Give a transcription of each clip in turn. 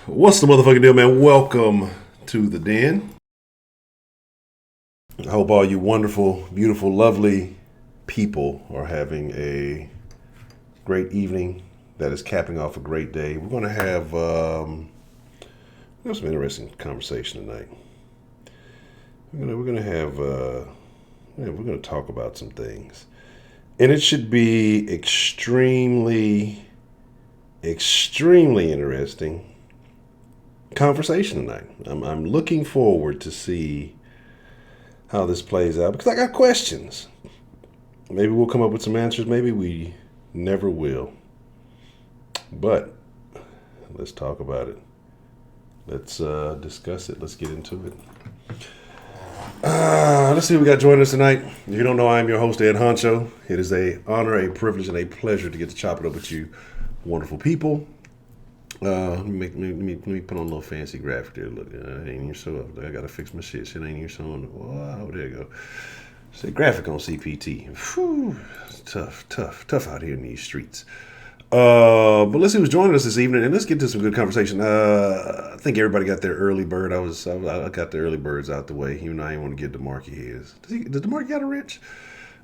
What's the motherfucking deal, man? Welcome to the den. I hope all you wonderful, beautiful, lovely people are having a great evening that is capping off a great day. We're going to have some interesting conversation tonight. We're going to have we're going to talk about some things, and it should be extremely interesting conversation tonight. I'm looking forward to see how this plays out because I got questions. Maybe we'll come up with some answers. Maybe we never will. But let's talk about it. Let's discuss it. Let's get into it. Let's see what we got joining us tonight. If you don't know, I'm your host, Ed Honcho. It is an honor, a privilege, and a pleasure to get to chop it up with you wonderful people. Let me put on a little fancy graphic there. Look, it ain't even so up. I gotta fix my shit. Shit ain't even showing. Wow, there you go. Say graphic on CPT. Whew, it's tough out here in these streets. But let's see who's joining us this evening, and let's get to some good conversation. I think everybody got their early bird. I got the early birds out the way. Even though I didn't want to get DeMarque his. Does DeMarque got a rich?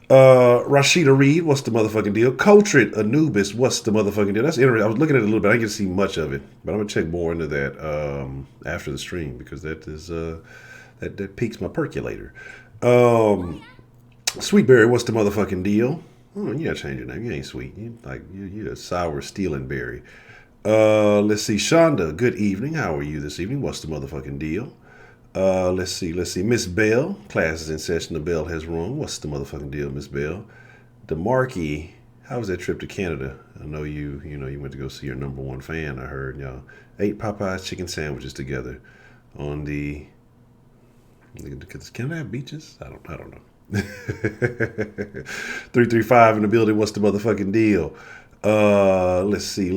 Rashida Reed, what's the motherfucking deal? Coltrane Anubis, what's the motherfucking deal? That's interesting. I was looking at it a little bit. I didn't get to see much of it, but I'm gonna check more into that after the stream because that is that piques my percolator. Sweetberry, what's the motherfucking deal? Oh, you gotta change your name. You ain't sweet. You're a sour stealing berry. Let's see, Shonda. Good evening. How are you this evening? What's the motherfucking deal? Let's see. Miss Bell, class is in session. The bell has rung. What's the motherfucking deal, Miss Bell? DeMarque, how was that trip to Canada? I know you went to go see your number one fan. I heard y'all ate Popeye's chicken sandwiches together on the. Can I have beaches? I don't know. 335 in the building. What's the motherfucking deal? Let's see.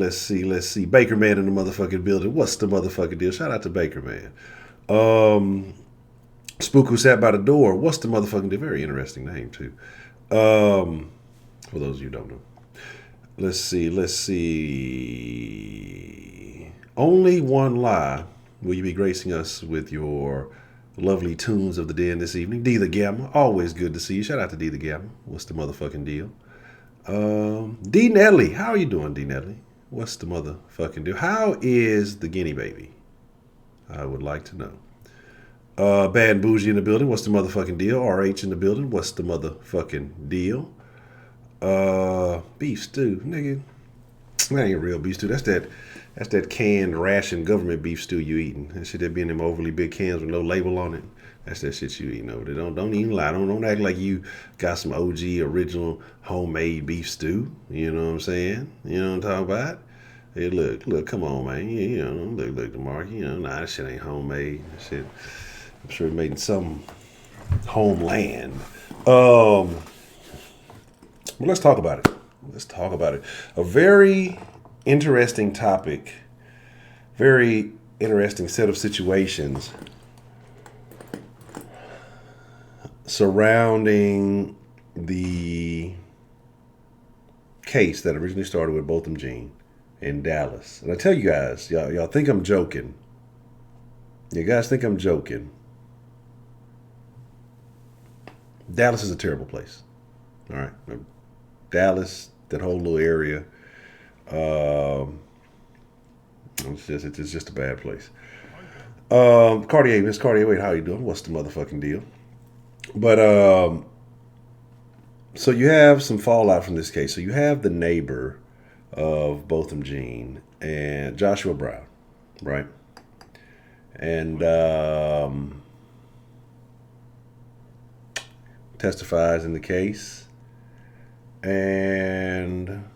Baker Man in the motherfucking building. What's the motherfucking deal? Shout out to Baker Man. Spook who sat by the door. What's the motherfucking deal? Very interesting name too. For those of you who don't know. Let's see. Only one lie. Will you be gracing us with your lovely tunes of the den this evening? D the Gamma. Always good to see you. Shout out to D the Gamma. What's the motherfucking deal? D Nelly. How are you doing, D Nelly? What's the motherfucking deal? How is the guinea baby? I would like to know. Bad and Bougie in the building. What's the motherfucking deal? RH in the building. What's the motherfucking deal? Beef stew, nigga. That ain't real beef stew. That's that canned ration government beef stew you eating. That shit that be in them overly big cans with no label on it. That's that shit you eating over there. Don't even lie. Don't act like you got some OG original homemade beef stew. You know what I'm saying? You know what I'm talking about? Hey, look, come on, man. Look, DeMarque. Nah, that shit ain't homemade. That shit, I'm sure it made in some homeland. But let's talk about it. A very interesting topic. Very interesting set of situations surrounding the case that originally started with Botham Jean in Dallas. And I tell you guys, y'all think I'm joking. You guys think I'm joking. Dallas is a terrible place. All right. Dallas, that whole little area, it's just a bad place. Miss Cartier, wait, how you doing? What's the motherfucking deal? But so you have some fallout from this case. So you have the neighbor of Botham Jean and Joshua Brown, right? And testifies in the case. And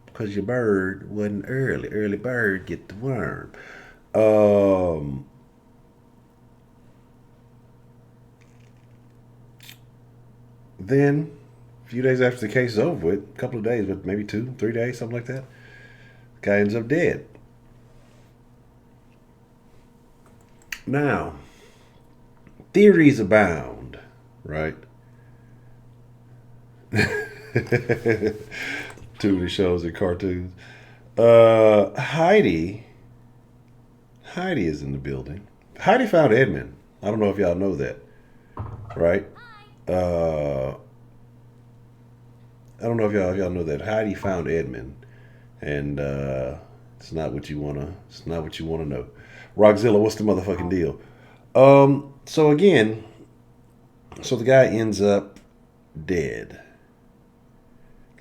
because your bird wasn't early bird get the worm. Then a few days after the case is over with, a couple of days, but maybe 2-3 days, something like that, the guy ends up dead. Now, theories abound, right? Too many shows and cartoons. Heidi Heidi is in the building. Heidi found Edmund. I don't know if y'all know that, right? I don't know if y'all know that Heidi found Edmund, and it's not what you wanna. It's not what you wanna know. Rockzilla, what's the motherfucking deal? So again, so the guy ends up dead.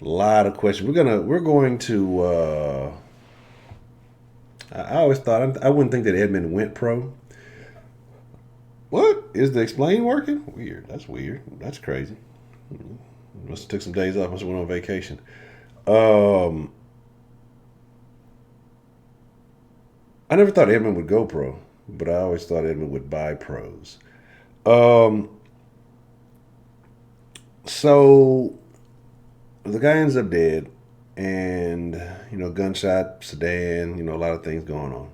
A lot of questions. We're going to. I always thought I wouldn't think that Edmund went pro. What is the explain working? Weird. That's weird. That's crazy. Must have took some days off. Must have went on vacation. I never thought Edmund would go pro, but I always thought Edmund would buy pros. So the guy ends up dead, and gunshot, sedan, a lot of things going on.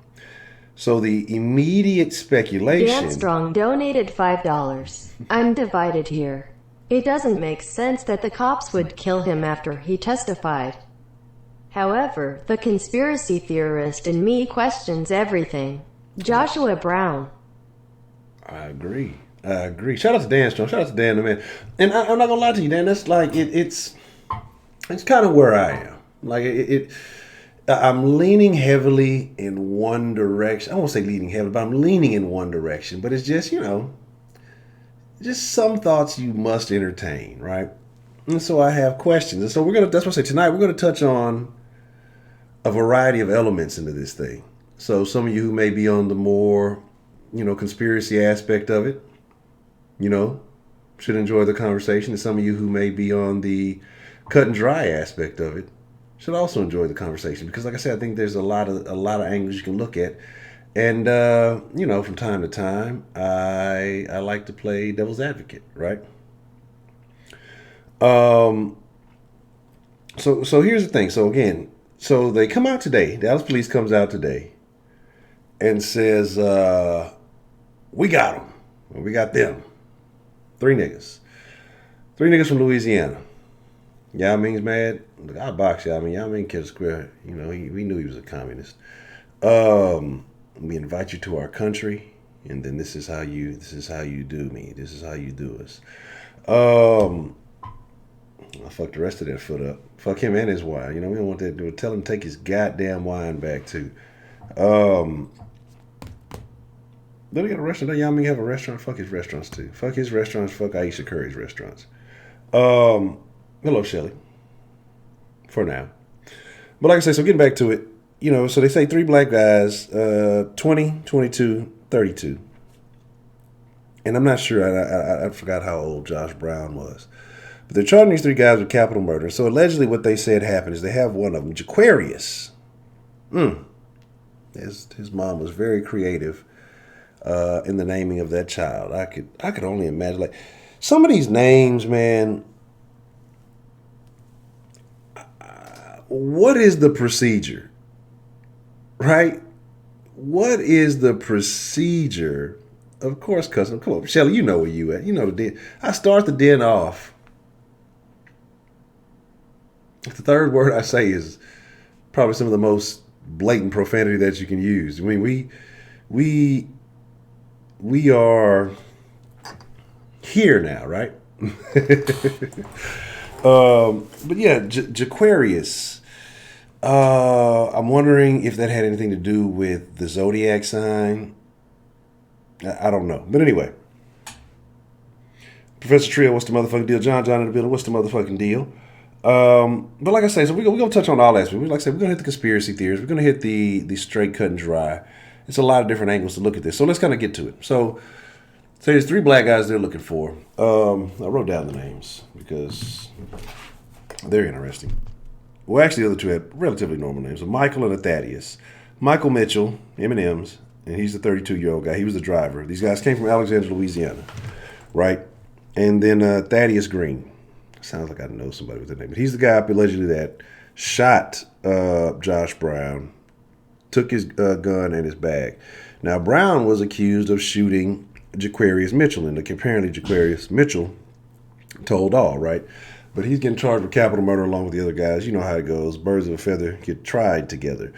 So the immediate speculation. Dan Strong donated $5. I'm divided here. It doesn't make sense that the cops would kill him after he testified. However, the conspiracy theorist in me questions everything. Joshua Brown. I agree. Shout out to Dan Strong. Shout out to Dan the man. And I'm not gonna lie to you, Dan. That's like it's kind of where I am. Like I'm leaning heavily in one direction. I won't say leaning heavily, but I'm leaning in one direction. But it's just just some thoughts you must entertain, right? And so I have questions. And so that's what I say tonight. We're gonna touch on a variety of elements into this thing. So some of you who may be on the more, conspiracy aspect of it, should enjoy the conversation. And some of you who may be on the cut and dry aspect of it should also enjoy the conversation. Because like I said, I think there's a lot of angles you can look at. And, from time to time, I like to play devil's advocate, right? So here's the thing. So again, so they come out today. Dallas police comes out today and says, we got them. We got them. 3 niggas. 3 niggas from Louisiana. Yao Ming's mad. Look, I box Yao Ming. Yao Ming killed square. We knew he was a communist. We invite you to our country, and then this is how you do me. This is how you do us. I fucked the rest of that foot up. Fuck him and his wine. We don't want that to do it. Tell him to take his goddamn wine back too. Don't he got a restaurant? Don't Yao Ming have a restaurant? Fuck his restaurants too. Fuck his restaurants. Fuck Aisha Curry's restaurants. Hello, Shelly. For now. But like I say, so getting back to it, so they say 3 black guys, 20, 22, 32. And I'm not sure, I forgot how old Josh Brown was. But they're charging these 3 guys with capital murder. So allegedly what they said happened is they have one of them, Jaquarius. His mom was very creative in the naming of that child. I could only imagine. Like, some of these names, man, what is the procedure? Right? What is the procedure? Of course, cousin. Come on, Shelly, you know where you at. You know the den. I start the den off. The third word I say is probably some of the most blatant profanity that you can use. I mean, we are here now, right? But yeah, Jaquarius. I'm wondering if that had anything to do with the zodiac sign. I don't know. But anyway. Professor Trio, what's the motherfucking deal? John in the building, what's the motherfucking deal? But like I say, so we're going to touch on all aspects. Like I said, we're going to hit the conspiracy theories. We're going to hit the straight cut and dry. It's a lot of different angles to look at this. So let's kind of get to it. So there's 3 black guys they're looking for. I wrote down the names because they're interesting. Well, actually, the other 2 had relatively normal names. So Michael and Thaddeus. Michael Mitchell, M&M's, and he's the 32-year-old guy. He was the driver. These guys came from Alexandria, Louisiana, right? And then Thaddeus Green. Sounds like I know somebody with that name. But he's the guy allegedly that shot Josh Brown, took his gun and his bag. Now, Brown was accused of shooting Jaquarius Mitchell, and apparently Jaquarius Mitchell told all, right? But he's getting charged with capital murder along with the other guys. You know how it goes. Birds of a feather get tried together.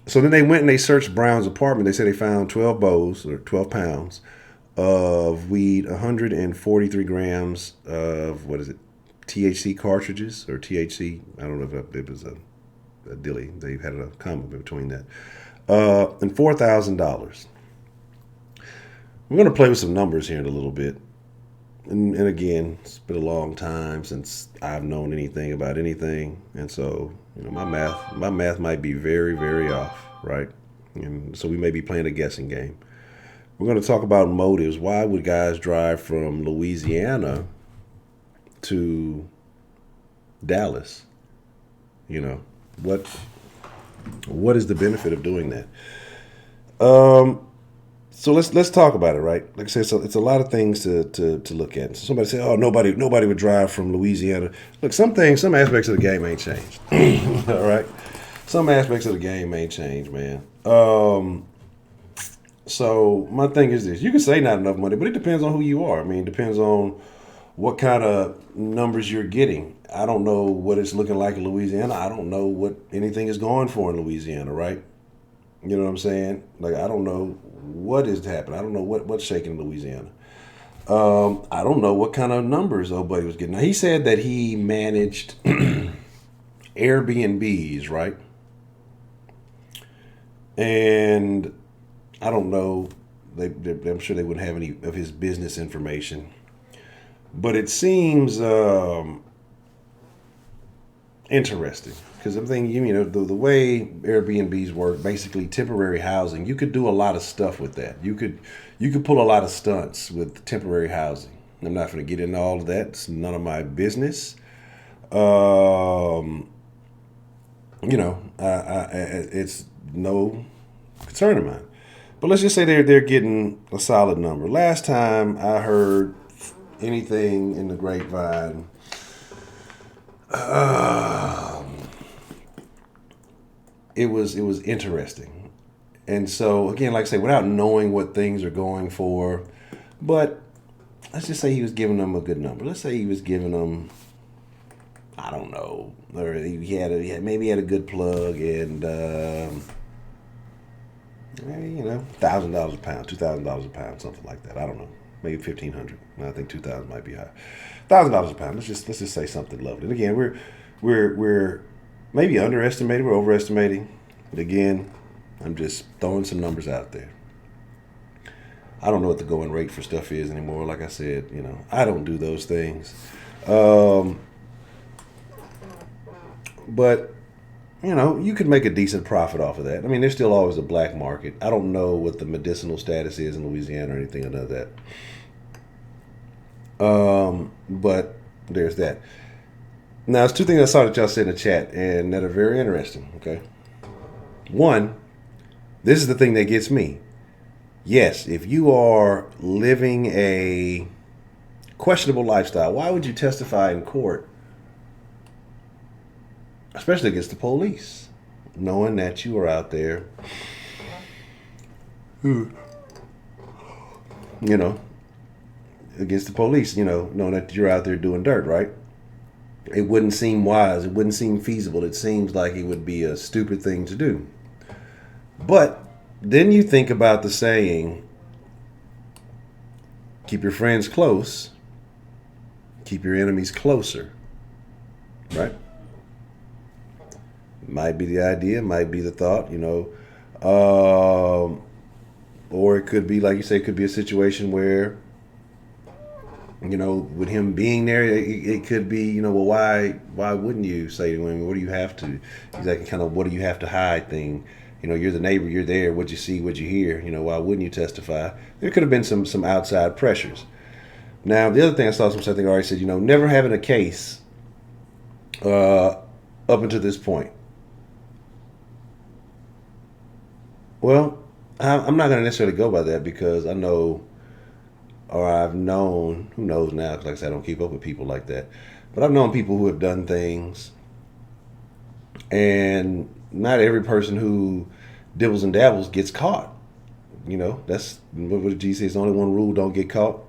So then they went and they searched Brown's apartment. They said they found 12 bowls or 12 pounds of weed, 143 grams of, what is it, THC cartridges or THC. I don't know if it was a dilly. They had a combo between that. And $4,000. We're going to play with some numbers here in a little bit. And again, it's been a long time since I've known anything about anything. And so, my math might be very, very off, right? And so we may be playing a guessing game. We're going to talk about motives. Why would guys drive from Louisiana to Dallas? What is the benefit of doing that? So let's talk about it, right? Like I said, so it's a lot of things to look at. So somebody say, "Oh, nobody would drive from Louisiana." Look, some aspects of the game ain't changed. All right, some aspects of the game ain't changed, man. So my thing is this: you can say not enough money, but it depends on who you are. I mean, it depends on what kind of numbers you're getting. I don't know what it's looking like in Louisiana. I don't know what anything is going for in Louisiana, right? You know what I'm saying? Like, I don't know what is happening. I don't know what's shaking in Louisiana. I don't know what kind of numbers old buddy was getting. Now, he said that he managed Airbnbs, right? And I don't know. I'm sure they wouldn't have any of his business information. But it seems interesting. Because I'm thinking, the way Airbnbs work, basically temporary housing, you could do a lot of stuff with that. You could pull a lot of stunts with temporary housing. I'm not going to get into all of that. It's none of my business. It's no concern of mine. But let's just say they're getting a solid number. Last time I heard anything in the grapevine, it was interesting. And so, again, like I say, without knowing what things are going for, but let's just say he was giving them a good number. Let's say he was giving them, I don't know, or maybe he had a good plug and, $1,000 a pound, $2,000 a pound, something like that. I don't know, maybe $1,500. I think $2,000 might be high. $1,000 a pound. Let's just say something lovely. And again, we're maybe underestimating, we're overestimating. But again, I'm just throwing some numbers out there. I don't know what the going rate for stuff is anymore. Like I said, I don't do those things. But, you could make a decent profit off of that. I mean, there's still always a black market. I don't know what the medicinal status is in Louisiana or anything like that. But there's that. Now, there's two things I saw that y'all said in the chat and that are very interesting, okay? One, this is the thing that gets me. Yes, if you are living a questionable lifestyle, why would you testify in court, especially against the police, knowing that you are out there, against the police, knowing that you're out there doing dirt, right? It wouldn't seem wise. It wouldn't seem feasible. It seems like it would be a stupid thing to do. But then you think about the saying, keep your friends close, keep your enemies closer, right? Might be the idea, might be the thought, or it could be, like you say, it could be a situation where, with him being there, it could be, well, why wouldn't you say to him, what do you have to, exactly kind of, what do you have to hide thing? You're the neighbor, you're there, what'd you see, what'd you hear? Why wouldn't you testify? There could have been some outside pressures. Now, the other thing I saw something already said, never having a case up until this point. Well, I'm not going to necessarily go by that because I know, or I've known, who knows now, because like I said, I don't keep up with people like that. But I've known people who have done things, and not every person who dibbles and dabbles gets caught. That's what Jesus says, only one rule, don't get caught.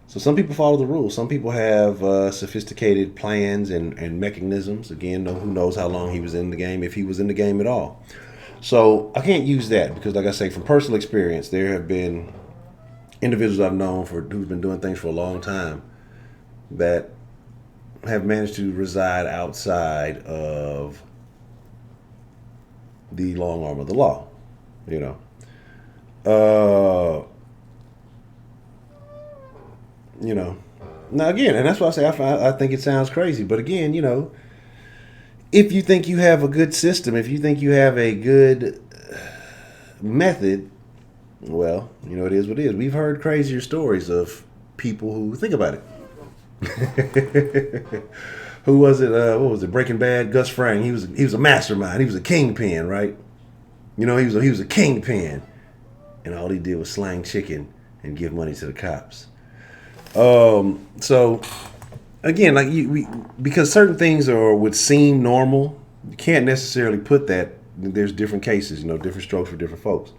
So some people follow the rules. Some people have sophisticated plans and mechanisms. Again, who knows how long he was in the game, if he was in the game at all. So I can't use that because, like I say, from personal experience, there have been individuals I've known who've been doing things for a long time that have managed to reside outside of the long arm of the law. You know, uh, you know. Now again, and that's why I say I think it sounds crazy, but again, if you think you have a good system, if you think you have a good method, well, it is what it is. We've heard crazier stories of people who think about it. Who was it? What was it? Breaking Bad. Gus Fring. He was a mastermind. He was a kingpin, right? He was a kingpin, and all he did was slang chicken and give money to the cops. So again, like because certain things would seem normal, you can't necessarily put that. There's different cases, different strokes for different folks.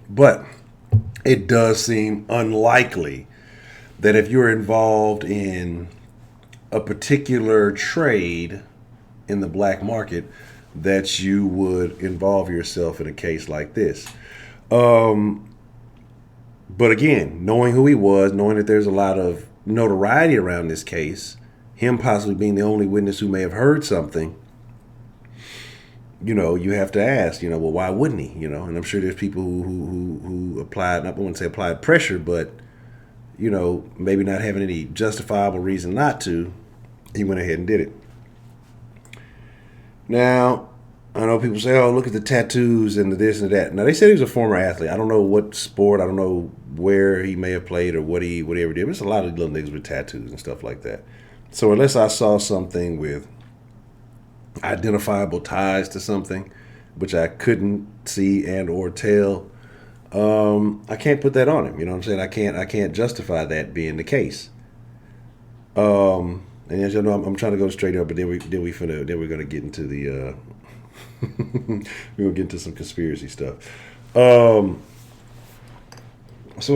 But it does seem unlikely that if you're involved in a particular trade in the black market, that you would involve yourself in a case like this. But again, knowing who he was, knowing that there's a lot of notoriety around this case, him possibly being the only witness who may have heard something, you have to ask, well, why wouldn't he? And I'm sure there's people who applied, I wouldn't say applied pressure, but, maybe not having any justifiable reason not to, he went ahead and did it. Now, I know people say, oh, look at the tattoos and the this and that. Now, they said he was a former athlete. I don't know what sport. I don't know where he may have played or what he ever did. There's a lot of little niggas with tattoos and stuff like that. So unless I saw something with identifiable ties to something, which I couldn't see and or tell, I can't put that on him. You know what I'm saying? I can't justify that being the case. And as you know, I'm trying to go straight up, but then we're gonna get into the we're gonna get into some conspiracy stuff. So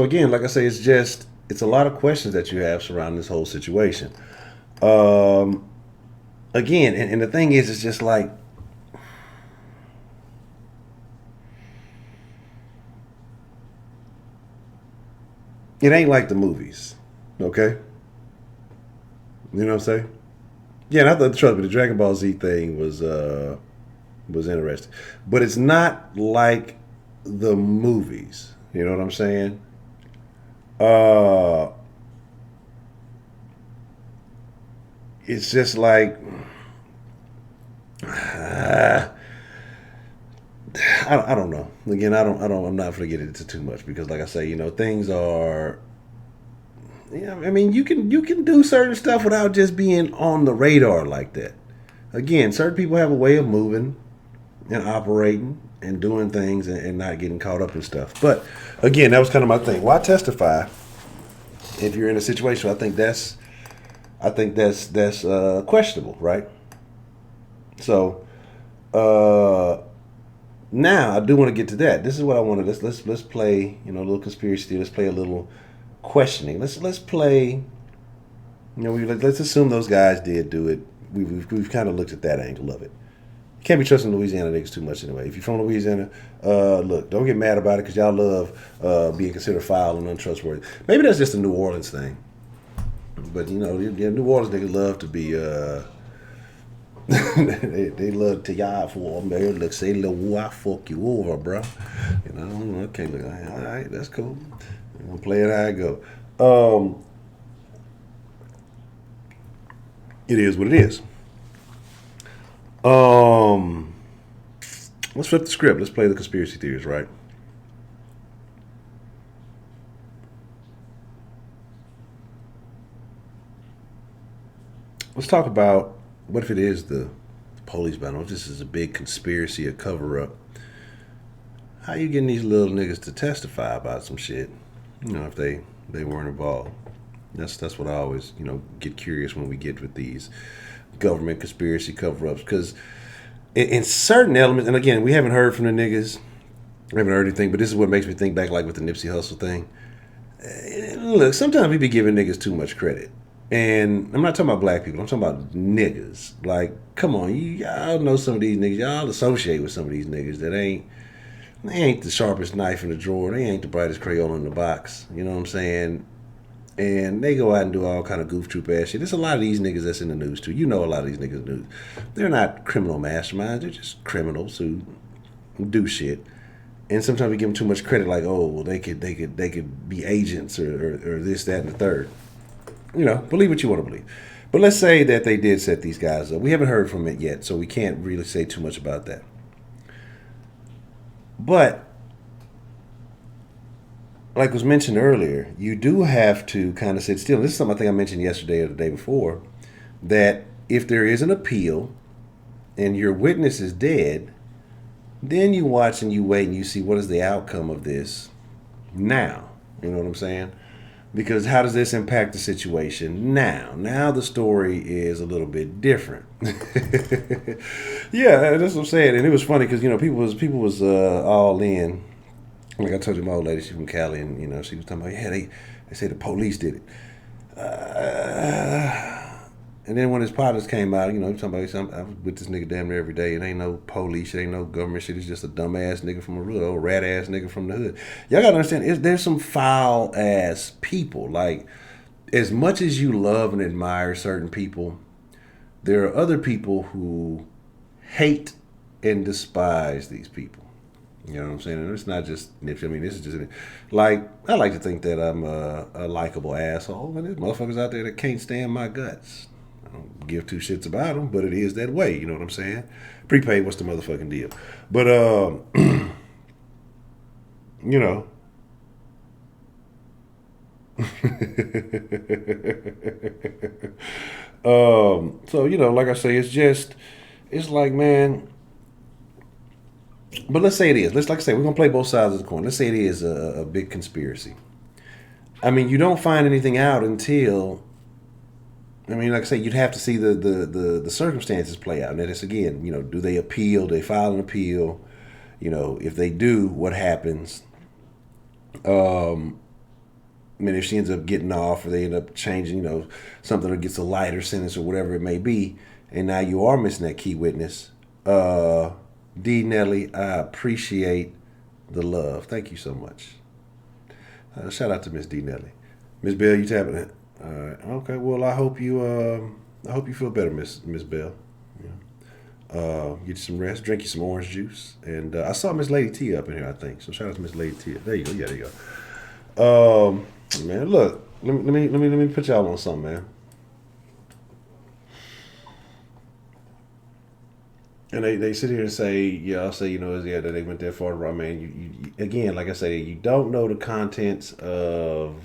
again, like I say, it's a lot of questions that you have surrounding this whole situation. Again, and the thing is, it's just like, it ain't like the movies, okay? You know what I'm saying? Yeah, and I thought, trust me, the Dragon Ball Z thing was interesting, but it's not like the movies. You know what I'm saying? It's just like, I don't know. Again, I'm not gonna get into too much because, like I say, things are. Yeah, I mean, you can do certain stuff without just being on the radar like that. Again, certain people have a way of moving and operating and doing things and not getting caught up in stuff. But again, that was kind of my thing. Why testify if you're in a situation? I think that's questionable, right? So now I do want to get to that. This is what I want to let's play. A little conspiracy theory. Let's play a little questioning. Let's play. Let's assume those guys did do it. We've kind of looked at that angle of it. You can't be trusting Louisiana niggas too much anyway. If you're from Louisiana, look, don't get mad about it because y'all love being considered foul and untrustworthy. Maybe that's just a New Orleans thing. But New Orleans niggas love to be they love to y'all for them. They look say little I fuck you over, bro. Okay, look, all right, that's cool. I'm gonna play it how it go. It is what it is. Let's flip the script. Let's play the conspiracy theories, right? Let's talk about what if it is the police battle. If this is a big conspiracy, a cover up. How you getting these little niggas to testify about some shit? If they weren't involved. That's what I always get curious when we get with these government conspiracy cover-ups, because in certain elements, and again, we haven't heard from the niggas, we haven't heard anything, but this is what makes me think back, like with the Nipsey Hussle thing. Look, sometimes we be giving niggas too much credit. And I'm not talking about black people. I'm talking about niggas. Like, come on, y'all know some of these niggas. Y'all associate with some of these niggas that they ain't the sharpest knife in the drawer. They ain't the brightest Crayola in the box. You know what I'm saying? And they go out and do all kind of goof troop ass shit. There's a lot of these niggas that's in the news too. You know a lot of these niggas in the news. They're not criminal masterminds. They're just criminals who do shit. And sometimes we give them too much credit, like, oh, well, they could be agents or this, that, and the third. You know, believe what you want to believe. But let's say that they did set these guys up. We haven't heard from it yet, so we can't really say too much about that. But like was mentioned earlier, you do have to kind of sit still. This is something I think I mentioned yesterday or the day before, that if there is an appeal and your witness is dead, then you watch and you wait and you see what is the outcome of this now. You know what I'm saying? Because how does this impact the situation now? Now the story is a little bit different. Yeah, that's what I'm saying. And it was funny because, you know, people was all in. Like I told you, my old lady, she's from Cali, and, you know, she was talking about, yeah, they say the police did it. And then when his partners came out, you know, talking about, I was with this nigga damn near every day. It ain't no police, it ain't no government shit. It's just a dumbass nigga from the hood, old rat ass nigga from the hood. Y'all gotta understand, there's some foul ass people. Like, as much as you love and admire certain people, there are other people who hate and despise these people. You know what I'm saying? And it's not just Nipsey. I mean, this is just like, I like to think that I'm a likable asshole, and there's motherfuckers out there that can't stand my guts. I don't give two shits about them, but it is that way. You know what I'm saying? Prepaid, what's the motherfucking deal? But you know. So, you know, like I say, it's like, man. But let's say it is. Like I say, we're gonna play both sides of the coin. Let's say it is a big conspiracy. I mean, you don't find anything out until, I mean, like I say, you'd have to see the circumstances play out. And then it's, again, you know, do they appeal? Do they file an appeal? You know, if they do, what happens? I mean, if she ends up getting off, or they end up changing, you know, something, or gets a lighter sentence or whatever it may be, and now you are missing that key witness. D. Nelly, I appreciate the love. Thank you so much. Shout out to Miss D. Nelly. Miss Bell, you tapping it? All right. Okay. Well, I hope you feel better, Miss Bell. Yeah. Get you some rest. Drink you some orange juice. And I saw Miss Lady T up in here, I think. So shout out to Miss Lady T. There you go. Yeah, there you go. Man, look. Let me put y'all on something, man. And they sit here and say, yeah, I'll say, you know, yeah, that they went that far. I mean, you again, like I say, you don't know the contents of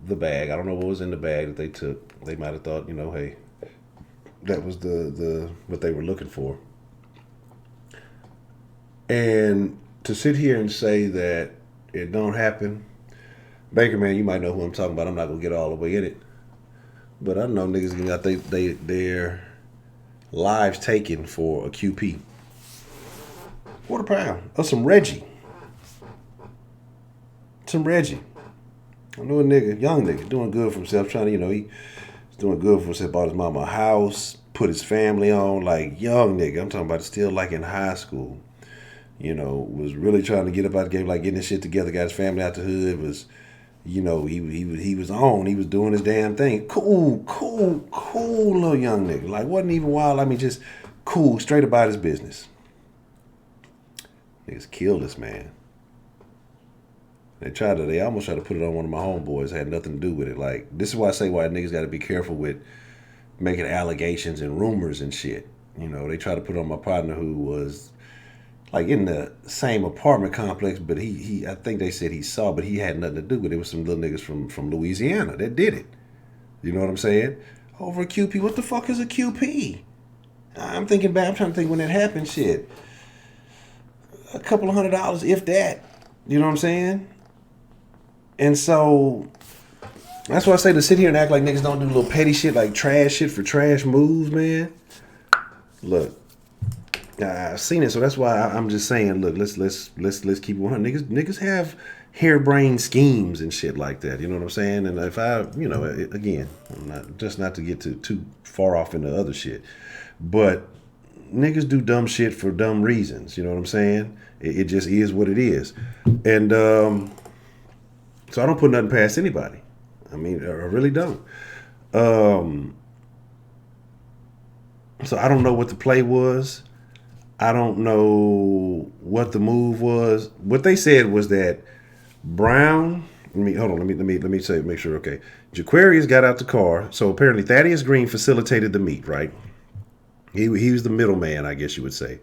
the bag. I don't know what was in the bag that they took. They might have thought, you know, hey, that was the what they were looking for. And to sit here and say that it don't happen, Baker, man, you might know who I'm talking about. I'm not gonna get all the way in it, but I know niggas got their lives taken for a QP. Quarter pound of some Reggie. Some Reggie. I know a nigga, young nigga, doing good for himself, trying to, you know, he's doing good for himself, bought his mama a house, put his family on, like, young nigga. I'm talking about still like in high school. You know, was really trying to get up out the game, like getting his shit together, got his family out the hood, was, you know, he was on. He was doing his damn thing. Cool little young nigga. Like, wasn't even wild. I mean, just cool, straight about his business. Niggas killed this man. They almost tried to put it on one of my homeboys. It had nothing to do with it. Like, this is why I say why niggas got to be careful with making allegations and rumors and shit. You know, they tried to put it on my partner who was, like, in the same apartment complex, but he I think they said he saw, but he had nothing to do with it. It was some little niggas from Louisiana that did it. You know what I'm saying? Over a QP. What the fuck is a QP? I'm thinking back. I'm trying to think when that happened. Shit. A couple of $100, if that. You know what I'm saying? And so, that's why I say to sit here and act like niggas don't do little petty shit, like trash shit for trash moves, man. Look. I've seen it, so that's why I'm just saying. Look, let's keep it 100. Niggas have harebrained schemes and shit like that. You know what I'm saying? And if I, again, I'm not to get too far off into other shit, but niggas do dumb shit for dumb reasons. You know what I'm saying? It just is what it is, and so I don't put nothing past anybody. I mean, I really don't. So I don't know what the play was. I don't know what the move was. What they said was that Brown. Hold on. Let me say make sure. Okay, Jaquarius got out the car. So apparently Thaddeus Green facilitated the meet. Right. He was the middleman, I guess you would say.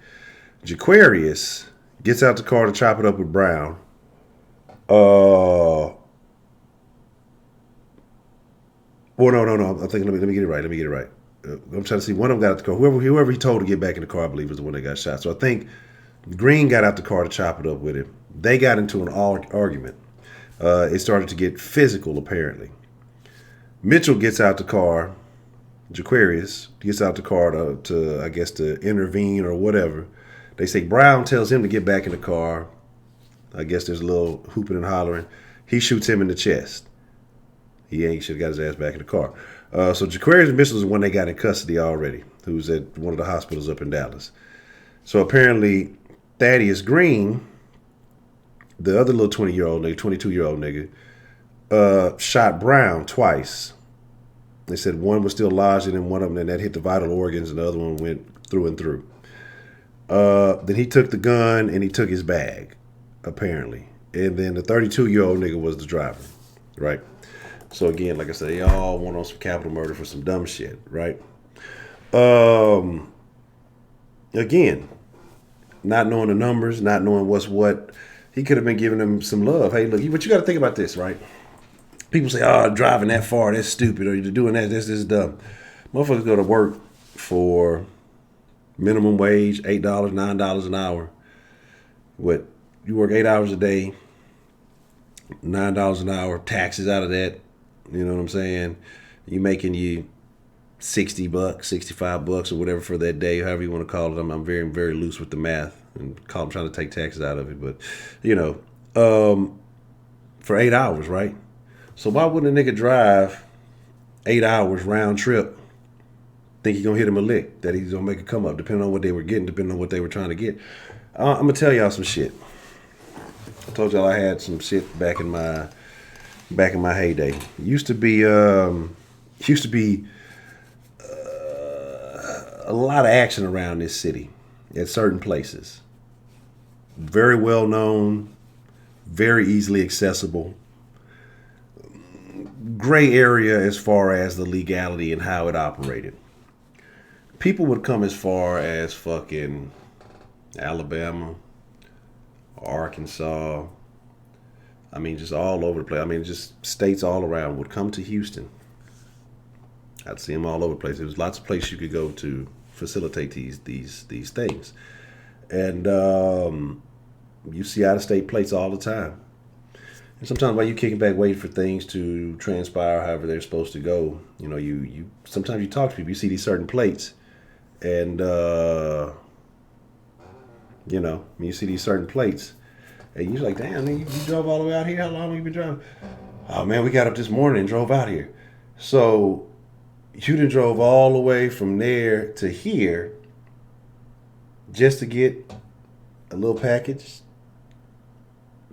Jaquarius gets out the car to chop it up with Brown. Well, no. I think let me get it right. I'm trying to see one of them got out the car. Whoever he told to get back in the car, I believe, was the one that got shot. So I think Green got out the car to chop it up with him. They got into an argument. It started to get physical, apparently. Mitchell gets out the car. Jaquarius gets out the car to I guess, to intervene or whatever. They say Brown tells him to get back in the car. I guess there's a little hooping and hollering. He shoots him in the chest. He should have got his ass back in the car. So Jaquarius Mitchell is the one they got in custody already, who's at one of the hospitals up in Dallas. So apparently Thaddeus Green, the other little 20-year-old nigga, 22-year-old nigga, shot Brown twice. They said one was still lodged in one of them, and that hit the vital organs, and the other one went through and through. Then he took the gun and he took his bag, apparently. And then the 32-year-old nigga was the driver, right? So again, like I said, they all went on some capital murder for some dumb shit, right? Again, not knowing the numbers, not knowing what's what, he could have been giving them some love. Hey, look, but you got to think about this, right? People say, "Oh, driving that far, that's stupid," or "You're doing that, this is dumb." Motherfuckers go to work for minimum wage, $8, $9 an hour. What, you work 8 hours a day, $9 an hour, taxes out of that. You know what I'm saying? You making you $60, $65 or whatever for that day, however you want to call it. I'm very, very loose with the math and I'm trying to take taxes out of it, but for 8 hours, right? So why wouldn't a nigga drive 8 hours round trip, think he's gonna hit him a lick, that he's gonna make a come up, depending on what they were getting, depending on what they were trying to get? I'm gonna tell y'all some shit. I told y'all I had some shit back in my heyday. Used to be a lot of action around this city at certain places. Very well known, very easily accessible. Gray area as far as the legality and how it operated. People would come as far as fucking Alabama, Arkansas. I mean, just all over the place. I mean, just states all around would come to Houston. I'd see them all over the place. There was lots of places you could go to facilitate these things, and you see out of state plates all the time. And sometimes while you kicking back, waiting for things to transpire, however they're supposed to go, you sometimes you talk to people, you see these certain plates, and you see these certain plates, and you're like, damn, man, you drove all the way out here. How long have you been driving? Oh man, we got up this morning and drove out here. So you done drove all the way from there to here just to get a little package.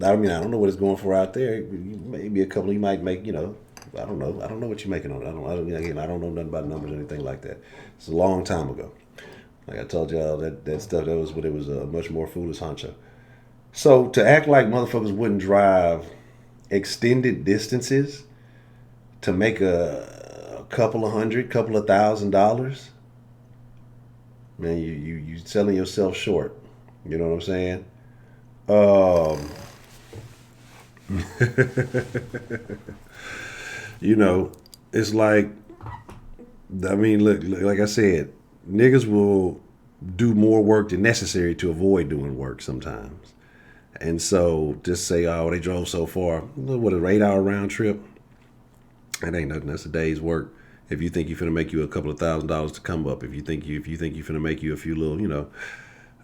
I mean, I don't know what it's going for out there. Maybe a couple. You might make, I don't know. I don't know what you're making on it. I don't know nothing about numbers or anything like that. It's a long time ago. Like I told y'all, that stuff, that was when it was a much more foolish honcho. So to act like motherfuckers wouldn't drive extended distances to make a couple of $1,000s, man, you selling yourself short. You know what I'm saying? It's like, I mean, look, like I said, niggas will do more work than necessary to avoid doing work sometimes. And so just say, oh, they drove so far. What, an 8-hour round trip? That ain't nothing. That's a day's work. If you think you're finna make you a couple of $1,000s to come up, if you think you're finna make you a few little,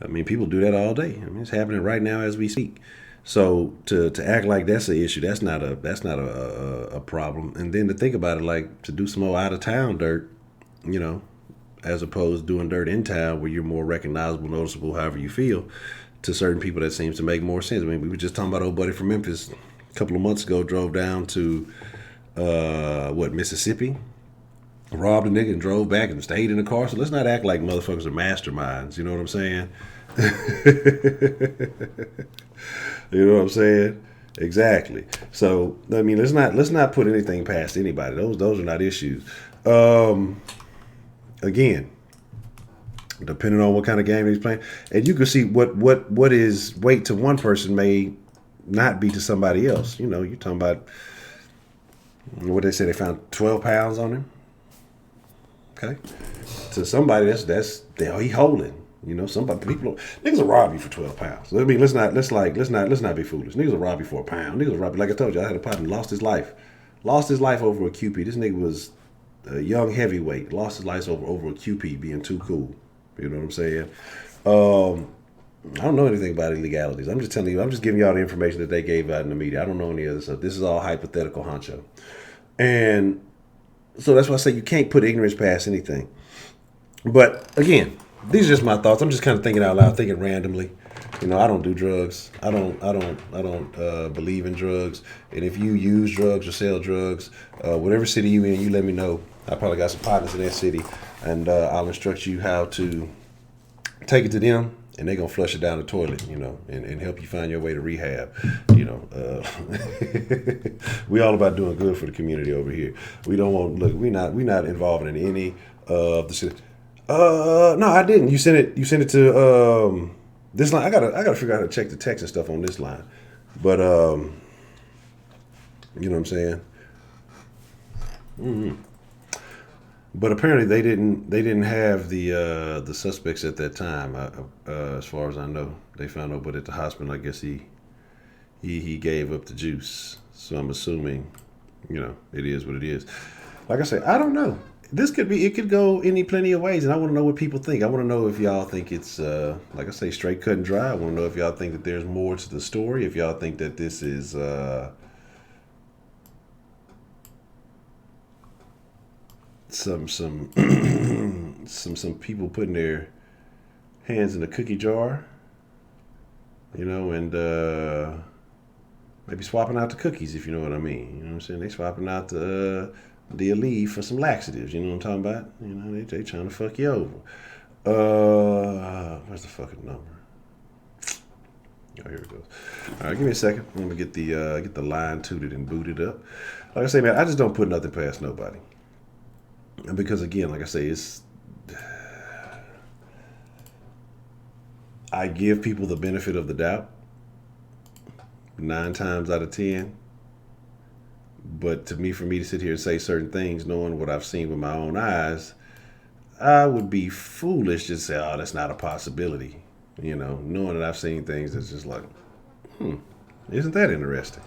I mean, people do that all day. I mean, it's happening right now as we speak. So to act like that's an issue, that's not a problem. And then to think about it, like to do some more out of town dirt, you know, as opposed to doing dirt in town where you're more recognizable, noticeable, however you feel, to certain people that seems to make more sense. I mean, we were just talking about old buddy from Memphis a couple of months ago, drove down to Mississippi, robbed a nigga and drove back and stayed in the car. So let's not act like motherfuckers are masterminds. You know what I'm saying? You know what I'm saying? Exactly. So I mean, let's not put anything past anybody. Those are not issues. Again, depending on what kind of game he's playing, and you can see what is weight to one person may not be to somebody else. You know, you're talking about what they say they found 12 pounds on him. Okay, to somebody that's he holding. You know, people niggas will rob you for 12 pounds. I mean, let's not be foolish. Niggas will rob you for a pound. Niggas will rob you. Like I told you, I had a partner lost his life over a QP. This nigga was a young heavyweight, lost his life over a QP being too cool. You know what I'm saying? I don't know anything about illegalities. I'm just telling you. I'm just giving y'all the information that they gave out in the media. I don't know any other stuff. This is all hypothetical, Honcho. And so that's why I say you can't put ignorance past anything. But again, these are just my thoughts. I'm just kind of thinking out loud, thinking randomly. You know, I don't do drugs. I don't believe in drugs. And if you use drugs or sell drugs, whatever city you in, you let me know. I probably got some partners in that city, and I'll instruct you how to take it to them, and they're gonna flush it down the toilet, you know, and help you find your way to rehab. You know, we all about doing good for the community over here. We don't want we're not involved in any of the shit. No, I didn't. You sent it to this line. I gotta figure out how to check the text and stuff on this line. But you know what I'm saying? Mm-hmm. But apparently they didn't have the suspects at that time. As far as I know, they found out, but at the hospital, I guess he gave up the juice. So I'm assuming, you know, it is what it is. Like I say, I don't know. It could go plenty of ways, and I want to know what people think. I want to know if y'all think it's, like I say, straight cut and dry. I want to know if y'all think that there's more to the story. If y'all think that this is some some people putting their hands in a cookie jar, you know, and maybe swapping out the cookies, if you know what I mean. You know what I'm saying? They swapping out the Aleve for some laxatives. You know what I'm talking about? You know, they trying to fuck you over. Where's the fucking number? Oh, here it goes. All right, give me a second. Let me get the line tooted and booted up. Like I say, man, I just don't put nothing past nobody. Because again, like I say, I give people the benefit of the doubt 9 times out of 10. But for me to sit here and say certain things, knowing what I've seen with my own eyes, I would be foolish to say, oh, that's not a possibility. You know, knowing that I've seen things that's just like, isn't that interesting?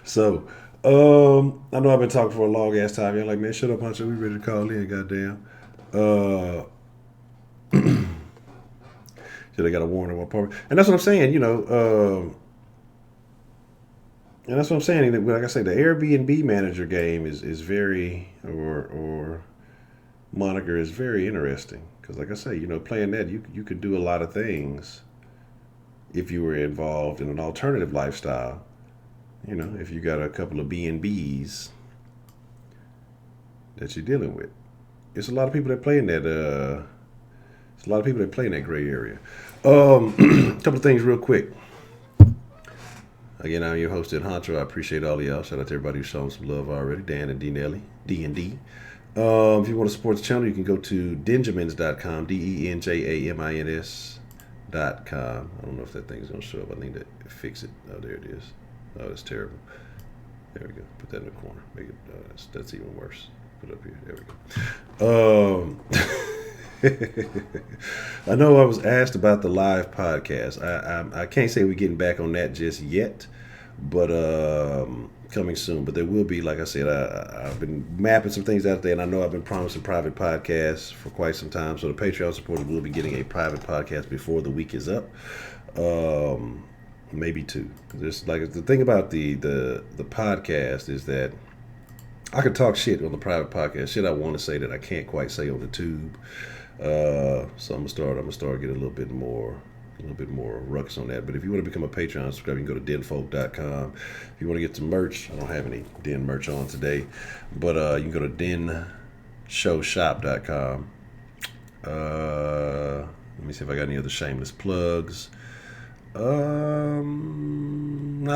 So, I know I've been talking for a long ass time. You're like, man, shut up, Honcho. We ready to call in, goddamn. So they got a warrant in my apartment. And that's what I'm saying, you know, and that's what I'm saying. Like I say, the Airbnb manager game is very, or moniker is very interesting. Because like I say, you know, playing that, you could do a lot of things if you were involved in an alternative lifestyle. You know, if you got a couple of B&Bs that you're dealing with. It's a lot of people that play in that, it's a lot of people that play in that gray area. Couple of things real quick. Again, I'm your host, Honcho. I appreciate all of y'all. Shout out to everybody who's shown some love already. Dan and D Nelly, D&D. If you want to support the channel, you can go to denjamins.com, DENJAMINS.com. I don't know if that thing's going to show up. I need to fix it. Oh, there it is. Oh, that's terrible. There we go. Put that in the corner. Make it. That's even worse. Put it up here. There we go. I know I was asked about the live podcast. I can't say we're getting back on that just yet. but coming soon. But there will be, like I said, I've been mapping some things out there, and I know I've been promising private podcasts for quite some time. So the Patreon supporters will be getting a private podcast before the week is up. Maybe two. Just like the thing about the podcast is that I can talk shit on the private podcast, shit I want to say that I can't quite say on the tube. So I'm gonna start getting a little bit more ruckus on that. But if you want to become a Patreon subscriber, you can go to denfolk.com. If you want to get some merch, I don't have any Den merch on today, but you can go to denshowshop.com. Let me see if I got any other shameless plugs. Not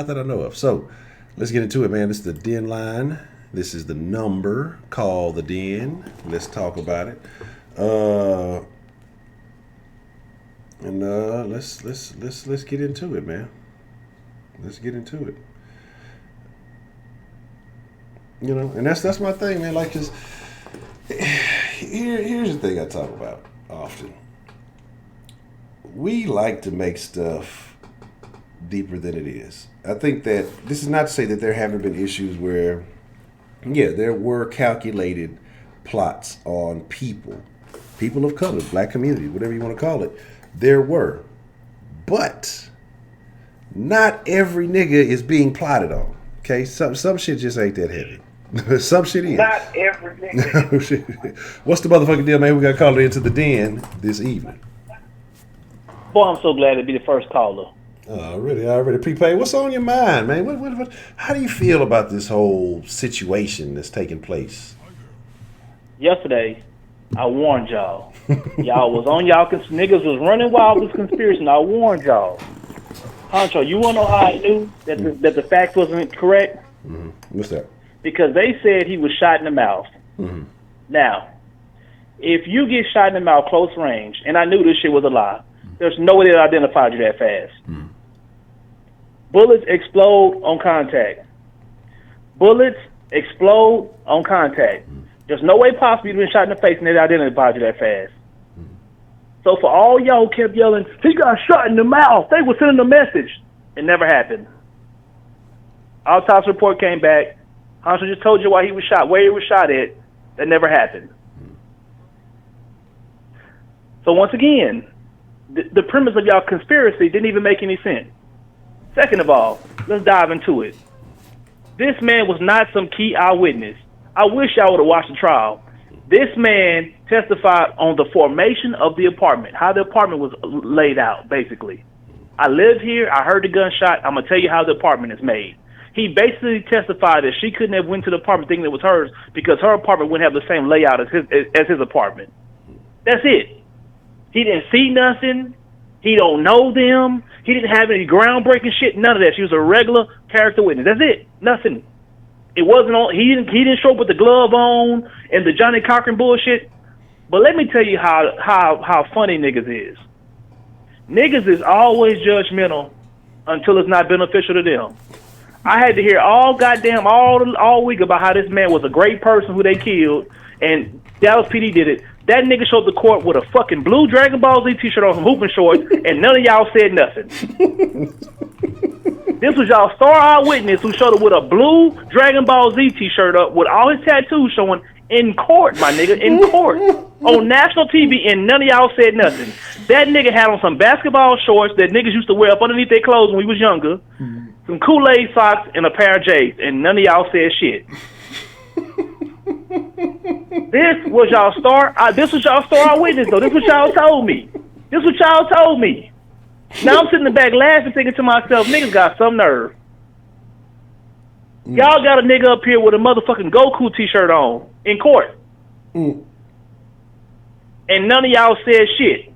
that I know of. So let's get into it, man. This is the Den line. This is the number. Call the Den. Let's talk about it. Let's get into it, man. Let's get into it. You know, and that's my thing, man. Like, cause here's the thing I talk about often. We like to make stuff deeper than it is. I think that this is not to say that there haven't been issues where, yeah, there were calculated plots on people of color, black community, whatever you want to call it. There were. But not every nigga is being plotted on. Okay? Some shit just ain't that heavy. Some shit is. Not every nigga. What's the motherfucking deal, man? We got to call it into the Den this evening. Boy, I'm so glad to be the first caller. Already prepaid. What's on your mind, man? What? How do you feel about this whole situation that's taking place? Yesterday, I warned y'all. Y'all was on y'all, niggas was running wild with this conspiracy, and I warned y'all. Honcho, you want to know how I knew that the fact wasn't correct? Mm-hmm. What's that? Because they said he was shot in the mouth. Mm-hmm. Now, if you get shot in the mouth close range, and I knew this shit was a lie, there's no way they identified you that fast. Mm-hmm. Bullets explode on contact. Bullets explode on contact. Mm-hmm. There's no way possible you've been shot in the face and they identified you that fast. Mm-hmm. So for all y'all who kept yelling, he got shot in the mouth, they were sending a message. It never happened. Autopsy report came back. Honcho just told you why he was shot, where he was shot at. That never happened. Mm-hmm. So once again, the premise of y'all conspiracy didn't even make any sense. Second of all, let's dive into it. This man was not some key eyewitness. I wish y'all would have watched the trial. This man testified on the formation of the apartment, how the apartment was laid out, basically. I live here. I heard the gunshot. I'm going to tell you how the apartment is made. He basically testified that she couldn't have went to the apartment thinking it was hers because her apartment wouldn't have the same layout as his apartment. That's it. He didn't see nothing. He don't know them. He didn't have any groundbreaking shit. None of that. She was a regular character witness. That's it. Nothing. It wasn't on. He didn't show up with the glove on and the Johnny Cochran bullshit. But let me tell you how funny niggas is. Niggas is always judgmental until it's not beneficial to them. I had to hear all week about how this man was a great person who they killed, and Dallas PD did it. That nigga showed the court with a fucking blue Dragon Ball Z t-shirt on, some hooping shorts, and none of y'all said nothing. This was y'all star eyewitness who showed up with a blue Dragon Ball Z t-shirt up with all his tattoos showing in court, my nigga, in court, on national TV, and none of y'all said nothing. That nigga had on some basketball shorts that niggas used to wear up underneath their clothes when we was younger, some Kool-Aid socks, and a pair of J's, and none of y'all said shit. This was y'all star eyewitness, though. This was y'all told me. Now I'm sitting in the back laughing, thinking to myself, niggas got some nerve. Y'all got a nigga up here with a motherfucking Goku t-shirt on in court. And none of y'all said shit.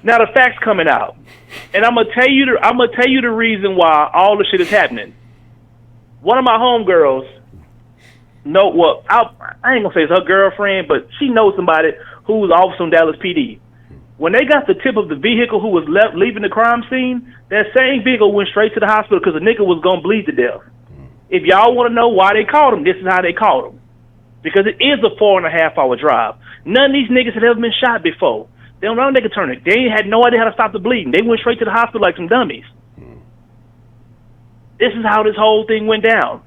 Now the facts coming out. And I'm gonna tell you the reason why all the shit is happening. One of my homegirls, I ain't gonna say it's her girlfriend, but she knows somebody who was officer on Dallas PD. When they got the tip of the vehicle who was leaving the crime scene, that same vehicle went straight to the hospital because the nigga was gonna bleed to death. If y'all want to know why they called him, this is how they called him. Because it is a 4.5 hour drive. None of these niggas had ever been shot before. They don't know they could turn it. They had no idea how to stop the bleeding. They went straight to the hospital like some dummies. This is how this whole thing went down.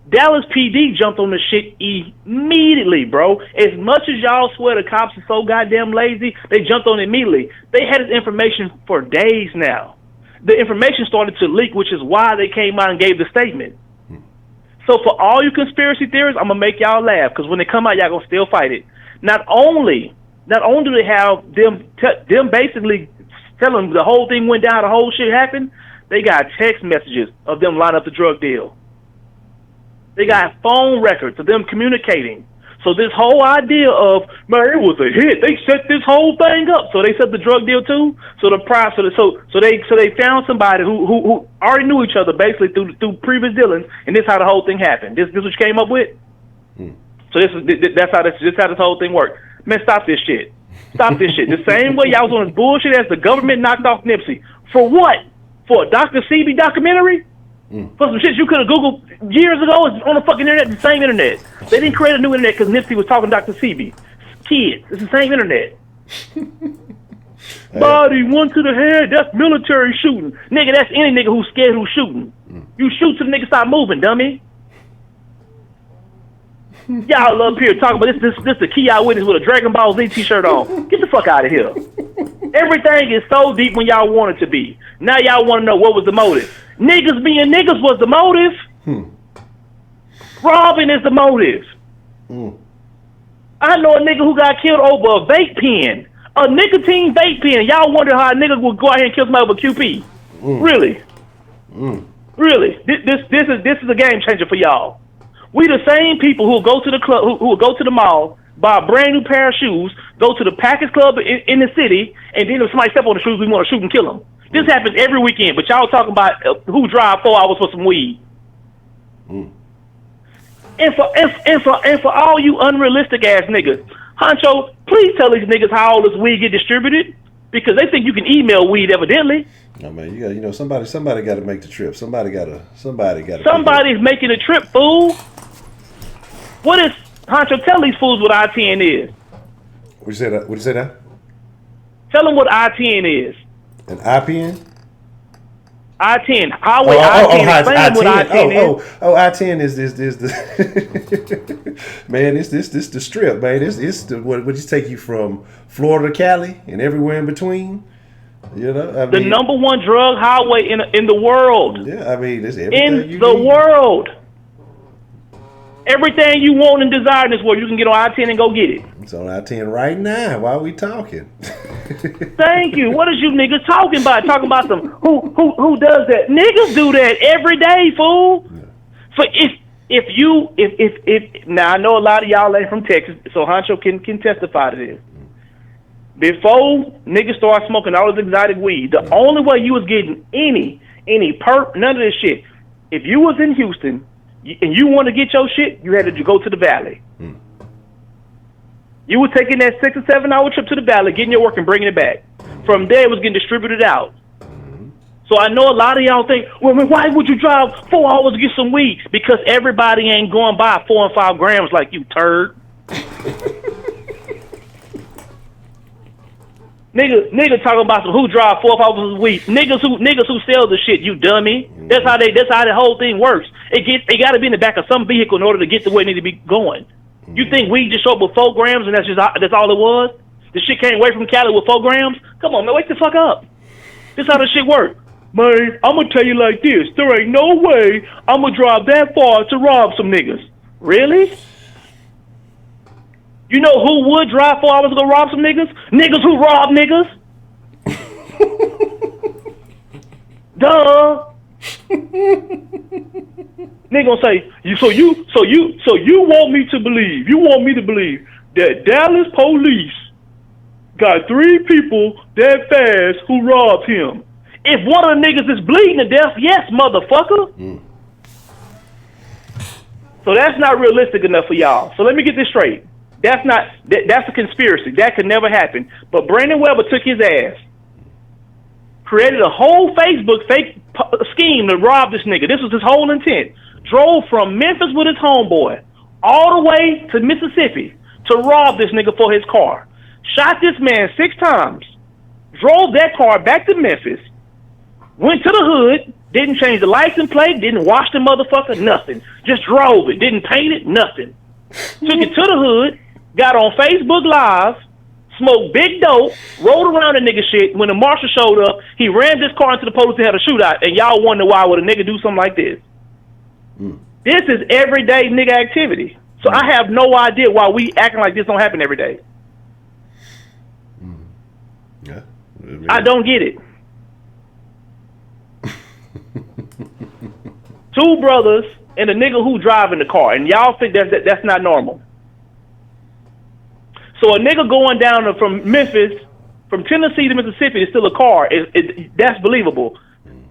Dallas PD jumped on the shit immediately, bro. As much as y'all swear the cops are so goddamn lazy, they jumped on it immediately. They had this information for days now. The information started to leak, which is why they came out and gave the statement. So for all you conspiracy theorists, I'm going to make y'all laugh, because when they come out, y'all going to still fight it. Not only do they have them basically telling them the whole thing went down, the whole shit happened, they got text messages of them lining up the drug deal. They got phone records of them communicating. So this whole idea of, man, it was a hit. They set this whole thing up. So they set the drug deal too. So they found somebody who already knew each other basically through previous dealings, and this is how the whole thing happened. This what you came up with. So that's how this whole thing worked. Man, stop this shit. Stop this shit. The same way y'all was on this bullshit as the government knocked off Nipsey. For what? For a Dr. CB documentary? For some shit you could have Googled years ago. It's on the fucking internet, the same internet. They didn't create a new internet because Nipsey was talking to Dr. CB. Kids, it's the same internet. Body, one to the head, that's military shooting. Nigga, that's any nigga who's scared who's shooting. You shoot till the nigga stop moving, dummy. Y'all up here talking about this the key eyewitness with a Dragon Ball Z t-shirt on. Get the fuck out of here. Everything is so deep when y'all want it to be. Now y'all want to know what was the motive. Niggas being niggas was the motive. Robbing is the motive. I know a nigga who got killed over a vape pen. A nicotine vape pen. Y'all wonder how a nigga would go out here and kill somebody over QP. Really? Really? This is a game changer for y'all. We the same people who will go to the club, who will go to the mall, buy a brand new pair of shoes, go to the Packers Club in the city, and then if somebody step on the shoes, we want to shoot and kill them. This happens every weekend, but y'all talking about who drive 4 hours for some weed. And for all you unrealistic ass niggas, Honcho, please tell these niggas how all this weed get distributed, because they think you can email weed evidently. No man, you got somebody got to make the trip. Somebody's making a trip, fool. What is Honcho? Tell these fools what I-10 is. What you say that? Tell them what I-10 is. An IPN? I-10 highway. I-10. Explain what I-10 is. I-10 is the man. It's the strip, man. It's the what you take you from Florida to Cali and everywhere in between. You know, I mean, the number one drug highway in the world. Yeah, I mean, it's everything in the world. Everything you want and desire in this world, you can get on I-10 and go get it. It's on I-10 right now. Why are we talking? Thank you. What is you niggas talking about? Talking about some who does that? Niggas do that every day, fool. Yeah. So if now I know a lot of y'all ain't from Texas, so Honcho can testify to this. Before niggas started smoking all this exotic weed, the only way you was getting any perp, none of this shit, if you was in Houston and you want to get your shit, you had to go to the Valley. You were taking that 6 or 7 hour trip to the Valley, getting your work and bringing it back. From there, it was getting distributed out. So I know a lot of y'all think, well, why would you drive 4 hours to get some weeds? Because everybody ain't going by 4 and 5 grams like you, turd. Nigga talking about some who drive 4 hours a week. Niggas who sell the shit, you dummy. That's how the whole thing works. It got to be in the back of some vehicle in order to get to where it need to be going. You think weed just showed up with 4 grams and that's all it was? The shit came away from Cali with 4 grams? Come on, man, wake the fuck up. This how this shit work. Man, I'm gonna tell you like this. There ain't no way I'm gonna drive that far to rob some niggas. Really? You know who would drive 4 hours to go rob some niggas? Niggas who rob niggas. Duh. Nigga gonna say, so you want me to believe that Dallas police got 3 people that fast who robbed him. If one of the niggas is bleeding to death, yes, motherfucker. So that's not realistic enough for y'all. So let me get this straight. That's a conspiracy. That could never happen. But Brandon Weber took his ass, created a whole Facebook fake scheme to rob this nigga. This was his whole intent. Drove from Memphis with his homeboy all the way to Mississippi to rob this nigga for his car. shot this man 6 times, drove that car back to Memphis, went to the hood, didn't change the license plate, didn't wash the motherfucker, nothing. Just drove it, didn't paint it, nothing. Took it to the hood, got on Facebook Live, smoked big dope, rode around the nigga shit. When the marshal showed up, he ran this car into the police and had a shootout. And y'all wonder why would a nigga do something like this? This is everyday nigga activity. So I have no idea why we acting like this don't happen every day. Yeah. I don't get it. 2 brothers and a nigga who driving the car, and y'all think that's not normal. So a nigga going down from Memphis, from Tennessee to Mississippi is still a car. That's believable.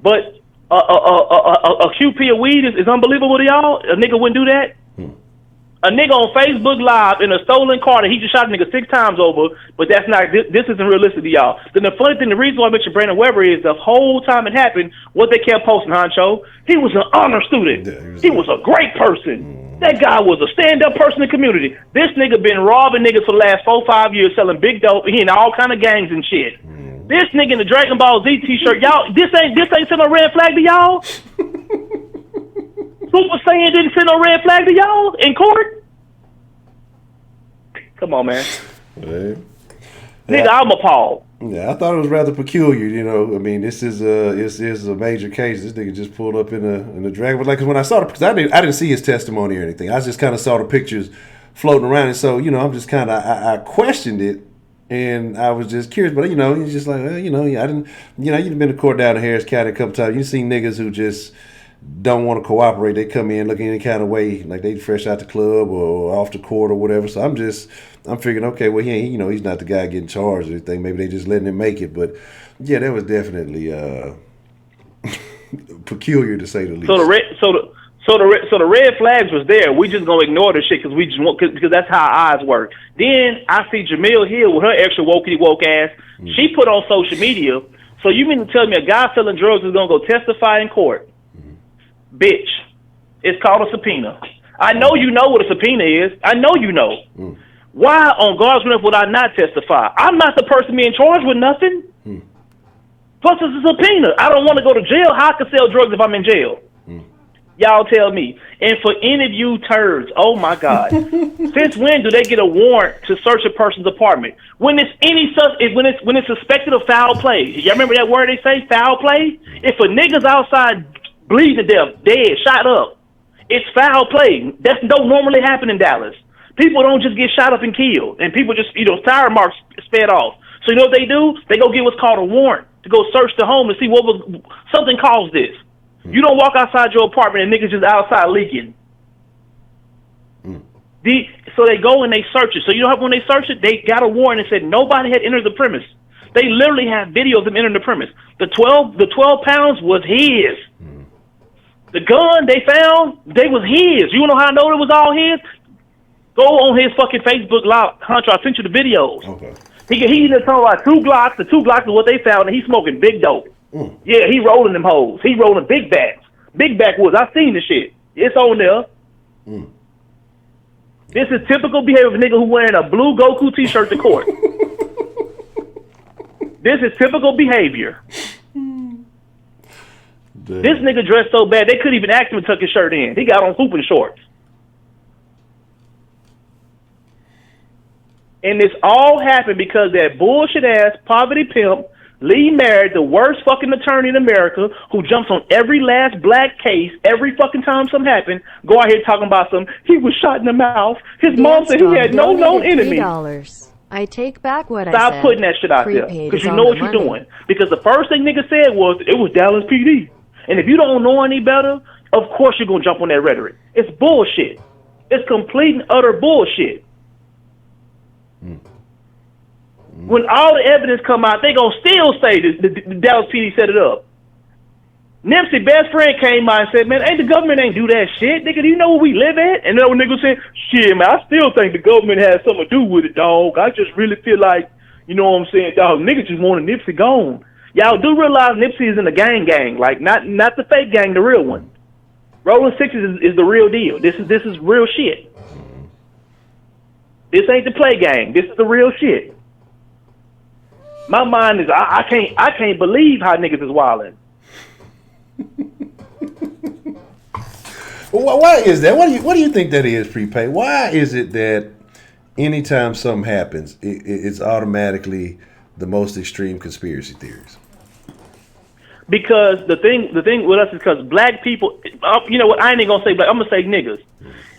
But a QP of weed is unbelievable to y'all? A nigga wouldn't do that? A nigga on Facebook Live in a stolen car that he just shot a nigga 6 times over, but that's not, this isn't realistic to y'all. Then the funny thing, the reason why I mentioned Brandon Weber is the whole time it happened, what they kept posting, Honcho, he was an honor student. Yeah, he was a great person. That guy was a stand-up person in the community. This nigga been robbing niggas for the last 4-5 years, selling big dope. He in all kind of gangs and shit. This nigga in the Dragon Ball Z t-shirt, y'all, this ain't sending a red flag to y'all? Super Saiyan didn't send no red flag to y'all in court? Come on, man. Hey. Nigga, I'm appalled. Yeah, I thought it was rather peculiar. You know, I mean, this is a major case. This nigga just pulled up in the Dragon. But like, when I saw because I didn't see his testimony or anything. I just kind of saw the pictures floating around, and so I'm just kind of I questioned it, and I was just curious. But he's just like, well, I didn't. You've been to court down in Harris County a couple times. You've seen niggas who just don't want to cooperate. They come in looking any kind of way, like they fresh out the club or off the court or whatever. So I'm figuring, okay, well, he's not the guy getting charged or anything. Maybe they just letting him make it. But yeah, that was definitely peculiar to say the least. So the red flags was there. We just gonna ignore the shit because that's how our eyes work. Then I see Jamil Hill with her extra woke ass. She put on social media. So you mean to tell me a guy selling drugs is gonna go testify in court? Bitch, it's called a subpoena. I know you know what a subpoena is. I know you know. Why on God's grant would I not testify? I'm not the person being charged with nothing. Plus, it's a subpoena. I don't want to go to jail. How I can sell drugs if I'm in jail? Y'all tell me. And for any of you turds, oh my God, since when do they get a warrant to search a person's apartment? When it's when it's suspected of foul play. Y'all remember that word they say, foul play? If a nigga's outside bleeding to death, dead, shot up, it's foul play. That don't normally happen in Dallas. People don't just get shot up and killed, and people just tire marks sped off. So you know what they do? They go get what's called a warrant to go search the home to see something caused this. You don't walk outside your apartment and niggas just outside leaking. So they go and they search it. So you know how when they search it, they got a warrant and said nobody had entered the premise. They literally have video of them entering the premise. The 12 pounds was his. The gun they found, they was his. You know how I know it was all his? Go on his fucking Facebook Live, Honcho. I sent you the videos. Okay. He talking about 2 Glocks. The 2 Glocks is what they found, and he's smoking big dope. Yeah, he rolling them hoes. He rolling big backs. Big backwoods. I seen the shit. It's on there. This is typical behavior of a nigga who wearing a blue Goku t-shirt to court. This is typical behavior. Damn. This nigga dressed so bad they couldn't even ask him to tuck his shirt in. He got on hooping shorts. And this all happened because that bullshit ass poverty pimp Lee married the worst fucking attorney in America who jumps on every last black case every fucking time something happened. Go out here talking about he was shot in the mouth. His mom said he had no known enemy. $3. I take back what I said. Stop putting that shit out there because you know what you're doing. Because the first thing nigga said was it was Dallas PD. And if you don't know any better, of course you're going to jump on that rhetoric. It's bullshit. It's complete and utter bullshit. When all the evidence come out, they going to still say the Dallas PD set it up. Nipsey's best friend came out and said, man, the government ain't do that shit. Nigga, do you know where we live at? And then when nigga said, shit, man, I still think the government has something to do with it, dog. I just really feel like, you know what I'm saying, dog, niggas just wanted Nipsey gone. Y'all do realize Nipsey is in the gang, like not the fake gang, the real one. Rolling Sixes is the real deal. This is real shit. This ain't the play gang. This is the real shit. My mind is I can't believe how niggas is wilding. Well, why is that? What do you think that is, Prepay? Why is it that anytime something happens, it's automatically the most extreme conspiracy theories? Because the thing with us is because black people, you know what? I ain't even gonna say black. I'm gonna say niggas.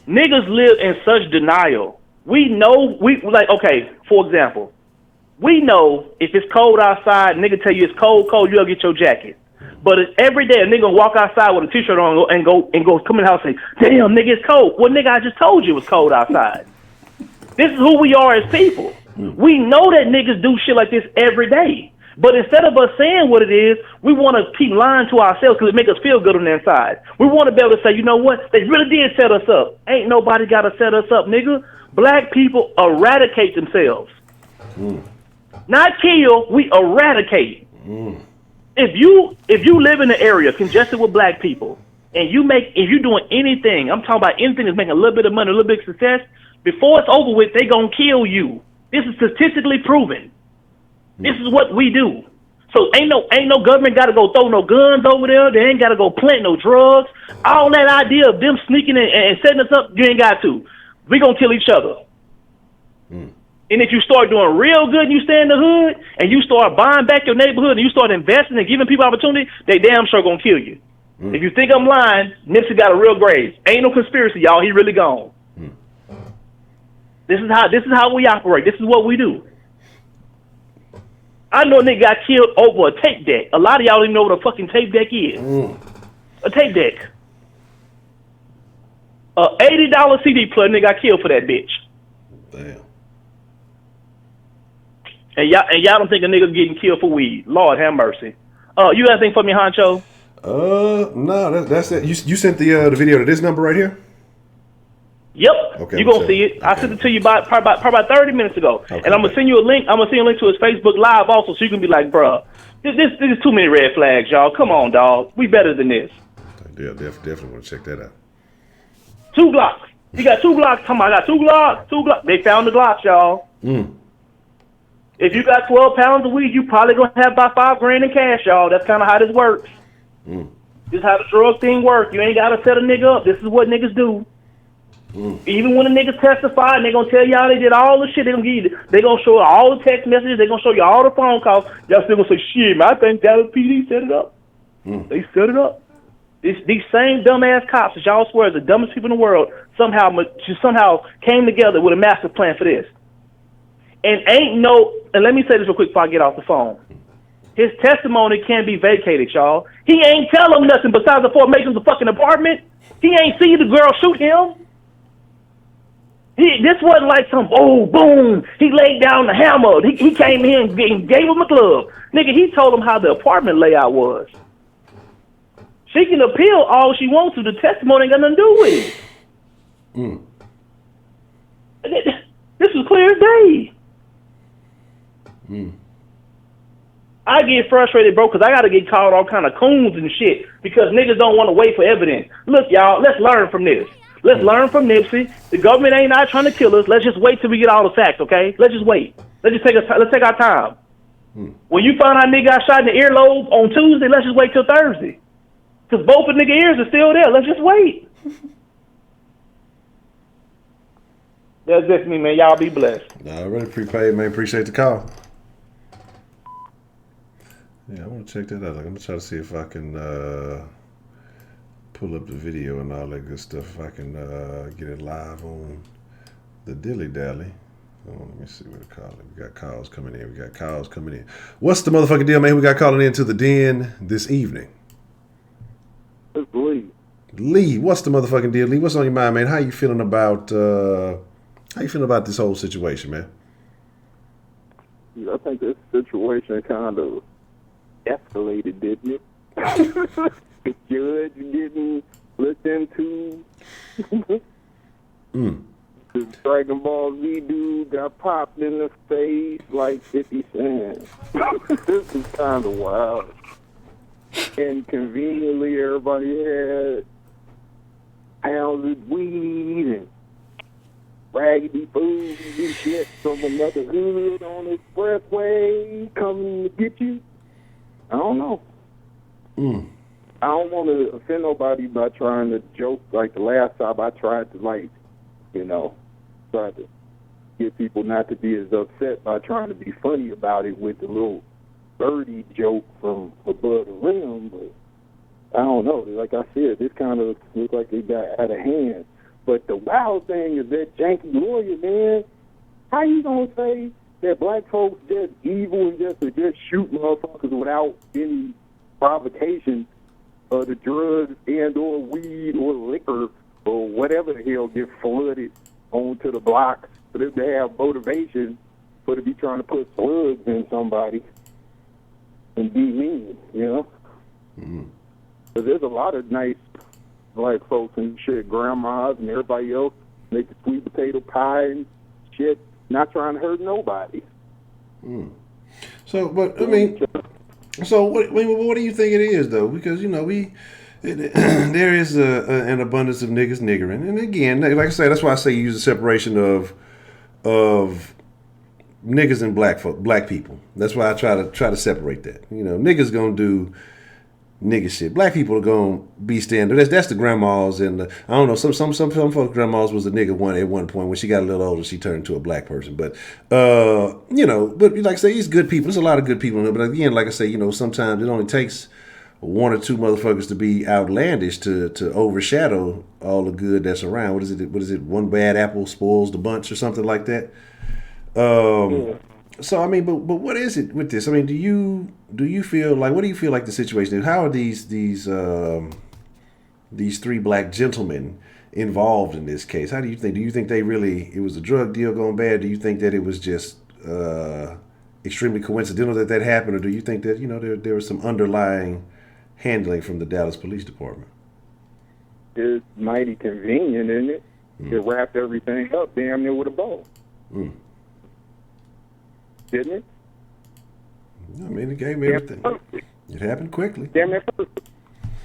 Niggas live in such denial. We know okay. For example, we know if it's cold outside, nigga tell you it's cold, you gotta get your jacket. But every day a nigga gonna walk outside with a t-shirt on and go come in the house and say, damn, nigga, it's cold. Well, nigga, I just told you it was cold outside. This is who we are as people. We know that niggas do shit like this every day. But instead of us saying what it is, we want to keep lying to ourselves because it makes us feel good on the inside. We want to be able to say, you know what? They really did set us up. Ain't nobody got to set us up, nigga. Black people eradicate themselves. Not kill, we eradicate. If you live in an area congested with black people, and if you're doing anything, I'm talking about anything that's making a little bit of money, a little bit of success, before it's over with, they gonna kill you. This is statistically proven. This is what we do. So ain't no government got to go throw no guns over there. They ain't got to go plant no drugs. All that idea of them sneaking in and setting us up, you ain't got to. We gonna kill each other. And if you start doing real good and you stay in the hood and you start buying back your neighborhood and you start investing and giving people opportunity, they damn sure gonna kill you. If you think I'm lying, Nipsey got a real grave. Ain't no conspiracy, y'all. He really gone. This is how we operate. This is what we do. I know a nigga got killed over a tape deck. A lot of y'all don't even know what a fucking tape deck is. A tape deck. A $80 CD player nigga got killed for that bitch. Damn. And y'all don't think a nigga getting killed for weed. Lord have mercy. You got anything for me, Honcho? No, that's it. You sent the video to this number right here? Yep. Okay, you gonna see it. Okay. I sent it to you probably about 30 minutes ago. Okay, and I'm gonna send you a link. I'm gonna send you a link to his Facebook Live also, so you can be like, bruh, this is too many red flags, y'all. Come on, dog. We better than this. Yeah, definitely want to check that out. 2 Glocks. He got 2 Glocks. Come on, I got 2 Glocks. They found the Glocks, y'all. If you got 12 pounds of weed, you probably gonna have about $5,000 in cash, y'all. That's kind of how this works. This is how the drug thing works. You ain't gotta set a nigga up. This is what niggas do. Even when the niggas testify and they gonna tell y'all they did all the shit, they gonna show all the text messages, they gonna show you all the phone calls. Y'all still gonna say, shit, man, I think Dallas PD set it up. They set it up. These same dumbass cops that y'all swear is the dumbest people in the world somehow came together with a master plan for this. And let me say this real quick before I get off the phone. His testimony can be vacated, y'all. He ain't tell them nothing besides the formations of fucking apartment. He ain't see the girl shoot him. This wasn't like some, boom, he laid down the hammer. He came in and gave him a club. Nigga, he told him how the apartment layout was. She can appeal all she wants to. The testimony ain't got nothing to do with it. This was clear as day. I get frustrated, bro, because I got to get called all kind of coons and shit because niggas don't want to wait for evidence. Look, y'all, let's learn from this. Let's learn from Nipsey. The government ain't not trying to kill us. Let's just wait till we get all the facts, okay? Let's just wait. Let's take our time. When you find out nigga got shot in the earlobe on Tuesday, let's just wait till Thursday. Because both the nigga ears are still there. Let's just wait. That's just me, man. Y'all be blessed. Nah, I really prepaid, man. Appreciate the call. Yeah, I want to check that out. I'm going to try to see if I can pull up the video and all that good stuff. If I can get it live on the Dilly Dally. Let me see what it called. We got calls coming in. What's the motherfucking deal, man? We got calling into the den this evening. It's Lee. Lee, what's the motherfucking deal, Lee? What's on your mind, man? How you feeling about this whole situation, man? I think this situation kind of escalated, didn't it? The judge getting looked into. The Dragon Ball Z dude got popped in the face like 50 Cent. This is kind of wild. And conveniently, everybody had pounds of weed and raggedy fools and shit from another hood on the expressway coming to get you. I don't know. I don't want to offend nobody by trying to joke. Like the last time I tried to, like, you know, try to get people not to be as upset by trying to be funny about it with the little birdie joke from above the rim, but I don't know. Like I said, this kind of looks like it got out of hand. But the wild thing is that janky lawyer, man, how you gonna say that black folks just evil and just shoot motherfuckers without any provocation of the drugs and or weed or liquor or whatever the hell get flooded onto the block for them to have motivation for to be trying to put slugs in somebody and be mean, you know? Because there's a lot of nice black folks and shit, grandmas and everybody else making sweet potato pie and shit, not trying to hurt nobody. So, but I mean, so what do you think it is though? Because you know there is an abundance of niggas niggering, and again, like I say, that's why I say use the separation of niggas and black people. That's why I try to separate that. You know, niggas gonna do nigga shit. Black people are gonna be standard. That's the grandmas and I don't know. Some folks' grandmas was a nigga at one point. When she got a little older, she turned into a black person. But you know, but like I say, he's good people. There's a lot of good people in it. But again, like I say, you know, sometimes it only takes one or two motherfuckers to be outlandish to overshadow all the good that's around. What is it? One bad apple spoils the bunch or something like that. So I mean, but what is it with this? I mean, do you feel like, what do you feel like the situation is? How are these three black gentlemen involved in this case? How do you think? Do you think it was a drug deal going bad? Do you think that it was just extremely coincidental that happened, or do you think that, you know, there was some underlying handling from the Dallas Police Department? It's mighty convenient, isn't it? It wrapped everything up damn near with a bow. Didn't it? I mean, it gave me everything. It happened quickly. Damn near perfect.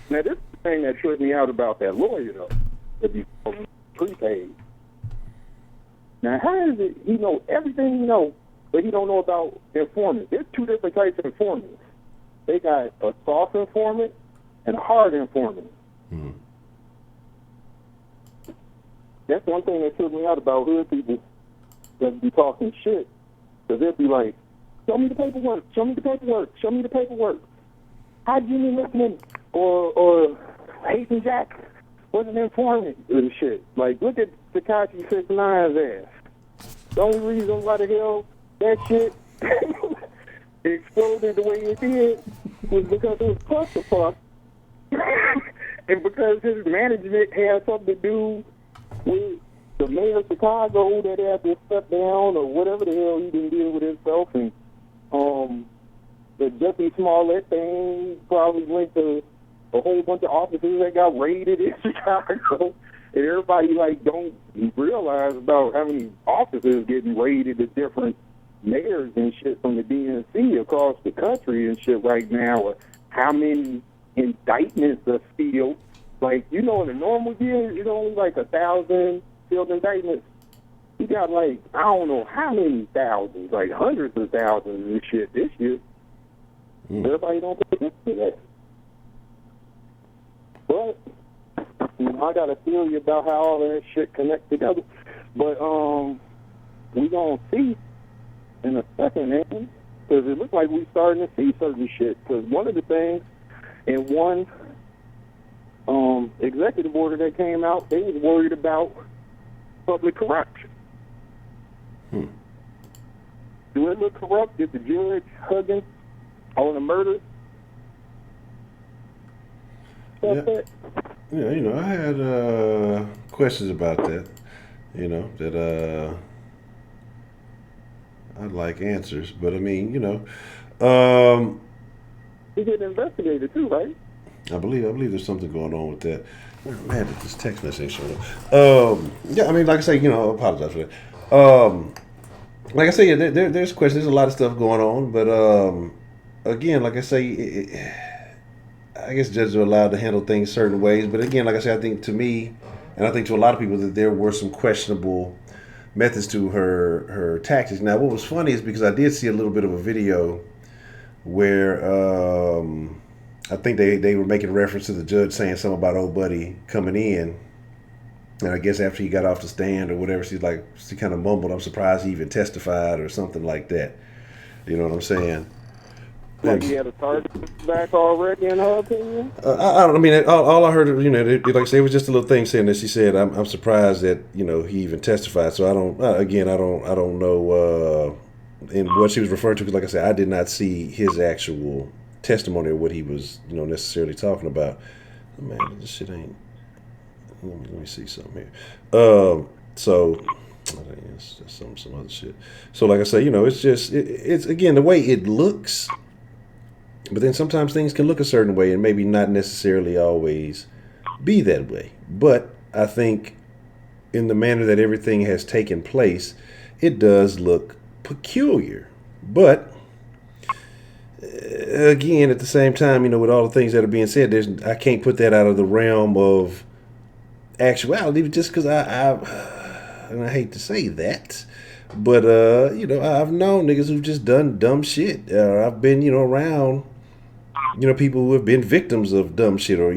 Now, this is the thing that tripped me out about that lawyer, though, that he prepaid. Now, how is it he know everything he knows, but he don't know about informants? There's two different types of informants. They got a soft informant and a hard informant. That's one thing that tripped me out about hood people that be talking shit. Because they'll be like, show me the paperwork, show me the paperwork, show me the paperwork. How'd you mean listening? Or Hazen Jack was an informant and shit. Like, look at Tekashi 6ix9ine's ass. The only reason why the hell that shit exploded the way it did was because it was clusterfuck. And because his management had something to do with the mayor of Chicago that had to step down or whatever the hell he didn't deal with himself, and the Jussie Smollett thing probably linked to a whole bunch of offices that got raided in Chicago, and everybody like don't realize about how many offices getting raided at different mayors and shit from the DNC across the country and shit right now, or how many indictments are still. Like, you know, in a normal year, it's only like 1,000 sealed indictments. You got like, I don't know how many thousands, like hundreds of thousands and shit this year. Everybody don't pay attention to that. But, you know, I got a theory about how all of that shit connects together. But we gonna see in a second, man, because it looks like we starting to see certain shit. Because one of the things in one executive order that came out, they was worried about public corruption. Do it look corrupt if the judge Huggins on the murder? Yeah, you know, I had questions about that. You know, that I'd like answers, but I mean, you know, he getting investigated too, right? I believe there's something going on with that. Man, but this text message ain't showing up. Yeah, I mean, like I say, you know, I apologize for that. Like I say, yeah, there's questions. There's a lot of stuff going on, but again, like I say, I guess judges are allowed to handle things certain ways. But again, like I say, I think to me, and I think to a lot of people, that there were some questionable methods to her tactics. Now, what was funny is because I did see a little bit of a video where I think they were making reference to the judge saying something about old buddy coming in. And I guess after he got off the stand or whatever, she kind of mumbled, "I'm surprised he even testified," or something like that. You know what I'm saying? Like he had a target back already, in her opinion? I don't. I mean, all I heard, like I say, it was just a little thing saying that she said, "I'm surprised that he even testified." So I don't. Again, I don't know in what she was referring to, because, like I said, I did not see his actual testimony or what he was, necessarily talking about. Oh, man, this shit ain't. Let me see something here. So. It's just some other shit. So, like I say, it's just it's again the way it looks. But then sometimes things can look a certain way and maybe not necessarily always be that way. But I think in the manner that everything has taken place, it does look peculiar. But again, at the same time, with all the things that are being said, I can't put that out of the realm of actuality, just because and I hate to say that, but I've known niggas who've just done dumb shit. I've been around people who have been victims of dumb shit, or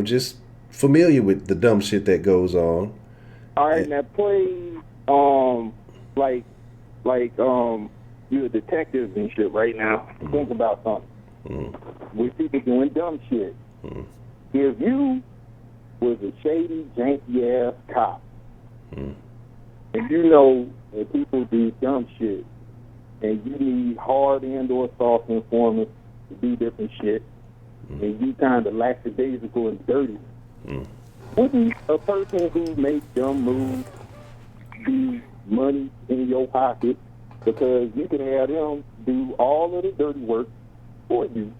just familiar with the dumb shit that goes on. All right, now play you're a detective and shit right now. Mm-hmm. Think about something. Mm-hmm. With people doing dumb shit. Mm-hmm. If you was a shady, janky ass cop, Mm-hmm. and you know that people do dumb shit, and you need hard and/or soft informants to do different shit, and you kind of lackadaisical and dirty, wouldn't a person who makes dumb moves be money in your pocket? Because you can have them do all of the dirty work for you,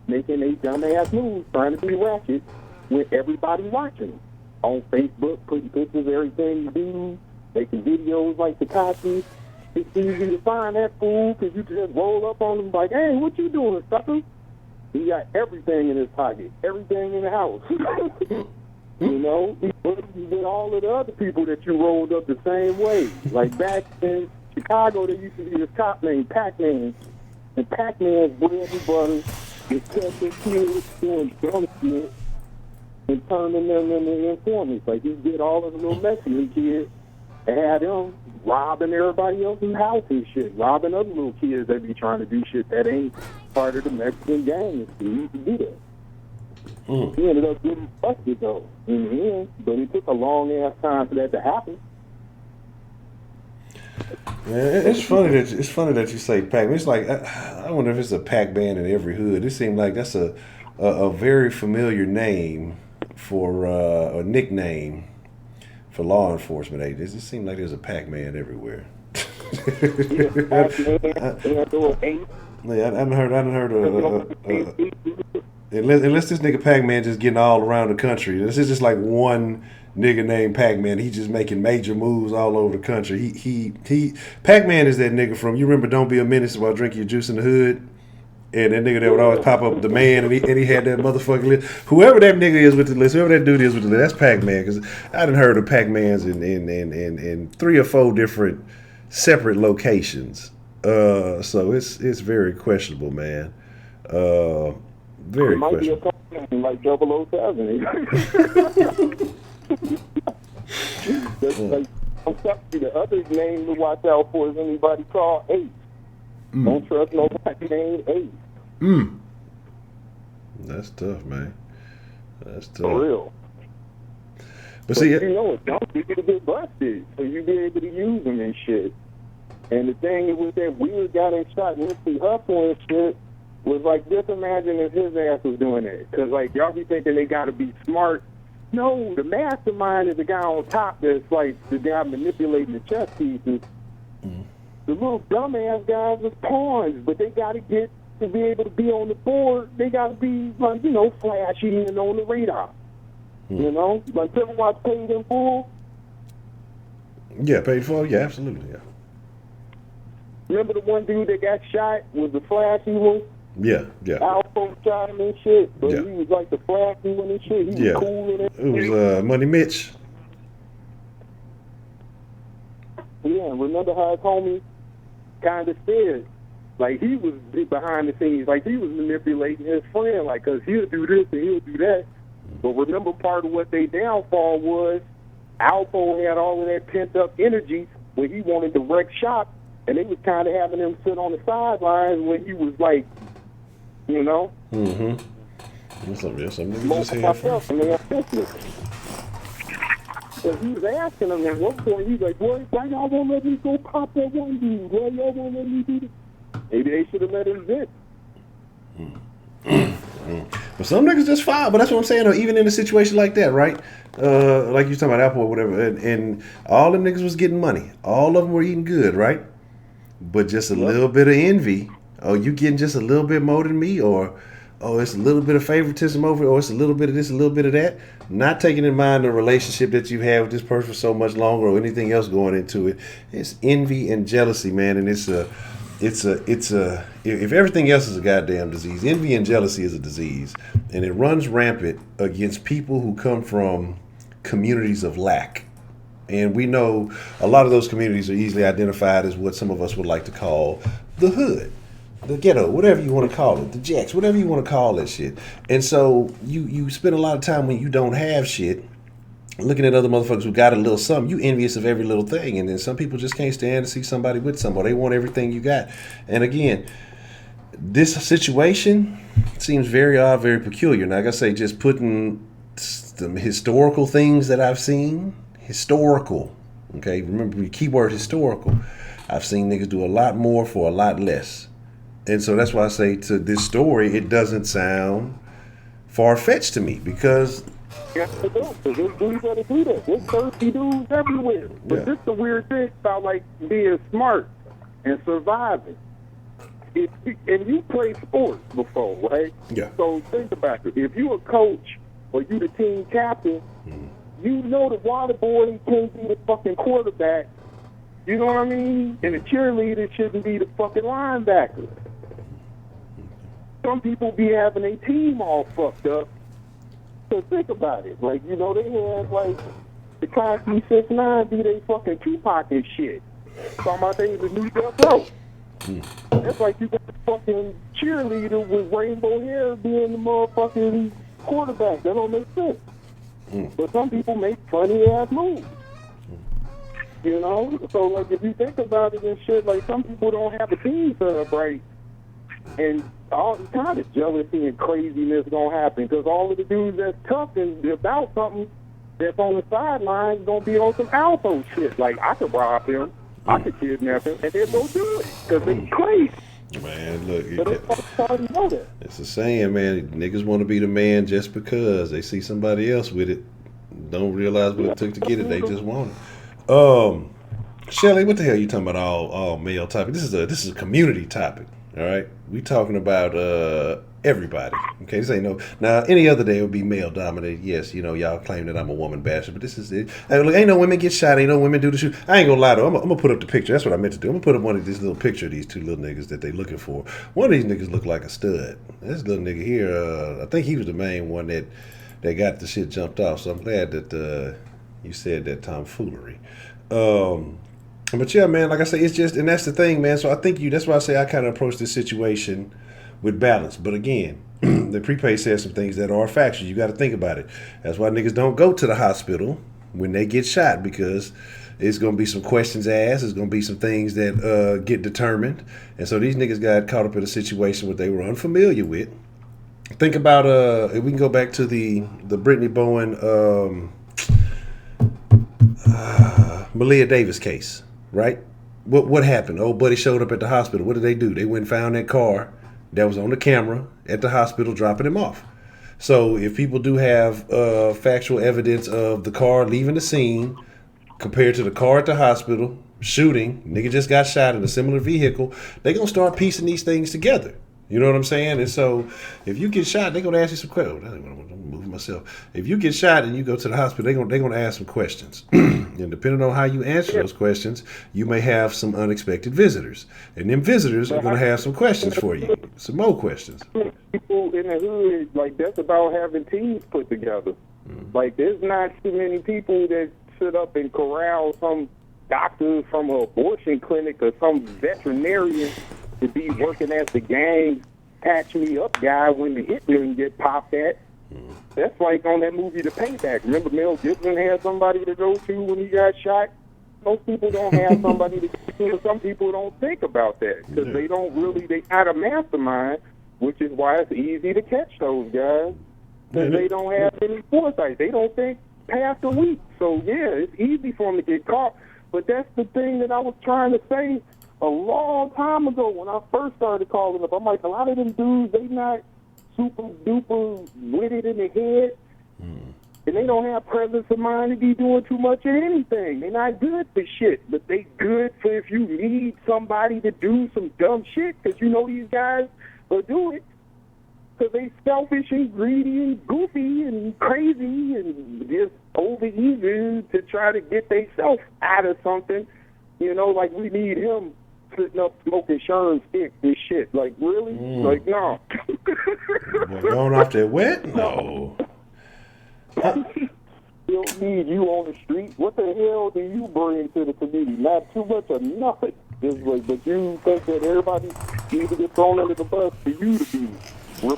making a dumbass moves, trying to be ratchet with everybody watching. On Facebook, putting pictures of everything you do, making videos like Takashi. It's easy to find that fool because you can just roll up on him like, "Hey, what you doing, sucker?" He got everything in his pocket, everything in the house. He did all of the other people that you rolled up the same way. Like back in Chicago, there used to be this cop named Pac-Man. And Pac-Man's bread and butter was catching kids doing dumb shit and turning them into informants. Like he did all of the little Mexican kids and had them robbing everybody else's house and shit, robbing other little kids that be trying to do shit that ain't part of the Mexican gang. He used to do that. He ended up getting busted though in the end, but it took a long ass time for that to happen. Yeah, it's funny that you say Pac-Man. It's like I wonder if it's a Pac-Man in every hood. It seems like that's a very familiar name for a nickname for law enforcement agents. It seems like there's a Pac-Man everywhere. I done heard unless this nigga Pac-Man just getting all around the country. This is just like one nigga named Pac-Man. He just making major moves all over the country. He Pac-Man is that nigga from, you remember Don't Be a Menace while drinking your juice in the hood? And that nigga that would always pop up the man, and he had that motherfucking list. Whoever that nigga is with the list, whoever that dude is with the list, that's Pac-Man. Because I done heard of Pac-Mans in 3 or 4 different separate locations. So it's very questionable, man. Very it might questionable. Be a Pac-Man like 007. Like, I'm telling you, the other name to watch out for is anybody called Ace. Don't trust nobody named Ace. That's tough, man. That's tough. For real. But see, don't you get to get busted, so you be able to use them and shit. And the thing is with that weird guy that shot Nipsey Hussle and shit was like, just imagine if his ass was doing that. Because, like, y'all be thinking they got to be smart. No, the mastermind is the guy on top that's, like, the guy manipulating the chess pieces. The little dumbass guys was pawns, but they got to get to be able to be on the board. They got to be, like, flashy and on the radar. Like, ever watch Paid in Full? Yeah, Paid in Full? Yeah, absolutely, yeah. Remember the one dude that got shot was the flashy one? Yeah. Our folks shot him and shit, but Yeah. he was like the flashy one and shit. He was cool and everything. It was Money Mitch. Yeah, remember how his homie kind of said, like, he was behind the scenes, like, he was manipulating his friend, like, because he'll do this and he'll do that. But remember, part of what they downfall was Alpo had all of that pent-up energy where he wanted to wreck shop, and they was kind of having him sit on the sidelines when he was, like, you know? Mm-hmm. That's something we just had for. So he was asking them at one point, he's like, boy, why y'all won't let me go pop that one dude? Why y'all won't let me do this? Maybe they should have let him vent. But some niggas just fine. But that's what I'm saying. Though, even in a situation like that, right? Like you talking about Apple or whatever, and all them niggas was getting money. All of them were eating good, right? But just a little bit of envy. Oh, you getting just a little bit more than me, or oh, it's a little bit of favoritism over, or it's a little bit of this, a little bit of that. Not taking in mind the relationship that you have with this person for so much longer, or anything else going into it. It's envy and jealousy, man, and it's a. If everything else is a goddamn disease, envy and jealousy is a disease, and it runs rampant against people who come from communities of lack. And we know a lot of those communities are easily identified as what some of us would like to call the hood, the ghetto, whatever you want to call it, the jacks, whatever you want to call that shit. And so you spend a lot of time when you don't have shit looking at other motherfuckers who got a little something. You envious of every little thing, and then some people just can't stand to see somebody with somebody. They want everything you got. And again, this situation seems very odd, very peculiar. Now, like I say, just putting some historical things that I've seen, historical, okay? Remember the keyword historical. I've seen niggas do a lot more for a lot less. And so that's why I say to this story, it doesn't sound far-fetched to me, because Yes, they do. Because there's dudes that do that. There's thirsty dudes everywhere. But this is the weird thing about, like, being smart and surviving. And you play sports before, right? Yeah. So think about it. If you a coach or you the team captain, you know the water boy can't be the fucking quarterback. You know what I mean? And the cheerleader shouldn't be the fucking linebacker. Some people be having a team all fucked up. So think about it. Like, you know, they have, like, the Classy 6'9" be they fucking Tupac and shit. Talking about they was a new death row. That's like you got a fucking cheerleader with rainbow hair being the motherfucking quarterback. That don't make sense. But some people make funny ass moves. You know? So, like, if you think about it and shit, like, some people don't have a team set up right. And all kind of jealousy and craziness gonna happen, because all of the dudes that's tough and about something that's on the sidelines gonna be on some alpha shit. Like, I could rob him, I could kidnap him, and they'll go do it because they crazy. Man, look, it's a saying, man. Niggas want to be the man just because they see somebody else with it. Don't realize what it took to get it. They just want it. Shelly, what the hell are you talking about? All male topic. This is a community topic. All right, we talking about everybody. Okay, this ain't no. Now, any other day it would be male dominated. Yes, you know, y'all claim that I'm a woman basher, but this is it. Hey, look, ain't no women get shot. Ain't no women do the shoot. I ain't gonna lie though. I'm gonna put up the picture. That's what I meant to do. I'm gonna put up one of these little picture of these two little niggas that they looking for. One of these niggas look like a stud. This little nigga here, I think he was the main one that got the shit jumped off. So I'm glad that you said that tomfoolery. But yeah, man, like I say, it's just, and that's the thing, man. So I think that's why I say I kind of approach this situation with balance. But again, the prepaid says some things that are factual. You got to think about it. That's why niggas don't go to the hospital when they get shot, because it's going to be some questions asked. There's going to be some things that get determined. And so these niggas got caught up in a situation where they were unfamiliar with. Think about, if we can go back to the Brittany Bowen, Malia Davis case. Right? What happened? Old buddy showed up at the hospital. What did they do? They went and found that car that was on the camera at the hospital dropping him off. So if people do have factual evidence of the car leaving the scene compared to the car at the hospital, shooting, nigga just got shot in a similar vehicle, they going to start piecing these things together. You know what I'm saying? And so if you get shot, they're going to ask you some questions. I'm moving myself. If you get shot and you go to the hospital, they're going to ask some questions. And depending on how you answer those questions, you may have some unexpected visitors. And them visitors are going to have some questions for you. Some more questions. People in the hood, like, that's about having teams put together. Like, there's not too many people that sit up and corral some doctor from an abortion clinic or some veterinarian to be working as the gang patch me up guy when the hit didn't get popped at. That's like on that movie The Payback. Remember Mel Gibson had somebody to go to when he got shot? Most people don't have somebody to go to. Some people don't think about that because they don't really, they not a mastermind, which is why it's easy to catch those guys because they don't have any foresight. They don't think past a week. So, yeah, it's easy for them to get caught. But that's the thing that I was trying to say a long time ago when I first started calling up. I'm like, a lot of them dudes, they not super duper witted in the head, and they don't have presence of mind to be doing too much of anything. They're not good for shit, but they good for if you need somebody to do some dumb shit, because you know these guys will do it. Because they selfish and greedy and goofy and crazy and just over eager to try to get themselves out of something. You know, like we need him sitting up smoking Sherm stick and shit. Like, really? Like, no. Going off that wet? No. They don't need you on the street. What the hell do you bring to the community? Not too much of nothing. Just like, but you think that everybody needs to get thrown under the bus for you to be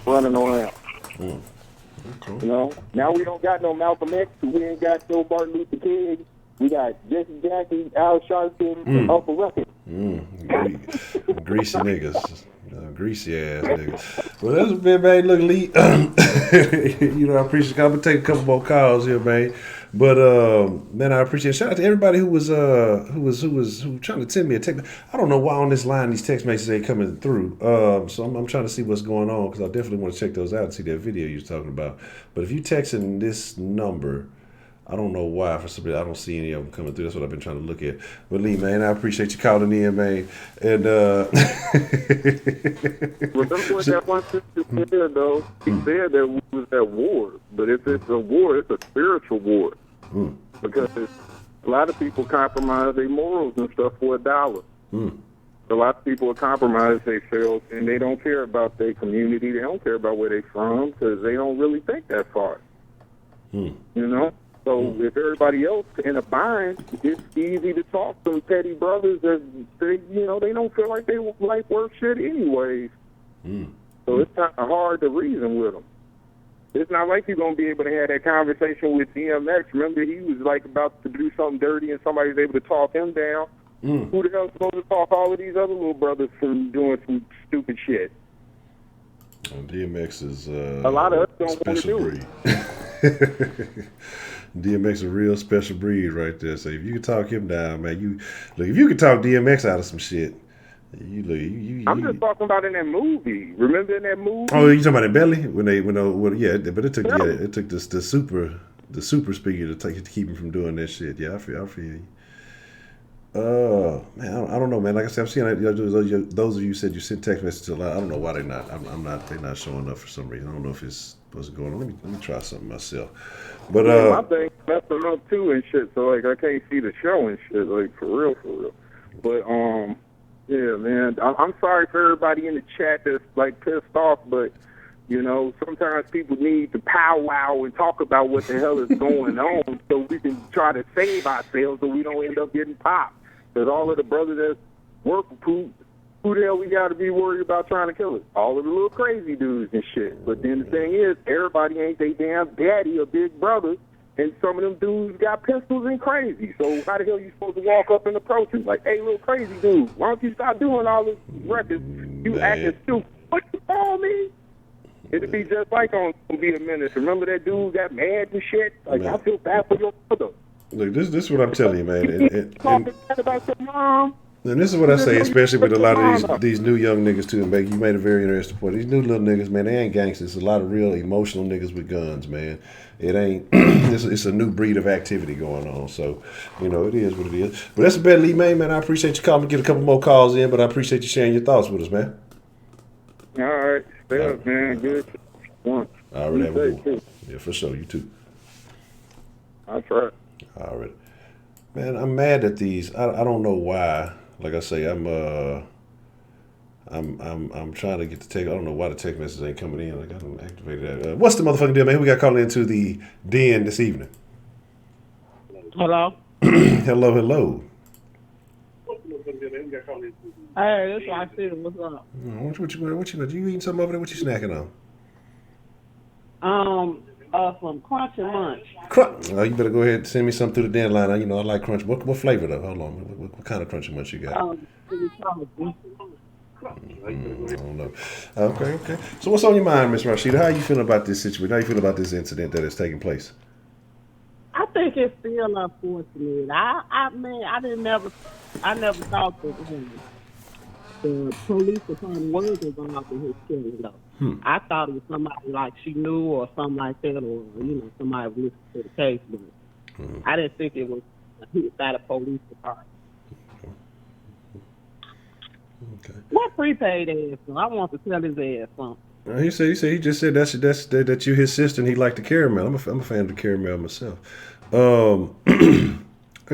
running around. Okay. You know, now we don't got no Malcolm X, we ain't got no Martin Luther King. We got Jesse Jackson, Al Sharpton, and Uncle Ruckus. Greasy niggas. Greasy ass niggas. Well, that's been, man. Look, Lee, you know, I appreciate it. I'm going to take a couple more calls here, man. But, man, I appreciate it. Shout out to everybody who was trying to send me a text. I don't know why on this line these text messages ain't coming through. So I'm trying to see what's going on because I definitely want to check those out and see that video you was talking about. But if you texting this number, I don't know why. For some reason, I don't see any of them coming through. That's what I've been trying to look at. But Lee, man, I appreciate you calling in, man. And remember what that one sister said, though? He said that we was at war. But if it's a war, it's a spiritual war. Because a lot of people compromise their morals and stuff for $1. A lot of people compromise themselves, and they don't care about their community. They don't care about where they're from because they don't really think that far. You know? So if everybody else in a bind, it's easy to talk to them petty brothers that they, you know, they don't feel like they like worth shit anyways. So it's kind of hard to reason with them. It's not like you're going to be able to have that conversation with DMX. Remember, he was like about to do something dirty and somebody was able to talk him down. Who the hell is supposed to talk all of these other little brothers from doing some stupid shit? DMX is a lot of us don't want to do it. DMX a real special breed right there. So if you can talk him down, man, if you can talk DMX out of some shit, I'm just talking about in that movie. Remember in that movie? Oh, you talking about in Belly when yeah, but it took the super speaker to keep him from doing that shit. Yeah, I feel you. Man, I don't know, man. Like I said, I'm seeing those of you said you sent text messages a lot. I don't know why they're not. They're not showing up for some reason. I don't know if it's what's going on. Let me try something myself. But my thing messing up too and shit. So like I can't see the show and shit. Like for real. But yeah, man. I'm sorry for everybody in the chat that's like pissed off, but you know, sometimes people need to powwow and talk about what the hell is going on so we can try to save ourselves so we don't end up getting popped. Because all of the brothers that work for who the hell we got to be worried about trying to kill us? All of the little crazy dudes and shit. But then the thing is, everybody ain't they damn daddy or big brother, and some of them dudes got pistols and crazy. So how the hell you supposed to walk up and approach him like, hey, little crazy dude, why don't you stop doing all this records? You acting stupid. What you call me? It'd be just like on Be a Menace. Remember that dude got mad and shit? Like, man. I feel bad for your brother. Look, this is what I'm telling you, man. Talking bad about your mom. And this is what I say, especially with a lot of these new young niggas too. And you made a very interesting point. These new little niggas, man, they ain't gangsters. It's a lot of real emotional niggas with guns, man. It ain't. It's a new breed of activity going on. So, you know, it is what it is. But that's a bet, Lee, man. I appreciate you calling. Get a couple more calls in, but I appreciate you sharing your thoughts with us, man. All right, stay up, man. Good. One. All right, have a good one. Yeah, for sure. You too. That's right. All right, man. I'm mad at these. I don't know why. Like I say, I'm trying to get the text. I don't know why the text message ain't coming in. I got them activated. That. What's the motherfucking deal, man? We got calling into the den this evening. Hello. Hello. Hey, that's why I said, what's up? What you eating something over there? What you snacking on? Some Crunchy Munch. Oh, you better go ahead and send me something through the deadline. You know, I like crunch. What flavor though? Hold on. What kind of crunchy munch you got? I don't know. Okay. So what's on your mind, Miss Rashida? How you feeling about this situation? How you feel about this incident that is taking place? I think it's still unfortunate. I never thought that the police department was involved in his killing though. I thought it was somebody like she knew or something like that, or somebody listened to the case, but I didn't think it was hit by the police department. Okay. What prepaid ass? I want to tell his ass something. He just said that you his sister and he liked the caramel. I'm a fan of the caramel myself. I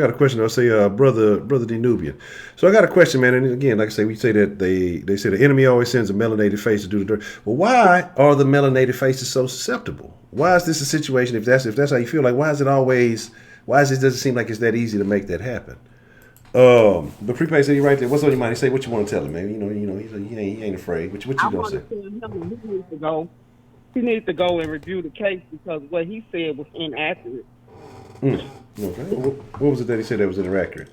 got a question. I'll say, brother Denubian. So I got a question, man. And again, like I say, we say that they say the enemy always sends a melanated face to do the dirt. Well, why are the melanated faces so susceptible? Why is this a situation? If that's how you feel, like why is it doesn't seem like it's that easy to make that happen? The prepaid said, right there. What's on your mind? He say what you want to tell him, man. He ain't afraid. What you gonna say? He needs to go and review the case because what he said was inaccurate. Okay. What was it that he said that was inaccurate?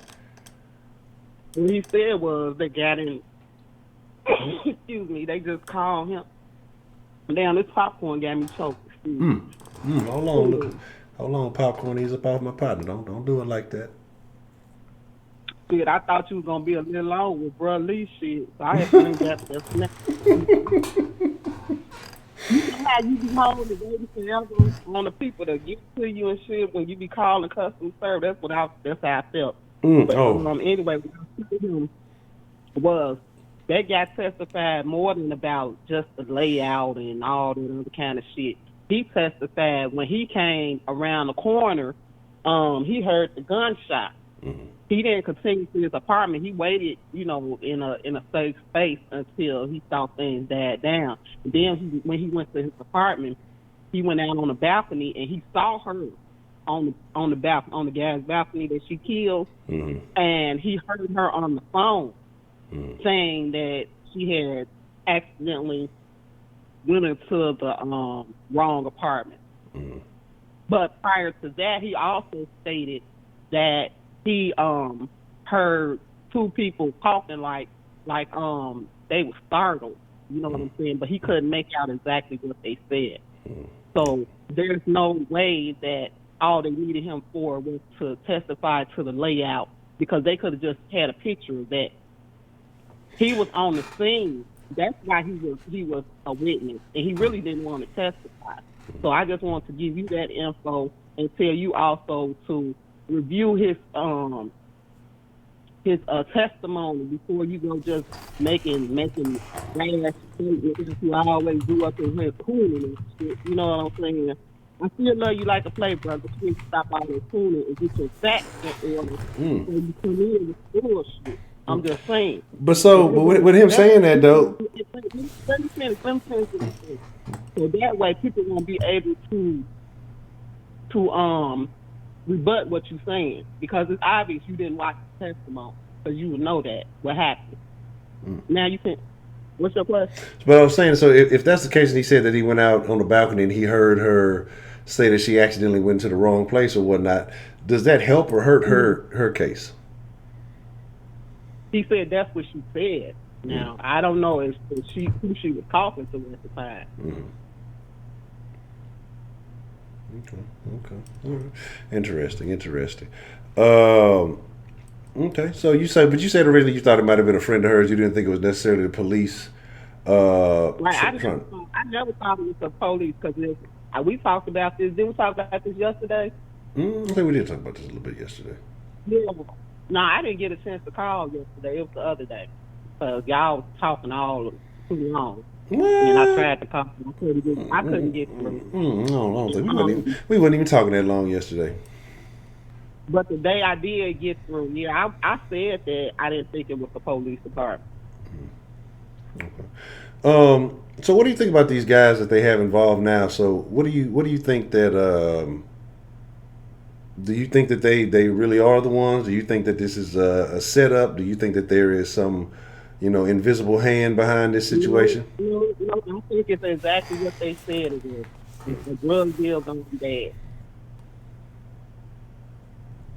What he said was they got in. Excuse me. They just called him. Damn, this popcorn got me choked. Hold on, popcorn. He's up off my partner. Don't do it like that. Shit, I thought you was gonna be a little long with Bruh Lee shit, so I had to get that snack. You know how you be holding the baby forever on the people that get to you and shit when you be calling customer service. That's how I felt. Anyway, what him was that guy testified more than about just the layout and all that other kind of shit. He testified when he came around the corner, he heard the gunshot. He didn't continue to his apartment. He waited, in a safe space until he saw things died down. And then when he went to his apartment, he went out on the balcony and he saw her on the guy's balcony that she killed, and he heard her on the phone saying that she had accidentally went into the wrong apartment. But prior to that, he also stated that he heard two people talking like they were startled, you know what I'm saying? But he couldn't make out exactly what they said. So there's no way that all they needed him for was to testify to the layout, because they could have just had a picture of that. He was on the scene. That's why he was a witness, and he really didn't want to testify. So I just want to give you that info and tell you also to review his testimony before you go just making rash statements that you always do up in here cooling and shit. You know what I'm saying? I still love you like a play, brother. Please stop all that cooling and get your facts in order so you come in with bullshit. I'm just saying. But with him saying that though, let me finish. So that way people won't be able to rebut what you're saying, because it's obvious you didn't watch the testimony, because you would know that what happened. Now you can. What's your question? But I was saying, so if that's the case, and he said that he went out on the balcony and he heard her say that she accidentally went to the wrong place or whatnot, does that help or hurt her case? He said that's what she said. Now I don't know if who she was talking to at the time. Okay. All right. Interesting. Okay. So you said originally you thought it might have been a friend of hers. You didn't think it was necessarily the police. I never thought it was the police, because we talked about this. Didn't we talk about this yesterday? I think we did talk about this a little bit yesterday. Yeah. No, I didn't get a chance to call yesterday. It was the other day. Y'all was talking all too long. And I tried to call. I couldn't get through. No, we weren't even talking that long yesterday. But the day I did get through, I said that I didn't think it was the police department. Okay. So what do you think about these guys that they have involved now? So what do you think that Do you think that they really are the ones? Do you think that this is a setup? Do you think that there is some, invisible hand behind this situation? No, I think it's exactly what they said it is. The drug deal gonna be bad.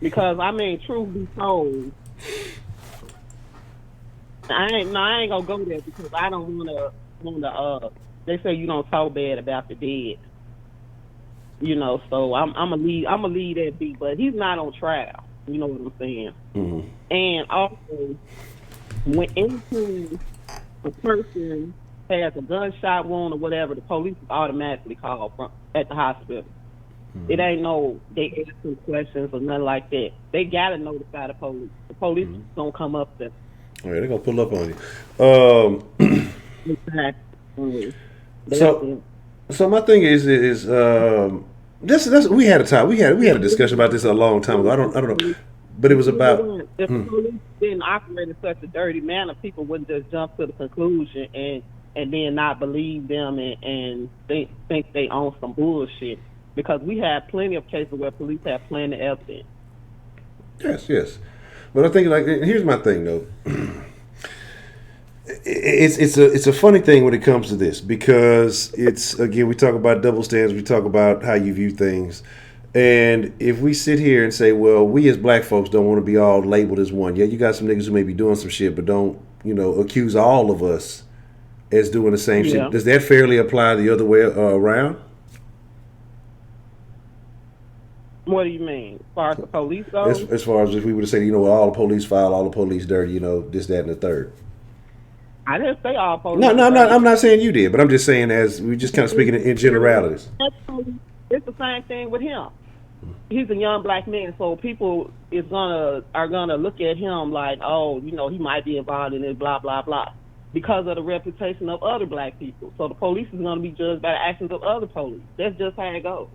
Because I mean, truth be told, I ain't gonna go there because I don't wanna. They say you don't talk bad about the dead. So I'm gonna leave that be. But he's not on trial. You know what I'm saying? Mm-hmm. And also, when anytime a person has a gunshot wound or whatever, the police is automatically called at the hospital. Mm-hmm. It ain't no they ask some questions or nothing like that. They gotta notify the police. The police is gonna come up there. All right, they're gonna pull up on you. Exactly. So my thing is this we had a time we had a discussion about this a long time ago. I don't know, but it was about if the police didn't operate in such a dirty manner, people wouldn't just jump to the conclusion and then not believe them and think they own some bullshit. Because we have plenty of cases where police have plenty of evidence. Yes. But I think here's my thing though. It's a funny thing when it comes to this because it's again we talk about double standards, we talk about how you view things, and if we sit here and say, well, we as black folks don't want to be all labeled as one. Yeah, you got some niggas who may be doing some shit, but don't accuse all of us as doing the same shit. Does that fairly apply the other way around? What do you mean? As far as the police goes? As far as if we were to say, all the police foul, all the police dirty, this, that, and the third. I didn't say all police. No, I'm not saying you did, but I'm just saying as we just kind of speaking in generalities. It's the same thing with him. He's a young black man, so people are gonna look at him like, oh, he might be involved in it, blah blah blah, because of the reputation of other black people. So the police is gonna be judged by the actions of other police. That's just how it goes.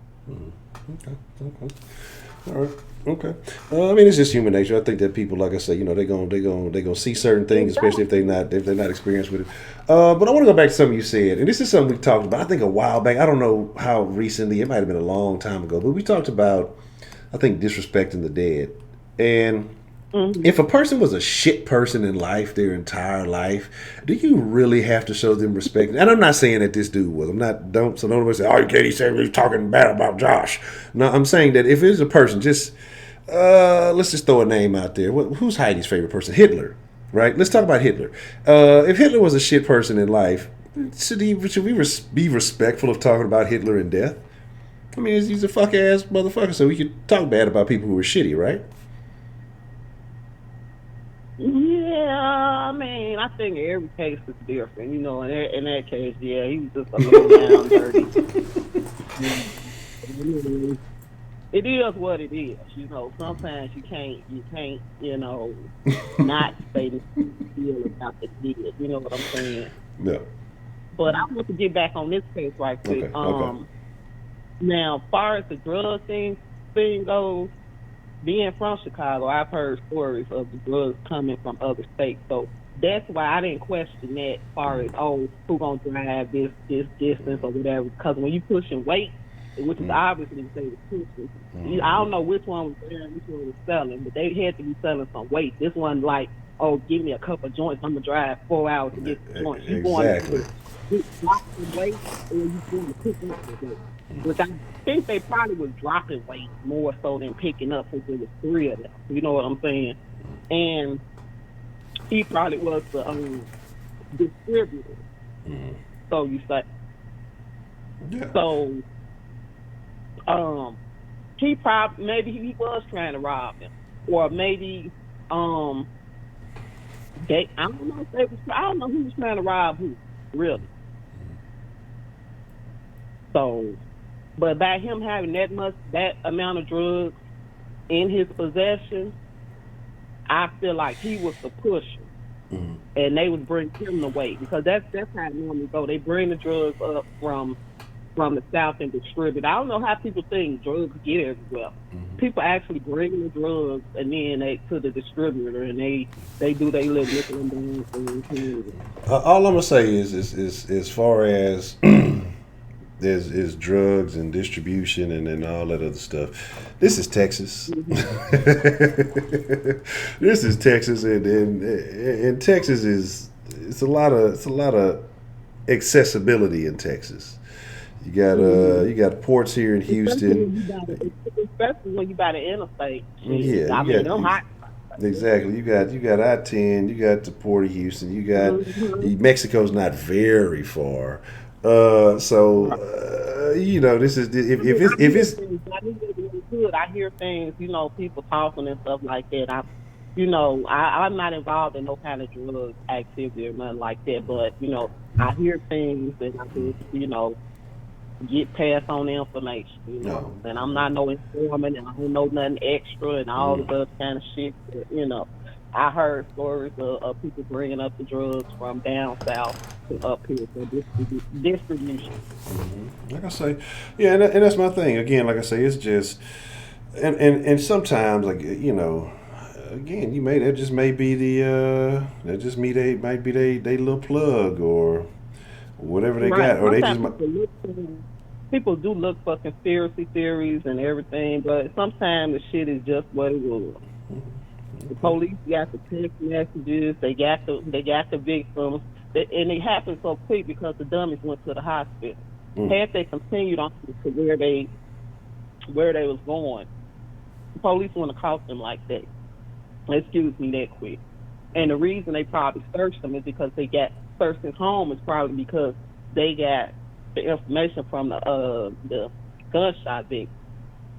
Okay. All right. Okay. I mean, it's just human nature. I think that people, like I say, they gonna see certain things, especially if they're not experienced with it. But I want to go back to something you said, and this is something we talked about. I think a while back. I don't know how recently. It might have been a long time ago, but we talked about, I think, disrespecting the dead. And if a person was a shit person in life their entire life, do you really have to show them respect? And I'm not saying that this dude was. Don't nobody say, oh, you can't say he's talking bad about Josh. No, I'm saying that if it's a person, just let's just throw a name out there. Who's Heidi's favorite person? Hitler, right? Let's talk about Hitler. If Hitler was a shit person in life, should we be respectful of talking about Hitler in death? I mean, he's a fuck ass motherfucker, so we could talk bad about people who are shitty, right? Yeah, I mean, I think every case is different. In that case, yeah, he was just a little down dirty. It is what it is. Sometimes you can't, not say the deal about the deal. You know what I'm saying? Yeah. But I want to get back on this case right quick. Okay. Now, as far as the drug thing goes, being from Chicago, I've heard stories of the drugs coming from other states. So that's why I didn't question that as far as, who's going to drive this distance or whatever. Because when you pushing weight, which is obviously they were pushing, I don't know which one was there and which one was selling, but they had to be selling some weight. This one like, give me a couple of joints, I'm going to drive 4 hours to get the joints. You Exactly. want to drop some weight or you want to pick up the weight? Which I think they probably was dropping weight more so than picking up since there was 3 of them. You know what I'm saying? And he probably was the distributor. So you say. Yeah. So maybe he was trying to rob him, or maybe I don't know who was trying to rob who, really. So. But by him having that amount of drugs in his possession, I feel like he was the pusher, and they would bring him the weight because that's how it normally go. They bring the drugs up from the south and distribute. I don't know how people think drugs get everywhere. People actually bring the drugs and then they to the distributor and they do their little nickel and dime thing. All I'm gonna say is as far as is drugs and distribution and all that other stuff. This is Texas. This is Texas, and Texas is it's a lot of accessibility in Texas. You got ports here in Houston. Especially when you by the interstate. Yeah, them hot. Exactly. You got I-10. You got the port of Houston. You got Mexico's not very far. This is if it's. I hear things, people talking and stuff like that. I'm not involved in no kind of drug activity or nothing like that. But I hear things and I just get passed on the information. No. And I'm not no informant and I don't know nothing extra and all this other kind of shit. I heard stories of people bringing up the drugs from down south to up here for distribution. Like I say, yeah, and that's my thing. Again, like I say, it's just, and sometimes, again, that just may be they might be they little plug or whatever they got, or they just. People do look for conspiracy theories and everything, but sometimes the shit is just what it was. The police got the text messages, they got the victims, and it happened so quick because the dummies went to the hospital. Had they continued on to where they was going, the police wouldn't have caught them like that. Excuse me, that quick. And the reason they probably searched them is because they got searched his home is probably because they got the information from the gunshot victim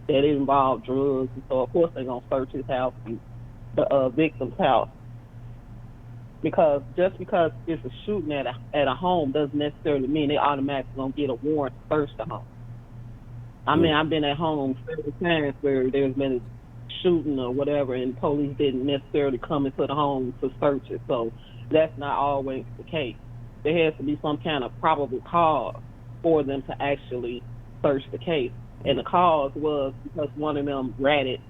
that it involved drugs, and so of course they're gonna search his house, the victim's house, because just because it's a shooting at a home doesn't necessarily mean they automatically gonna get a warrant to search the home. I mean, I've been at home several times where there's been a shooting or whatever, and police didn't necessarily come into the home to search it. So that's not always the case. There has to be some kind of probable cause for them to actually search the case, and the cause was because one of them ratted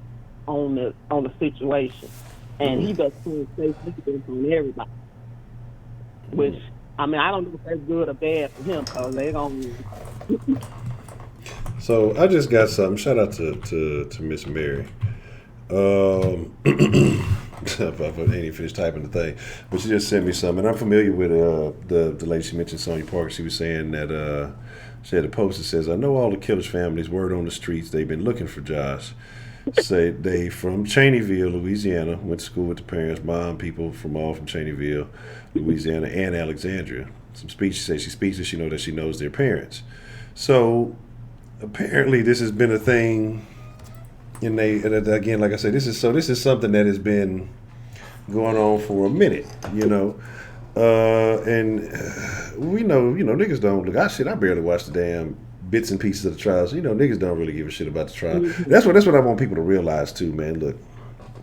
on the situation, and he just put safe distance on everybody. Which I don't know if that's good or bad for him, because they don't. So I just got something. Shout out to Miss Mary. I ain't even finished typing the thing, but she just sent me something. And I'm familiar with the lady she mentioned, Sonya Parker. She was saying that she had a post that says, "I know all the killer's families. Word on the streets, they've been looking for Josh. Say they from Cheneyville, Louisiana. Went to school with the parents, mom, people from Cheneyville, Louisiana, and Alexandria. Some speech. She says she's speechless. She knows their parents. So apparently, this has been a thing." And again, like I said, this is something that has been going on for a minute, and we know, niggas don't look. I barely watch the damn bits and pieces of the trial, so niggas don't really give a shit about the trial. That's what I want people to realize too, man. Look,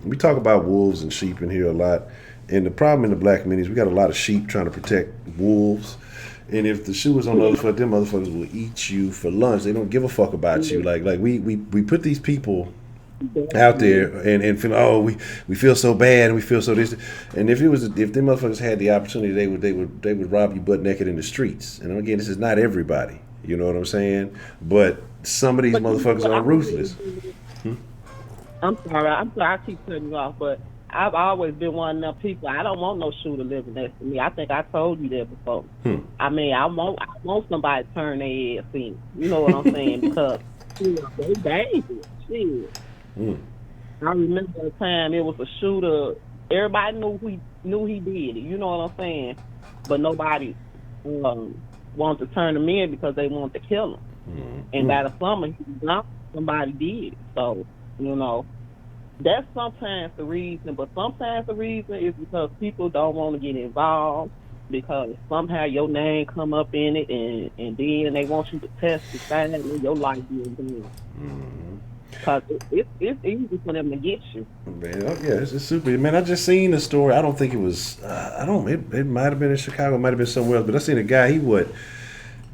we talk about wolves and sheep in here a lot, and the problem in the black community is we got a lot of sheep trying to protect wolves. And if the shoe was on the other foot, them motherfuckers will eat you for lunch. They don't give a fuck about you. Like we put these people out there and feel, we feel so bad and we feel so this, and if them motherfuckers had the opportunity, they would rob you butt naked in the streets. And again, this is not everybody, you know what I'm saying? But some of these motherfuckers are ruthless. I'm sorry, I keep cutting you off, but I've always been one of them people. I don't want no shooter living next to me. I think I told you that before. I want somebody to turn their ass in. You know what I'm saying? Because they dangerous. Shit. I remember a time it was a shooter. Everybody knew he did it. You know what I'm saying? But nobody wanted to turn him in because they wanted to kill him. And by the summer, somebody did it. So that's sometimes the reason. But sometimes the reason is because people don't want to get involved, because somehow your name come up in it, and then they want you to testify and your life being done. Because it's easy for them to get you. Man, yeah, it's super. Man, I just seen the story. I don't think it was. It might have been in Chicago. It might have been somewhere else. But I seen a guy.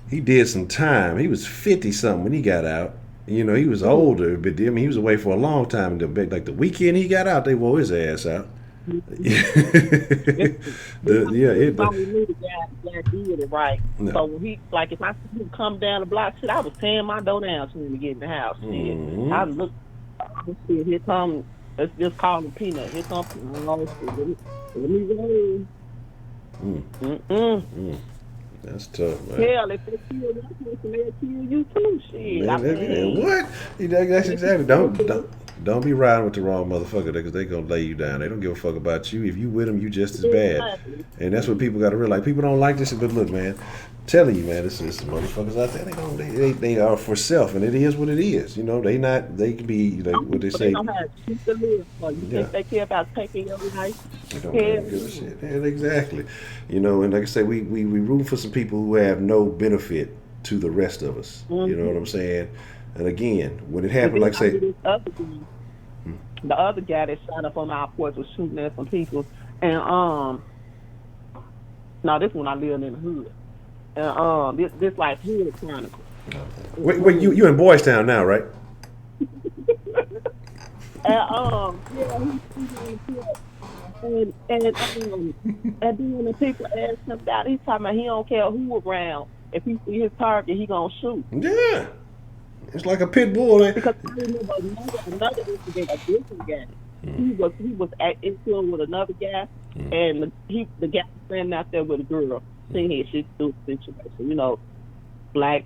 He did some time. He was 50-something when he got out. He was older, but he was away for a long time. Like the weekend he got out, they wore his ass out. Nobody knew the guy did it right. No. So when he, like, if I see him come down the block, shit, I was tearing my door down to him to get in the house. Shit, I look, shit, here come, let's just call him Peanut. Here come Peanut. Let me go in. That's tough, man. Hell, if they kill that person, they'll kill you too. Shit. Man, what? That's exactly. Don't be riding with the wrong motherfucker because they gonna lay you down. They don't give a fuck about you. If you with them, you just as bad. And that's what people got to realize. People don't like this, but look, man, telling you, man, this is motherfuckers out there. They are for self, and it is what it is. You know, they can be like what they say. They don't have shit to live for. You think they care about taking your life? They don't give a shit. Yeah, exactly. You know, and like I say, we root for some people who have no benefit to the rest of us. You know what I'm saying? And again, when it happened, like I say, the other guy that shot up on our porch was shooting at some people, and no, this one I lived in the hood, and this like hood chronicle. Wait, you in Boys Town now, right? And then the people asked him about it, he's talking about he don't care who around. If he see his target, he gonna shoot. Yeah. It's like a pit bull. Because I remember another incident, a different guy. He was into with another guy, and the guy was standing out there with a girl. Saying he shit through the situation, you know, black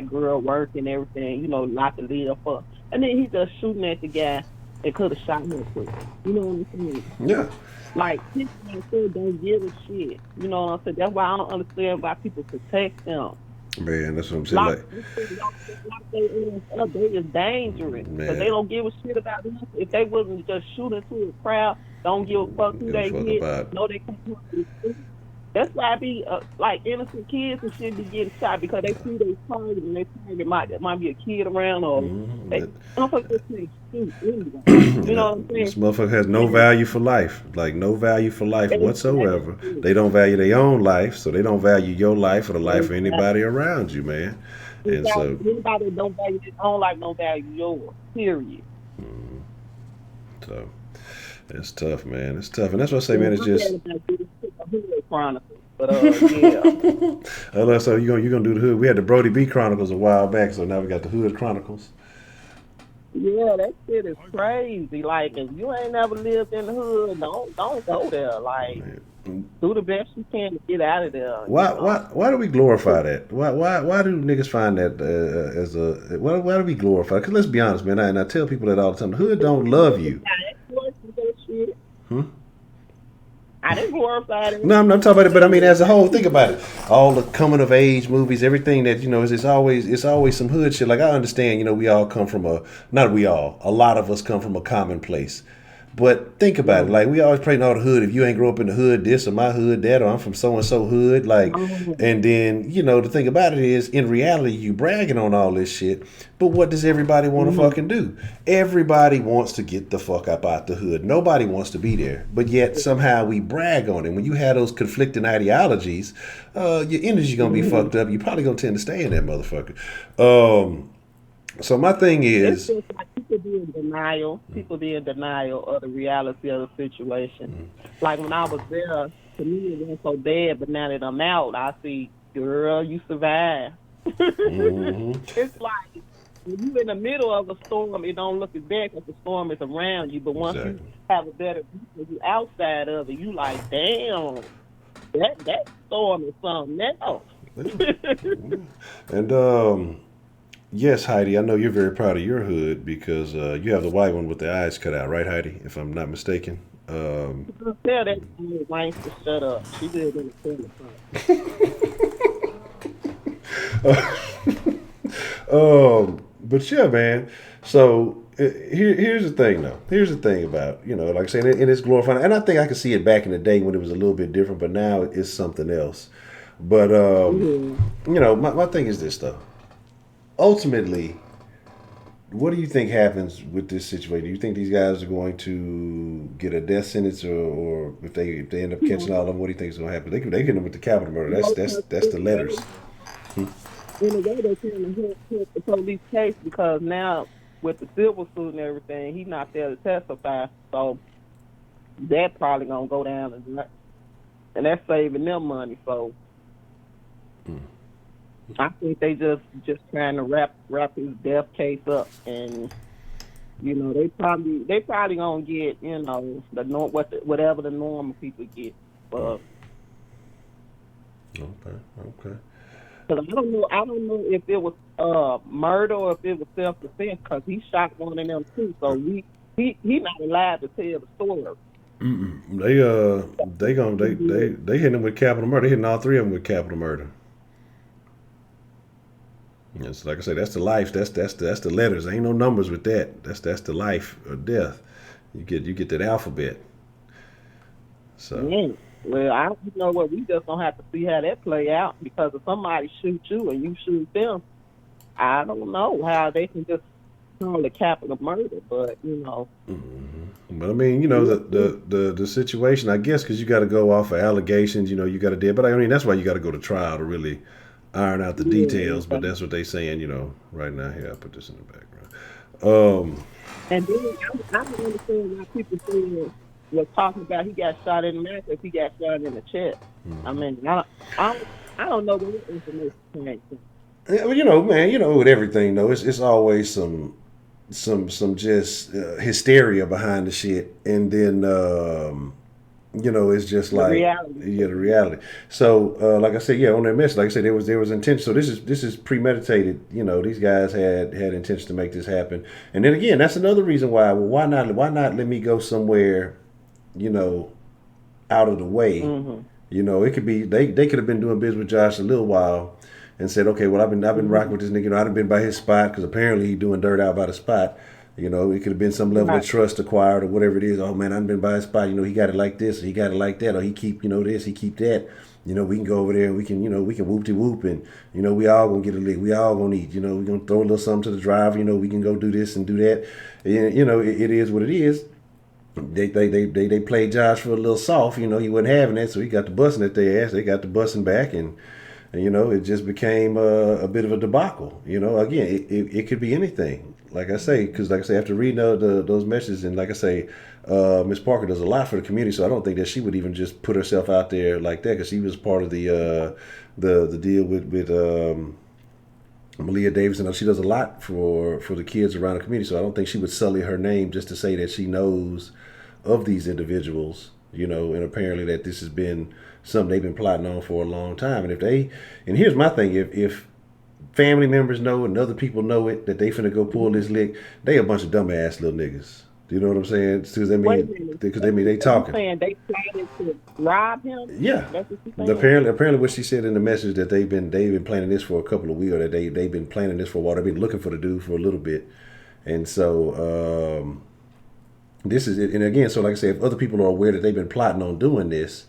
girl work and everything, you know, not to live for. And then he just shooting at the guy and could have shot him quick. You know what I'm saying? Yeah. Like people still don't give a shit. You know what I'm saying? That's why I don't understand why people protect them. Man, that's what I'm saying. They is dangerous because they don't give a shit about nothing. If they wasn't just shoot into a crowd, don't give a fuck who they hit. No, they can't. That's why I be like innocent kids and shit be getting shot because they see their target and their target might be a kid around or they don't fuck this thing shoot anyway. You know what I'm saying? This motherfucker has no value for life, like no value for life whatsoever. They don't value their own life, so they don't value your life or the life of anybody around you, man. And so anybody that don't value their own life don't value yours. Period. So it's tough, man. It's tough, and that's what I say, man. It's just. But yeah. So you gonna do the hood? We had the Brody B Chronicles a while back, so now we got the Hood Chronicles. Yeah, that shit is crazy. Like, if you ain't never lived in the hood, don't go there. Like, do the best you can to get out of there. Why do we glorify that? Why do niggas find that as a why do we glorify? Because let's be honest, man. And I tell people that all the time. The hood don't love you. I didn't glorify it. No, I'm not talking about it, but I mean as a whole, think about it. All the coming of age movies, everything that, you know, it's always some hood shit. Like I understand, you know, we all come from a lot of us come from a common place. But think about it, like we always play all the hood. If you ain't grow up in the hood, this or my hood, that, or I'm from so and so hood, like, and then you know the thing about it is, in reality, you bragging on all this shit. But what does everybody want to fucking do? Everybody wants to get the fuck up out the hood. Nobody wants to be there, but yet somehow we brag on it. When you have those conflicting ideologies, your energy gonna be fucked up. You probably gonna tend to stay in that motherfucker. So my thing is, it's just like people be in denial. People be in denial of the reality of the situation. Like when I was there, to me it wasn't so bad, but now that I'm out, I see, girl, you survived. It's like when you in the middle of a storm, it don't look as bad because the storm is around you. But once you have a better view, you outside of it, you like, damn, that storm is something else. And yes, Heidi, I know you're very proud of your hood because you have the white one with the eyes cut out, right, Heidi? If I'm not mistaken. Tell that wife to shut up. She lived in the corner. But yeah, man. So here's the thing, though. Here's the thing about, you know, like I said, and it's glorifying. And I think I could see it back in the day when it was a little bit different, but now it's something else. But you know, my thing is this, though. Ultimately, what do you think happens with this situation? Do you think these guys are going to get a death sentence, or if they end up catching all of them, what do you think is going to happen? They hit them with the capital murder. That's the letters. In a way, they kind of hit the police case because now with the civil suit and everything, he's not there to testify. So that probably gonna go down, and that's saving them money. So I think they just trying to wrap his death case up, and they probably gonna get whatever the normal people get. Okay. Because I don't know if it was murder or if it was self-defense, because he shot one of them too. So he not allowed to tell the story. They hitting him with capital murder. They hitting all three of them with capital murder. Yes, like I say, that's the life. That's the letters. Ain't no numbers with that. That's the life or death. You get that alphabet. So. Yeah. Well, I don't know what, we just gonna have to see how that play out, because if somebody shoots you and you shoot them, I don't know how they can just call it capital murder, but But I mean, the situation, I guess, because you got to go off of allegations. You got to deal. But I mean, that's why you got to go to trial to really iron out the details. But that's what they saying. Right now. Here, I put this in the background. And then I don't understand why people say was talking about he got shot in the mouth if he got shot in the chest. I mean, I don't know where the information came from. Yeah, well, man, with everything though, it's always some just hysteria behind the shit, and then it's just like the reality. So like I said, on that message, like I said, there was intention. So this is premeditated. These guys had intention to make this happen, and then again, that's another reason why. Well, why not let me go somewhere, out of the way. It could be they could have been doing business with Josh a little while and said, okay, well, I've been rocking with this nigga. I've been by his spot because apparently he doing dirt out by the spot. It could have been some level of trust acquired or whatever it is. Oh man, I've been by his spot. He got it like this, or he got it like that, or he keep this, he keep that. We can go over there and we can whoop de whoop, and we all gonna get a lick. We all gonna eat. We gonna throw a little something to the driver. We can go do this and do that. It is what it is. They played Josh for a little soft. He wasn't having that, so he got the busting at their ass. They got the busting back, and it just became a bit of a debacle. Again, it could be anything. Like I say, because after reading those messages, and like I say, Miss Parker does a lot for the community, so I don't think that she would even just put herself out there like that, because she was part of the deal with Malia Davidson. She does a lot for the kids around the community, so I don't think she would sully her name just to say that she knows of these individuals, and apparently that this has been something they've been plotting on for a long time. And here's my thing, if family members know it and other people know it, that they finna go pull this lick, they a bunch of dumbass little niggas. Do you know what I'm saying? Because they talking. Saying they planning to rob him. Yeah. That's what she's saying. Apparently, what she said in the message, that they've been planning this for a couple of weeks, or that they've been planning this for a while. They've been looking for the dude for a little bit, and so this is it. And again, so like I said, if other people are aware that they've been plotting on doing this,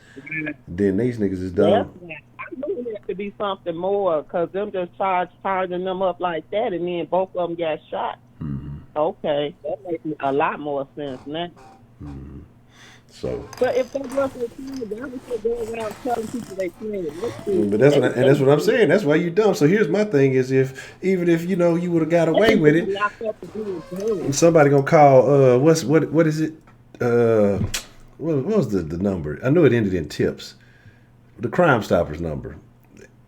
then these niggas is dumb. Yeah. I knew there could be something more, because them just charging them up like that, and then both of them got shot. Okay, that makes a lot more sense now. So, but if they wasn't playing, they would still go around telling people they playing. But that's what I'm saying. That's why you dumb. So here's my thing: is even if you would have got away with it, somebody gonna call. What is it? What was the number? I know it ended in tips. The Crime Stoppers number.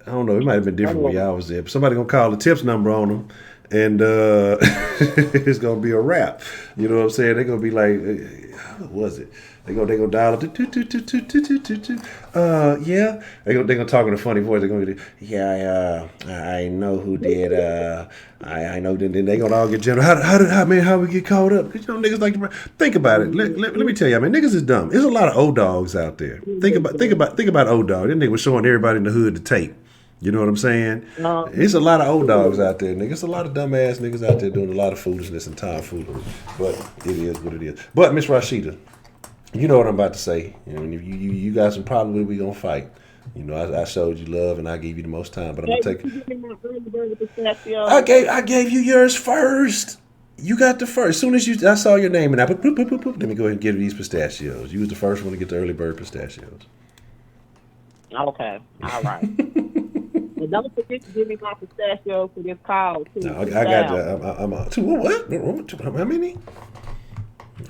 I don't know. It might have been different when y'all was there. But somebody gonna call the tips number on them, and it's gonna be a wrap. You know what I'm saying? They're gonna be like, what was it? They gonna dial up. Yeah. They gonna talk in a funny voice. They're gonna do, yeah. I know who did. I know. Then they gonna all get general. How we get caught up? Niggas like to think about it. Let me tell you, niggas is dumb. There's a lot of old dogs out there. Think about old dog. That nigga was showing everybody in the hood the tape. You know what I'm saying? It's a lot of old dogs out there, niggas. It's a lot of dumbass niggas out there doing a lot of foolishness and tomfoolery. But it is what it is. But Miss Rashida, you know what I'm about to say. If you got some problem with it, we gonna fight. I showed you love and I gave you the most time, but I'm gonna take it. I gave you yours first. You got the first. As soon as I saw your name and I put poop. Let me go ahead and give you these pistachios. You was the first one to get the early bird pistachios. Okay. All right. And don't forget to give me my pistachios for this call too. No, I got that. I'm what? How many?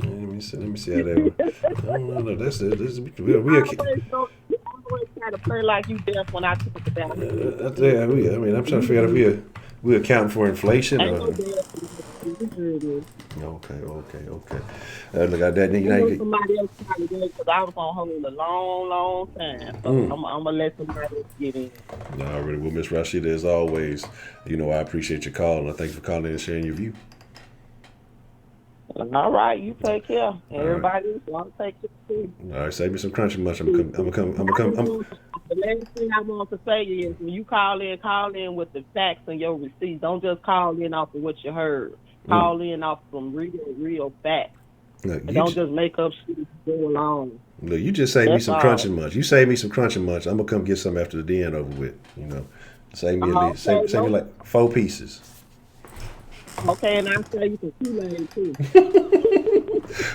Let me see how that works. I don't know. That's it. We always try to play like you deaf when I talk about it. yeah, I mean, I'm trying to figure out if we accounting for inflation. Ain't Or... no deaf. Okay. Look at that. I You know know, somebody else trying to do it because I was on hold a long time. So I'm gonna let somebody else get in. no, I really will, Miss Rashida, as always. You know, I appreciate your call, and I thank you for calling in and sharing your view. All right, you take care. Everybody else, I'll take care too. All right, save me some crunchy much. I'm gonna come. The last thing I want to say is when you call in with the facts and your receipts. Don't just call in off of what you heard. Call in off some real facts. Look, And don't just make up shit as you go along. Look, you just saved me That's some all. crunching much. You saved me some crunching much. I'm gonna come get some after the DN over with. You know, save me at least Okay, save me like 4 pieces. Okay, and I'll tell you some Kool-Aid too.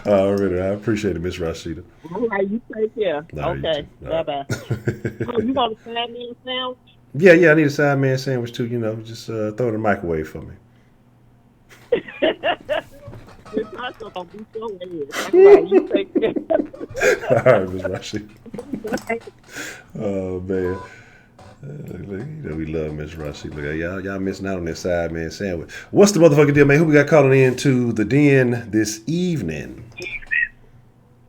Alright, I appreciate it, Miss Rashida. All right, you take care. All right, Okay, you too. All bye-bye. right. Oh, you want to send me a sandwich? Yeah, I need a side man sandwich too. You know, just throw it in the microwave for me. It's not gonna be so weird. All right, you take care. All right, Miss Rashida. Oh man. You know we love Miss Rashida. Look, y'all missing out on that side man sandwich. What's the motherfucking deal, man? Who we got calling in to the den this evening?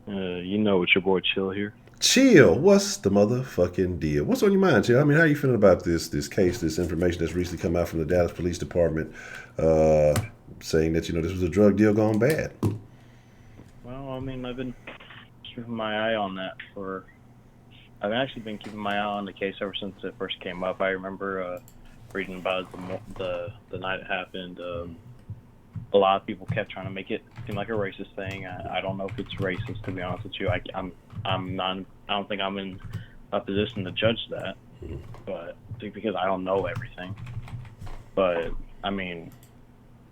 You know it's your boy Chill here. Chill, what's the motherfucking deal? What's on your mind, Chill? I mean, how you feeling about this case, this information that's recently come out from the Dallas Police Department, saying that this was a drug deal gone bad? Well, I mean, I've been keeping my eye on that I've actually been keeping my eye on the case ever since it first came up. I remember reading about it the night it happened. A lot of people kept trying to make it seem like a racist thing. I don't know if it's racist, to be honest with you. I'm not. I don't think I'm in a position to judge that, but because I don't know everything. But I mean,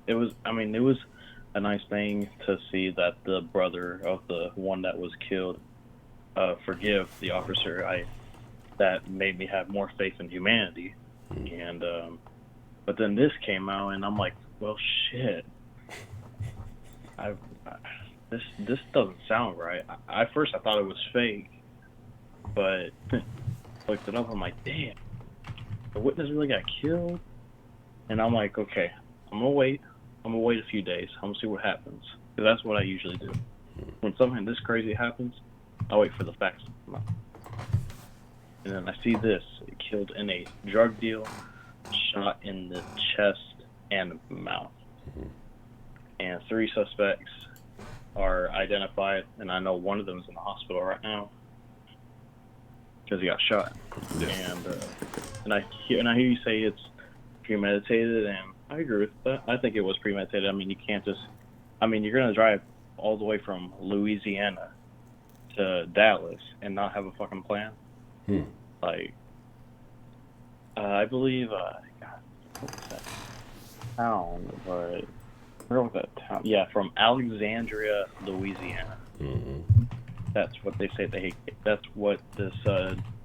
it was a nice thing to see that the brother of the one that was killed forgive the officer. That made me have more faith in humanity. And but then this came out, and I'm like, well, shit. This doesn't sound right. At first I thought it was fake, but looked it up. I'm like, damn, the witness really got killed. And I'm like, okay, I'm gonna wait a few days. I'm gonna see what happens, because that's what I usually do. When something this crazy happens, I wait for the facts to come out. And then I see this: killed in a drug deal, shot in the chest and mouth. And 3 suspects are identified, and I know one of them is in the hospital right now because he got shot. Yeah. And I hear you say it's premeditated, and I agree with that. I think it was premeditated. I mean, you can't just. I mean, you're gonna drive all the way from Louisiana to Dallas and not have a fucking plan. Like, I believe. God, what was that town? But. Where was that town? Yeah, from Alexandria, Louisiana. That's what they say. That's what this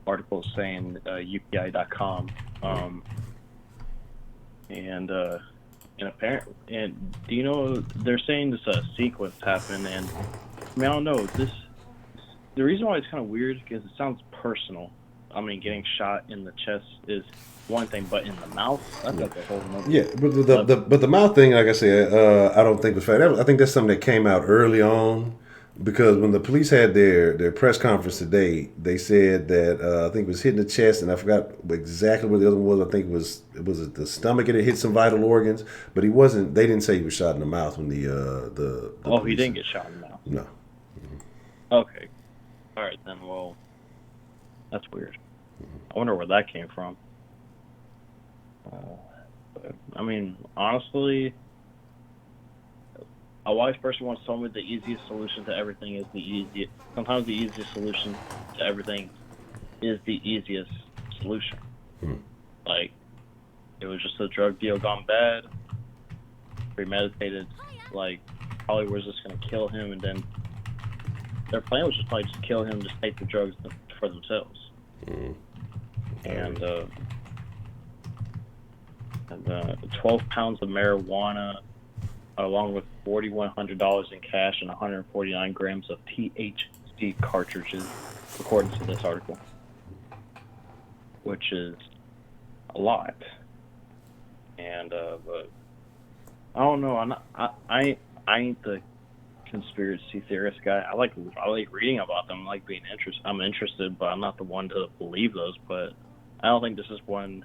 article is saying. UPI.com. And apparently, and do you know they're saying this sequence happened? And I mean, I don't know. The reason why it's kind of weird is because it sounds personal. I mean, getting shot in the chest is one thing, but in the mouth, that's like a whole nother. Yeah, but the mouth thing, like I said, I don't think was fair. I think that's something that came out early on, because when the police had their press conference today, they said that I think it was hitting the chest, and I forgot exactly what the other one was. I think it was the stomach, and it hit some vital organs, but he wasn't. They didn't say he was shot in the mouth when the oh, he didn't get shot in the mouth. No. Okay. All right then. Well, that's weird. I wonder where that came from. But, I mean, honestly, a wise person once told me the easiest solution to everything is the easiest. Sometimes the easiest solution to everything is the easiest solution. Like, it was just a drug deal gone bad, premeditated. Like, probably was just gonna kill him, and then their plan was just probably just kill him, just take the drugs for themselves. And 12 pounds of marijuana, along with $4,100 in cash and 149 grams of THC cartridges, according to this article, which is a lot. And but I don't know. I ain't the conspiracy theorist guy. I like reading about them. I like being interested. I'm interested, but I'm not the one to believe those. But I don't think this is one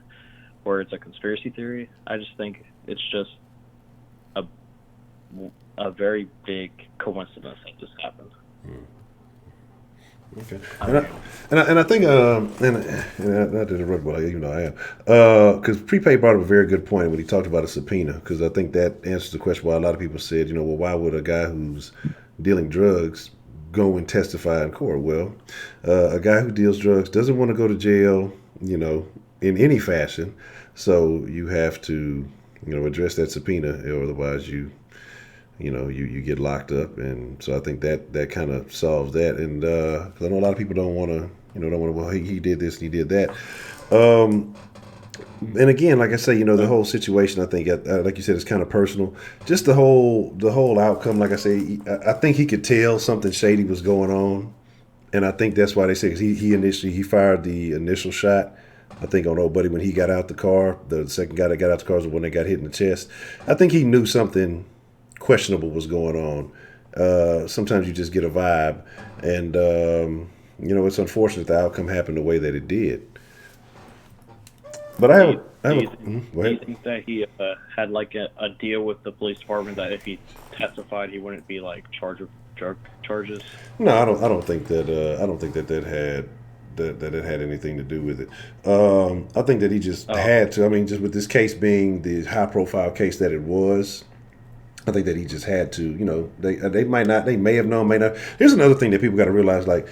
where it's a conspiracy theory. I just think it's just a very big coincidence that this happened. Okay, and I think and I did a run, well, you know I am, because Prepaid brought up a very good point when he talked about a subpoena, because I think that answers the question why a lot of people said, you know, well, why would a guy who's dealing drugs go and testify in court? Well, a guy who deals drugs doesn't want to go to jail, you know, in any fashion, so you have to, you know, address that subpoena, or otherwise you get locked up. And so I think that kind of solves that. And because I know a lot of people don't want to, well, he did this and he did that. And again, like I say, you know, the whole situation, I think, like you said, is kind of personal. Just the whole outcome, like I say, I think he could tell something shady was going on. And I think that's why they say, because he fired the initial shot, I think, on old buddy when he got out the car. The second guy that got out the car was the one that got hit in the chest. I think he knew something questionable was going on. Sometimes you just get a vibe, and you know, it's unfortunate the outcome happened the way that it did. But Do you think that he had like a deal with the police department that if he testified, he wouldn't be like charged with drug charges? No, I don't think that. I don't think that had that it had anything to do with it. I think that he just had to. I mean, just with this case being the high-profile case that it was, I think that he just had to, you know, they may have known, may not. Here's another thing that people got to realize, like,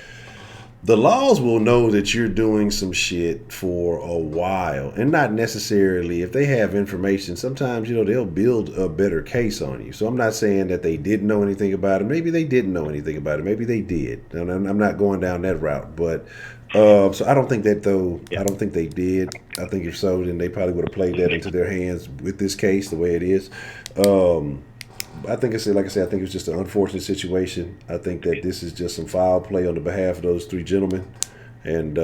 the laws will know that you're doing some shit for a while, and not necessarily if they have information. Sometimes, you know, they'll build a better case on you. So I'm not saying that they didn't know anything about it. Maybe they didn't know anything about it. Maybe they did. And I'm not going down that route, but so I don't think that, though. Yeah. I don't think they did. I think if so, then they probably would have played that into their hands with this case the way it is. I think like I said, I think it was just an unfortunate situation. I think that this is just some foul play on the behalf of those three gentlemen, and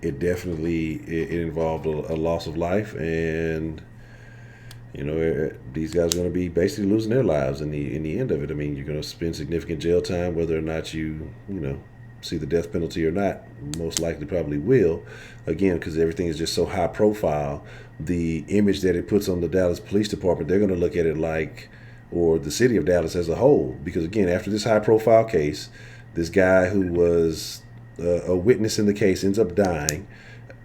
it definitely it involved a loss of life, and you know, these guys are going to be basically losing their lives in the end of it. I mean, you're going to spend significant jail time, whether or not you know, see the death penalty or not. Most likely probably will, again, because everything is just so high profile. The image that it puts on the Dallas Police Department, they're going to look at it like, or the city of Dallas as a whole, because again, after this high profile case, this guy who was a witness in the case ends up dying.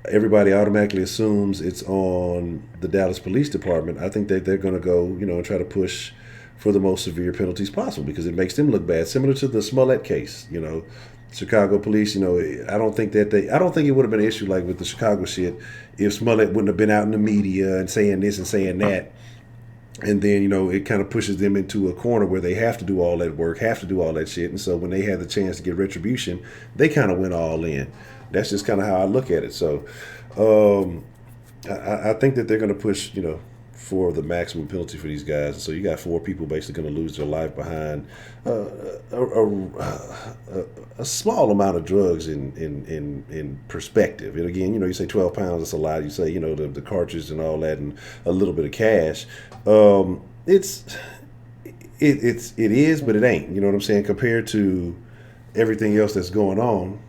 Everybody automatically assumes it's on the Dallas Police Department. I think that they're going to go, you know, and try to push for the most severe penalties possible, because it makes them look bad, similar to the Smollett case. You know, Chicago police, you know, I don't think it would have been an issue like with the Chicago shit if Smollett wouldn't have been out in the media and saying this and saying that. And then, you know, it kind of pushes them into a corner where they have to do all that work, have to do all that shit. And so when they had the chance to get retribution, they kind of went all in. That's just kind of how I look at it. So I think that they're going to push, you know, for the maximum penalty for these guys. And so you got 4 people basically going to lose their life behind a small amount of drugs in perspective. And again, you know, you say 12 pounds, that's a lot. You say, you know, the cartridge and all that, and a little bit of cash. It is, but it ain't. You know what I'm saying? Compared to everything else that's going on,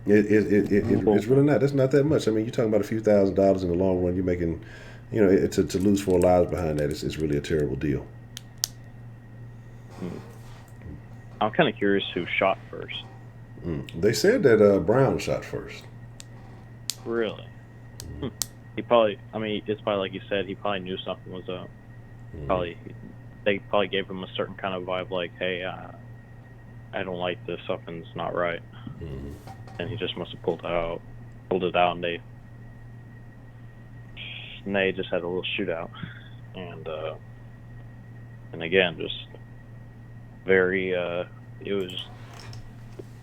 it's really not. That's not that much. I mean, you're talking about a few $1,000s in the long run. You're making, you know, to lose 4 lives behind that, it's really a terrible deal. I'm kind of curious who shot first. They said that Brown shot first. Really? He probably, I mean, it's probably like you said, he probably knew something was up. They probably gave him a certain kind of vibe, like, hey, I don't like this, something's not right. And he just must have pulled it out, and they just had a little shootout, and again, just very, it was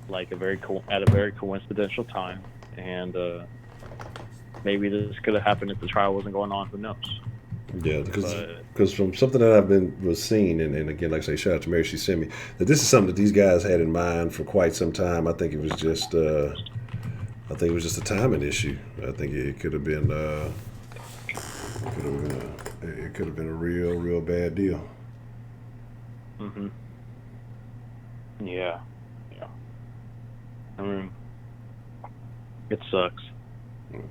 like at a very coincidental time, and maybe this could have happened if the trial wasn't going on. Who knows? Yeah, because from something that I've was seeing, and again, like I say, shout out to Mary, she sent me that this is something that these guys had in mind for quite some time. I think it was just a timing issue. I think it could have been it could have been a real bad deal. Mhm. Yeah. Yeah. I mean, it sucks.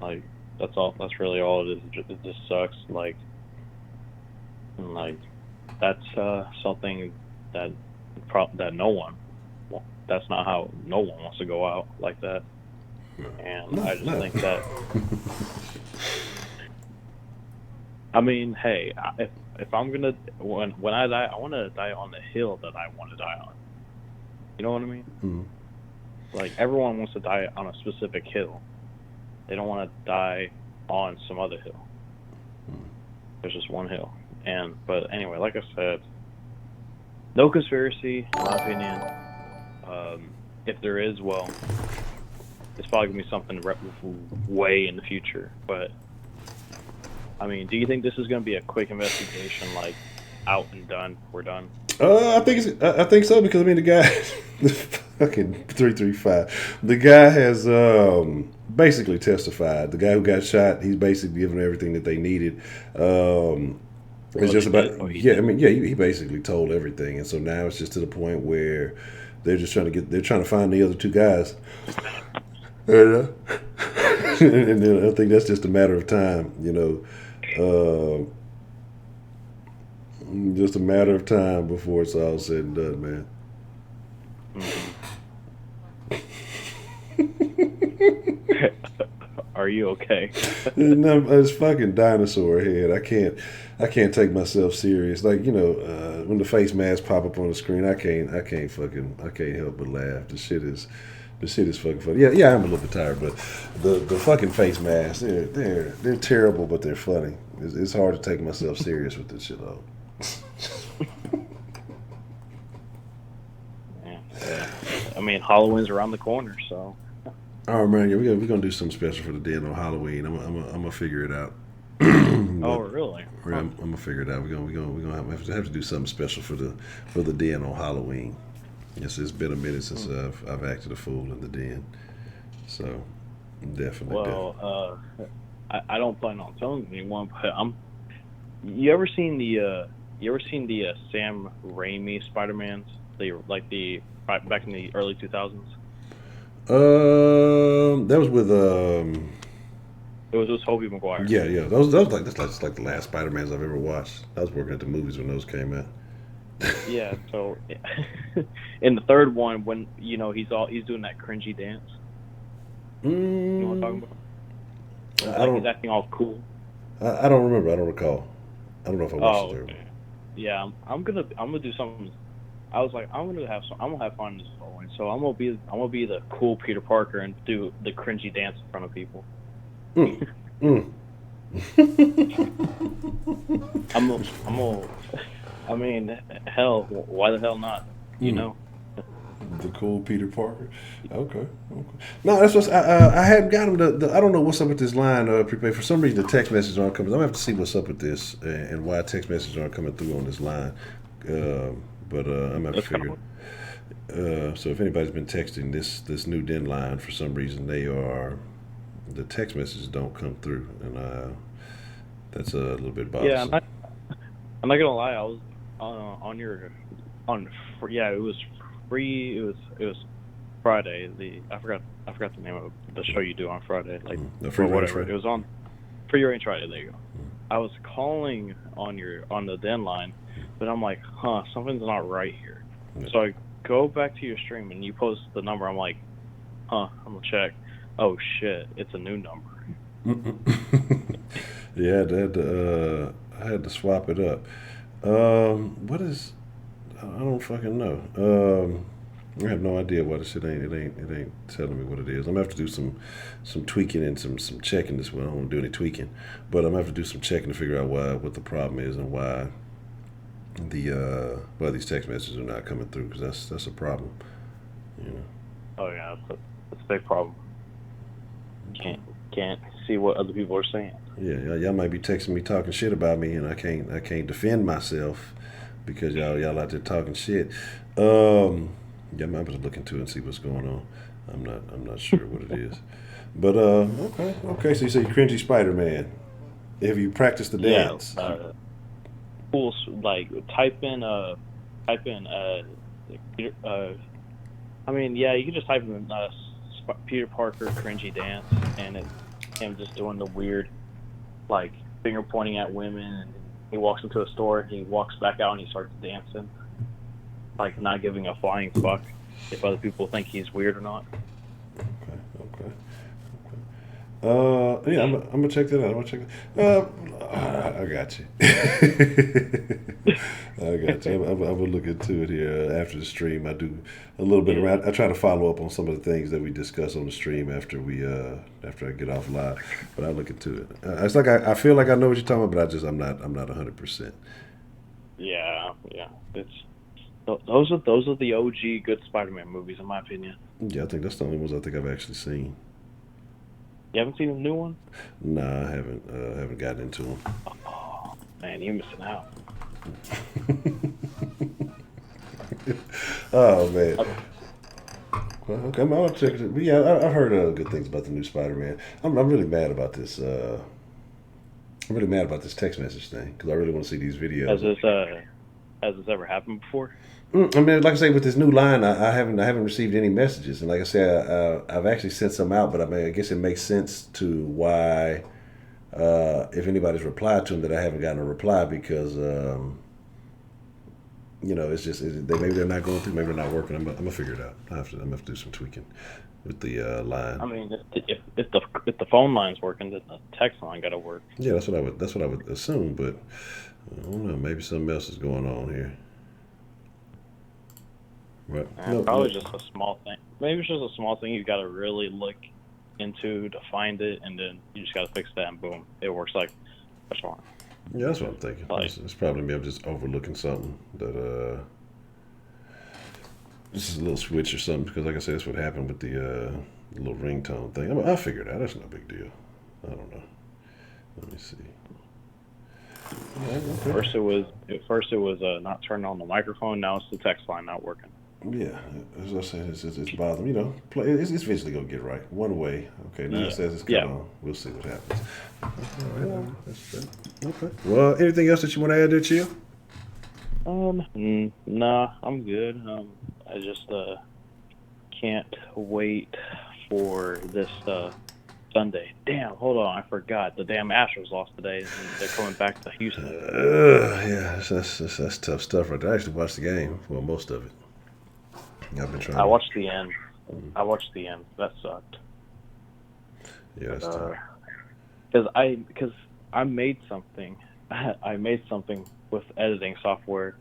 Like that's all. That's really all it is. It just sucks. Like that's something that that no one. Well, that's not how no one wants to go out like that. And I just think that. I mean, hey, if I'm gonna when I die, I want to die on the hill that I want to die on. You know what I mean? Mm-hmm. Like everyone wants to die on a specific hill. They don't want to die on some other hill. There's just one hill. But anyway, like I said, no conspiracy, in my opinion. If there is, well, it's probably gonna be something way in the future. But I mean, do you think this is gonna be a quick investigation, like out and done? We're done. I think so because I mean the guy, the fucking 335. The guy has basically testified. The guy who got shot, he's basically given everything that they needed. It's just about he basically told everything, and so now it's just to the point where they're trying to find the other two guys, and then I think that's just a matter of time, just a matter of time before it's all said and done, man. Are you okay? No, it's fucking dinosaur head. I can't take myself serious. Like when the face masks pop up on the screen, I can't help but laugh. The shit is fucking funny. Yeah, I'm a little bit tired, but the fucking face masks, they're terrible, but they're funny. It's hard to take myself serious with this shit though. Yeah. I mean, Halloween's around the corner, so. Oh man, yeah, we're gonna do something special for the den on Halloween. I'm gonna figure it out. Oh really? I'm gonna figure it out. We're gonna have to do something special for the den on Halloween. Yes, it's been a minute since I've acted a fool in the den, so definitely. Well, I don't plan on telling anyone, but You ever seen the Sam Raimi Spider-Mans? Back in the early 2000s. That was with It was Tobey Maguire. Yeah. That's like the last Spider-Mans I've ever watched. I was working at the movies when those came out. Yeah. So, in the third one, when he's doing that cringy dance. You know what I'm talking about? He's acting all cool. I don't remember. I don't recall. I don't know if I watched the third one. Yeah, I'm gonna do something. I was like, I'm gonna have fun this Halloween. So I'm gonna be the cool Peter Parker and do the cringy dance in front of people. I mean, hell, why the hell not? You know. The cool Peter Parker. Okay. No, that's what I hadn't got him. I don't know what's up with this line. Prepaid. For some reason, the text messages aren't coming. I'm gonna have to see what's up with this and why text messages aren't coming through on this line. But I'm gonna have to figure. So if anybody's been texting this new den line for some reason, the text messages don't come through, and that's a little bit bothersome. Yeah, I'm not gonna lie. I was it was free. It was Friday. I forgot the name of the show you do on Friday, like Free or whatever. Friday. It was on Free Range Friday. There you go. I was calling on the den line, but I'm like, something's not right here. So I go back to your stream and you post the number. I'm like, I'm gonna check. Oh shit, it's a new number. Yeah, I had to swap it up. What is? I don't fucking know. I have no idea why this shit ain't telling me what it is. I'm gonna have to do some tweaking and some checking this one. I don't want to do any tweaking, but I'm gonna have to do some checking to figure out what the problem is and why these text messages are not coming through, because that's a problem. Oh yeah, that's a big problem. Can't see what other people are saying. Yeah, y'all might be texting me talking shit about me, and I can't defend myself because y'all out there talking shit. Yeah, I might just look into it and see what's going on. I'm not sure what it is, but okay. So you say you cringy Spider Man. Have you practiced the Yeah, dance? cool. Like type in I mean, yeah, you can just type in Peter Parker cringy dance, and it's him just doing the weird, like, finger pointing at women, and he walks into a store, he walks back out, and he starts dancing, like, not giving a flying fuck if other people think he's weird or not. Okay. Yeah, I'm gonna check that out. I'm gonna check that. I got you. I got you. I'm gonna look into it here after the stream. I do a little bit around. I try to follow up on some of the things that we discuss on the stream after I get off live. But I look into it. It's like I feel like I know what you're talking about, but I'm not 100%. Yeah. It's those are the OG good Spider-Man movies, in my opinion. Yeah, I think that's the only ones I think I've actually seen. You haven't seen the new one? Nah, I haven't. Haven't gotten into them. Oh man, you're missing out. Oh man. Well, okay, I'm gonna check it. But yeah, I've heard good things about the new Spider-Man. I'm really mad about this. I'm really mad about this text message thing because I really want to see these videos. Has this ever happened before? I mean, like I say, with this new line, I haven't received any messages, and like I said, I've actually sent some out, but I mean, I guess it makes sense to why, if anybody's replied to them, that I haven't gotten a reply because, it's just maybe they're not going through, maybe they're not working. I'm gonna figure it out. I'm gonna have to do some tweaking with the line. I mean, if the phone line's working, then the text line gotta work. Yeah, that's what I would assume, but I don't know. Maybe something else is going on here. Right. Probably just a small thing. Maybe it's just a small thing you got to really look into to find it, and then you just got to fix that, and boom, it works like a charm. Yeah, that's what I'm thinking. Like, It's probably me. I'm just overlooking something that this is a little switch or something because, like I said, that's what happened with the little ringtone thing. I'll figure it out. That's no big deal. I don't know. Let me see. Yeah, okay. First it was not turning on the microphone. Now it's the text line not working. Yeah, as I said, it's bothering. It's eventually gonna get right one way. Okay, now it says it's coming on. We'll see what happens. All right, that's good. Okay. Well, anything else that you want to add there, Chill? Nah, I'm good. I just can't wait for this Sunday. Damn, hold on, I forgot. The damn Astros lost today, and they're coming back to Houston. Yeah, that's tough stuff right there. I actually watched the game. Well, most of it. I've been trying. I watched the end. That sucked. Yeah, that's tough. Because I made something. I made something with editing software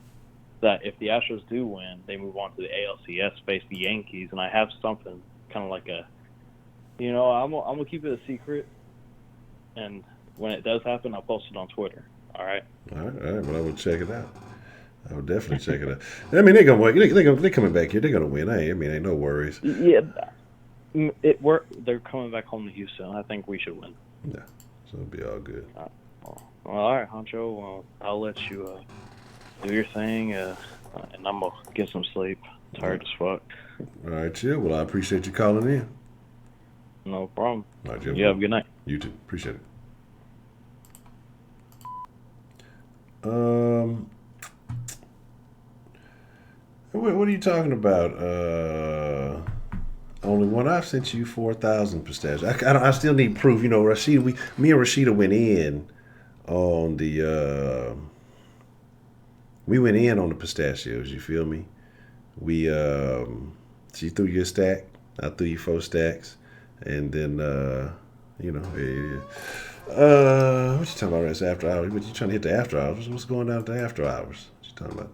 that if the Astros do win, they move on to the ALCS, face the Yankees, and I have something kind of like a. I'm gonna keep it a secret, and when it does happen, I'll post it on Twitter. All right. All right. Well, I would check it out. I would definitely check it out. I mean, they're gonna win. They're coming back here. They're gonna win. Ain't no worries. Yeah, they're coming back home to Houston. I think we should win. Yeah, so it'll be all good. Well, all right, Honcho. Well, I'll let you do your thing, and I'm gonna get some sleep. Tired as fuck. All right, Chill. Well, I appreciate you calling in. No problem. All right, Jim. You have a good night. You too. Appreciate it. What are you talking about? Only one. I've sent you 4,000 pistachios. I still need proof. Rashida. Me and Rashida went in on the. We went in on the pistachios. You feel me? She threw you a stack. I threw you 4 stacks. And then, what you talking about? It's after hours. But you trying to hit the after hours? What's going down at the after hours? What you talking about?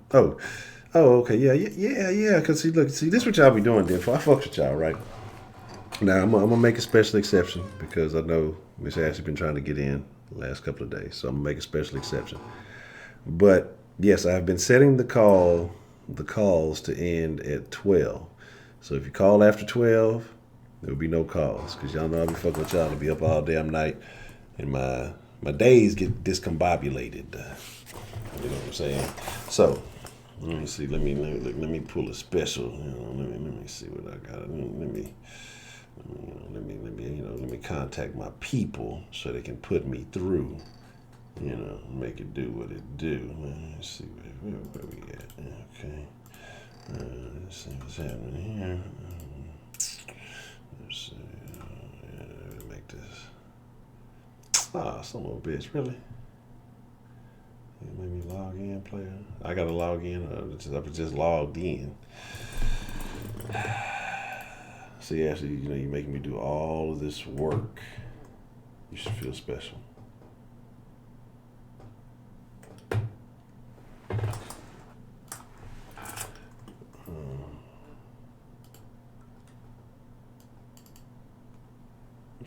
Oh, okay, yeah. Cause see, this what y'all be doing. Then, I fucks with y'all, right? Now I'm gonna make a special exception because I know Miss Ashley been trying to get in the last couple of days, so I'm gonna make a special exception. But yes, I've been setting the calls to end at 12. So if you call after 12. There will be no calls because y'all know I'll be fucking with y'all to be up all damn night in my my days get discombobulated. You know what I'm saying? So let me see. Let me pull a special. You know, let me see what I got. Let me contact my people so they can put me through. You know, make it do what it do. Let's see where we at. Okay. Let's see what's happening here. Let's see. Make this. Son of a bitch, really? You made me log in, player. I gotta log in. I just logged in. See, Ashley, you know, you're making me do all of this work. You should feel special. I'm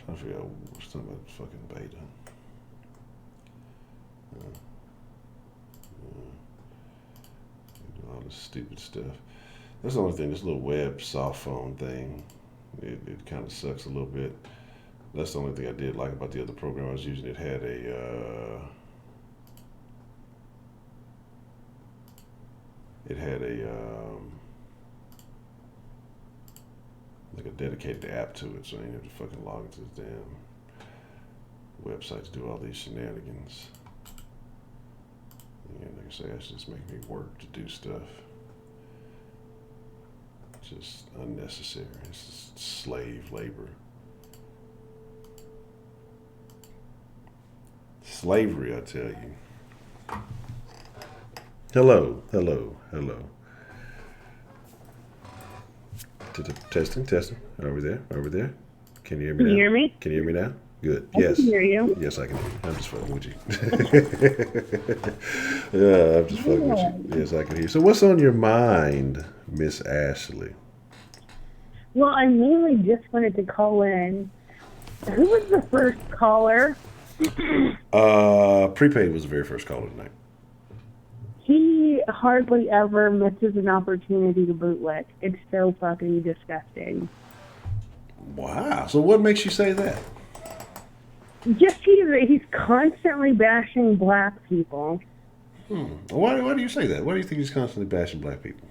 trying to figure out what's talking about fucking beta. All this stupid stuff. That's the only thing. This little web soft phone thing, it kind of sucks a little bit. That's the only thing I did like about the other program I was using. It had like a dedicated app to it, so I didn't have to fucking log into this damn website to do all these shenanigans. And like I say, that's just making me work to do stuff. Just unnecessary. It's just slave labor. Slavery, I tell you. Hello. Testing. Over there. Can you hear me now? Can you hear me? Can you hear me now? Good. I Yes. can hear you. Yes, I can hear you. I'm just fucking with you. Yeah, I'm just fucking with you. Yes, I can hear you. So what's on your mind, Miss Ashley? Well, I mainly just wanted to call in. Who was the first caller? Prepaid was the very first caller tonight. He hardly ever misses an opportunity to bootleg. It's so fucking disgusting. Wow. So what makes you say that? Just he's constantly bashing black people. Why do you say that? Why do you think he's constantly bashing black people?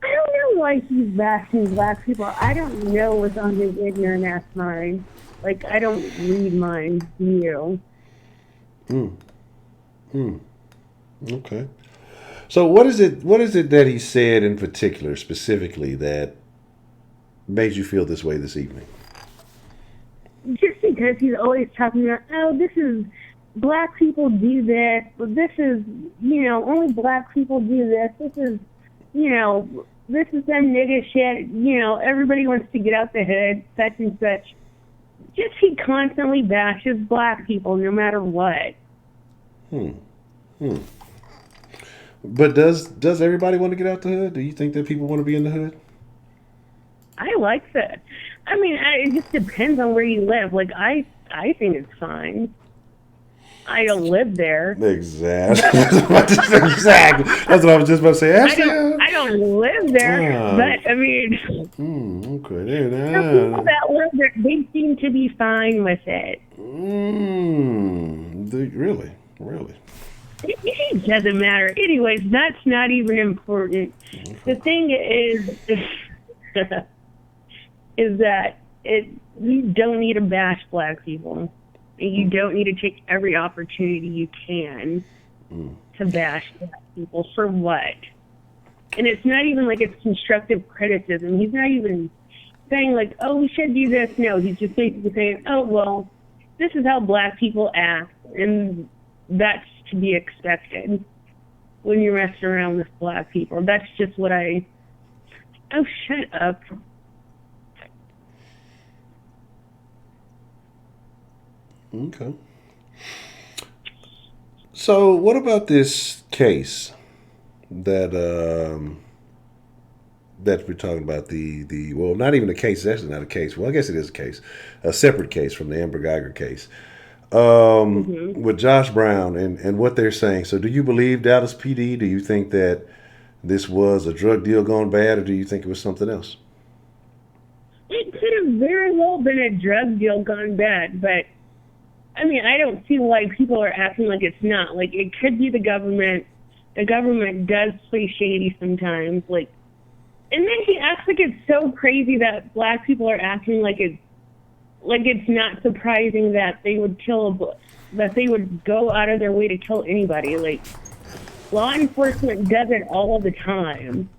I don't know why he's bashing black people. I don't know what's on his ignorant ass mind. Like, I don't read minds, you. Okay. So what is it that he said in particular, specifically, that made you feel this way this evening? Just because he's always talking about, oh, this is, black people do this, but this is, only black people do this. This is, this is some nigga shit. Everybody wants to get out the hood, such and such. Just he constantly bashes black people no matter what. But does everybody want to get out the hood? Do you think that people want to be in the hood? I like that. I mean, it just depends on where you live. Like, I think it's fine. I don't live there. Exactly. Exactly. That's what I was just about to say. Actually, I don't live there, but I mean, okay. the people that live there, they seem to be fine with it. Really? It doesn't matter. Anyways, that's not even important. The thing is that you don't need to bash black people. You don't need to take every opportunity you can to bash black people. For what? And it's not even like it's constructive criticism. He's not even saying like, oh, we should do this. No, he's just basically saying, oh, well, this is how black people act. And that's to be expected when you're messing around with black people. That's just what oh, shut up. Okay. So, what about this case that we're talking about? The well, not even a case. It's actually not a case. Well, I guess it is a case, a separate case from the Amber Guyger case, with Josh Brown and what they're saying. So, do you believe Dallas PD? Do you think that this was a drug deal gone bad, or do you think it was something else? It could have very well been a drug deal gone bad, but I mean, I don't see why people are acting like it's not. Like, it could be the government. The government does play shady sometimes. Like, and then he acts like it's so crazy that black people are acting like it's not surprising that they would that they would go out of their way to kill anybody. Like, law enforcement does it all the time.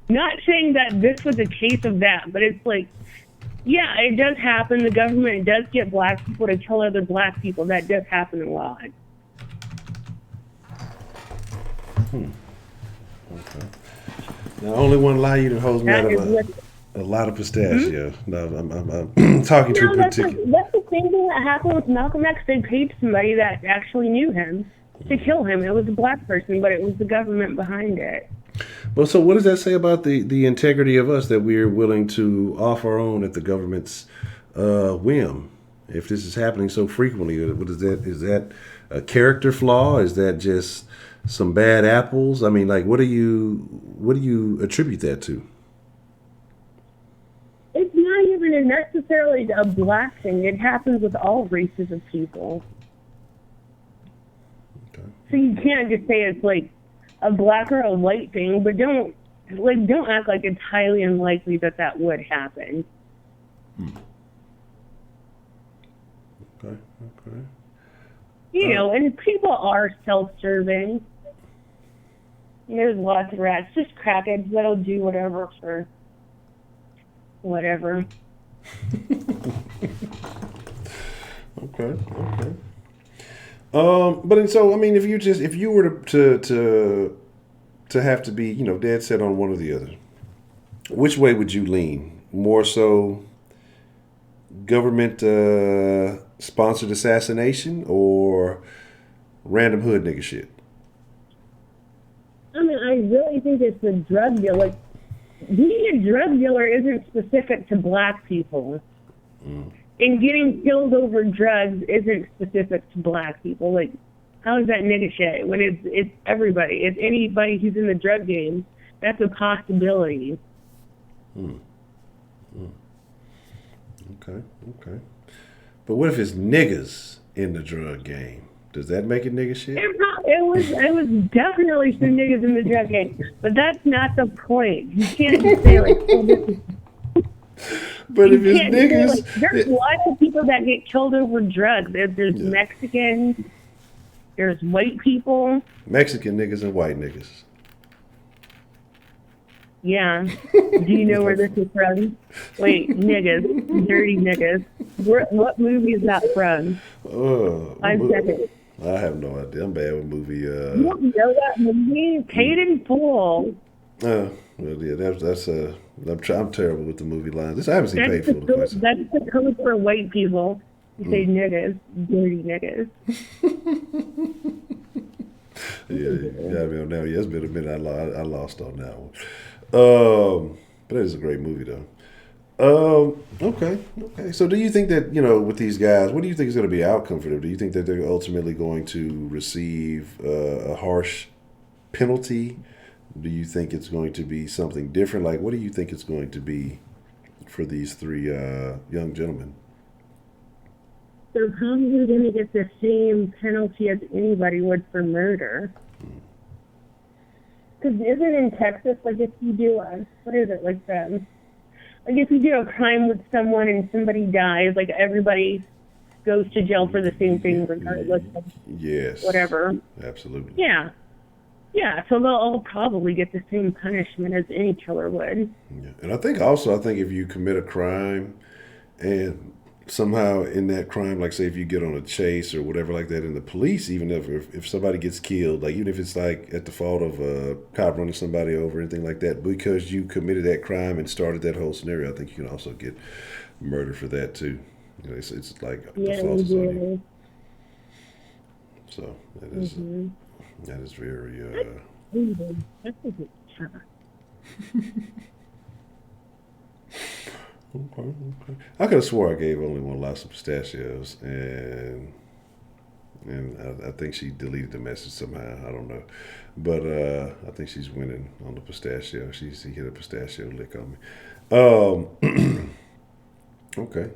Not saying that this was a case of that, but it's like, yeah, it does happen. The government does get black people to kill other black people. That does happen a lot. Okay. Now, I only want to lie you to hose me out of a lot of pistachio. No, I'm talking to a particular. That's the same thing that happened with Malcolm X. They paid somebody that actually knew him to kill him. It was a black person, but it was the government behind it. Well, so what does that say about the integrity of us that we're willing to off our own at the government's whim? If this is happening so frequently, what is that? Is that a character flaw? Is that just some bad apples? I mean, like, what do you attribute that to? It's not even necessarily a black thing. It happens with all races of people. Okay. So you can't just say it's like a black or a white thing, but don't act like it's highly unlikely that would happen. Okay. You know, and people are self-serving. There's lots of rats, just crackheads that'll do whatever for whatever. Okay. But so I mean, if you were to have to be, you know, dead set on one or the other, which way would you lean? More so government sponsored assassination or random hood nigga shit? I mean, I really think it's the drug deal. Like, being a drug dealer isn't specific to black people. And getting killed over drugs isn't specific to black people. Like, how is that nigga shit when it's everybody? It's anybody who's in the drug game. That's a possibility. Okay. But what if it's niggas in the drug game? Does that make it nigga shit? It was definitely some niggas in the drug game, but that's not the point. You can't just say like, oh, this is. But if it's niggas, there's lots of people that get killed over drugs. There's Mexicans, there's white people. Mexican niggas and white niggas. Yeah. Do you know where this is from? Wait, niggas, dirty niggas. What movie is that from? 5 seconds. I have no idea. I'm bad with movie. You don't know that movie? Paid in Full. Well, yeah, that's I'm terrible with the movie lines. I haven't seen Paid in Full. That's the code for white people. You say niggas, dirty niggas. Yeah, I mean, now it's been a minute. I lost on that one. But it is a great movie, though. Okay. So, do you think that, you know, with these guys, what do you think is going to be the outcome for them? Do you think that they're ultimately going to receive a harsh penalty? Do you think it's going to be something different? Like, what do you think it's going to be for these three young gentlemen? They're probably going to get the same penalty as anybody would for murder. Because isn't in Texas, like, if you do what is it, like, if you do a crime with someone and somebody dies, like, everybody goes to jail for the same thing regardless of whatever. Absolutely. Yeah, so they'll all probably get the same punishment as any killer would. Yeah. And I think if you commit a crime and somehow in that crime, like say if you get on a chase or whatever like that, and the police, even if somebody gets killed, like even if it's like at the fault of a cop running somebody over or anything like that, because you committed that crime and started that whole scenario, I think you can also get murdered for that too. You know, it's like the fault is on you. So that is very. That's a good shot. Okay. I could have swore I gave only one lots of pistachios, and I think she deleted the message somehow. I don't know, but I think she's winning on the pistachio. She hit a pistachio lick on me. Okay.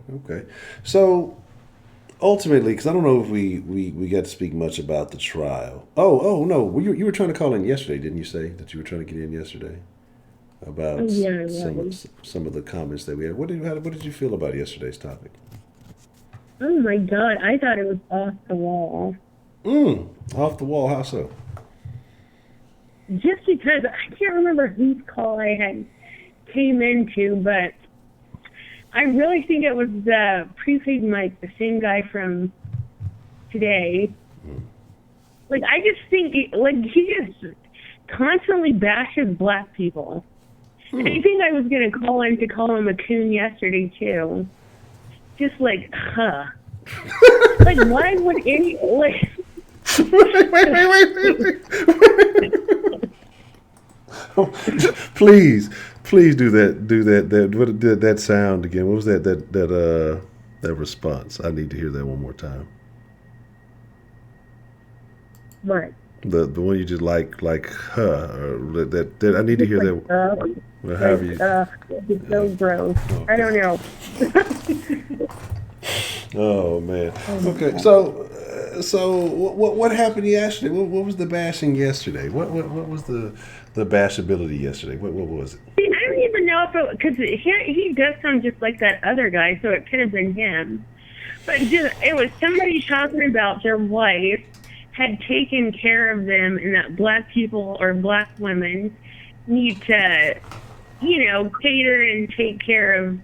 So ultimately, because I don't know if we got to speak much about the trial. Oh no, well, you were trying to call in yesterday, didn't you? Say that you were trying to get in yesterday about Yeah, some of the comments that we had. What did you feel about yesterday's topic? oh my God, I thought it was off the wall. Off the wall. How so? Just because I can't remember whose call I had came into, but I really think it was prepaid Mike, the same guy from today. Like, I just think, he just constantly bashes black people. I think I was going to call in to call him a coon yesterday, too. Just like, huh. Like, why would any, like... wait. Please do that sound again. What was that response? I need to hear that one more time. What? The one you just like or that I need to hear that. However you, it's so gross. Okay. I don't know. Oh man. Okay. So what happened yesterday? What was the bashing yesterday? What was the bashability yesterday? What was it? I don't even know if it, because he does sound just like that other guy, so it could have been him. But it was somebody talking about their wife had taken care of them, and that black people or black women need to, cater and take care of,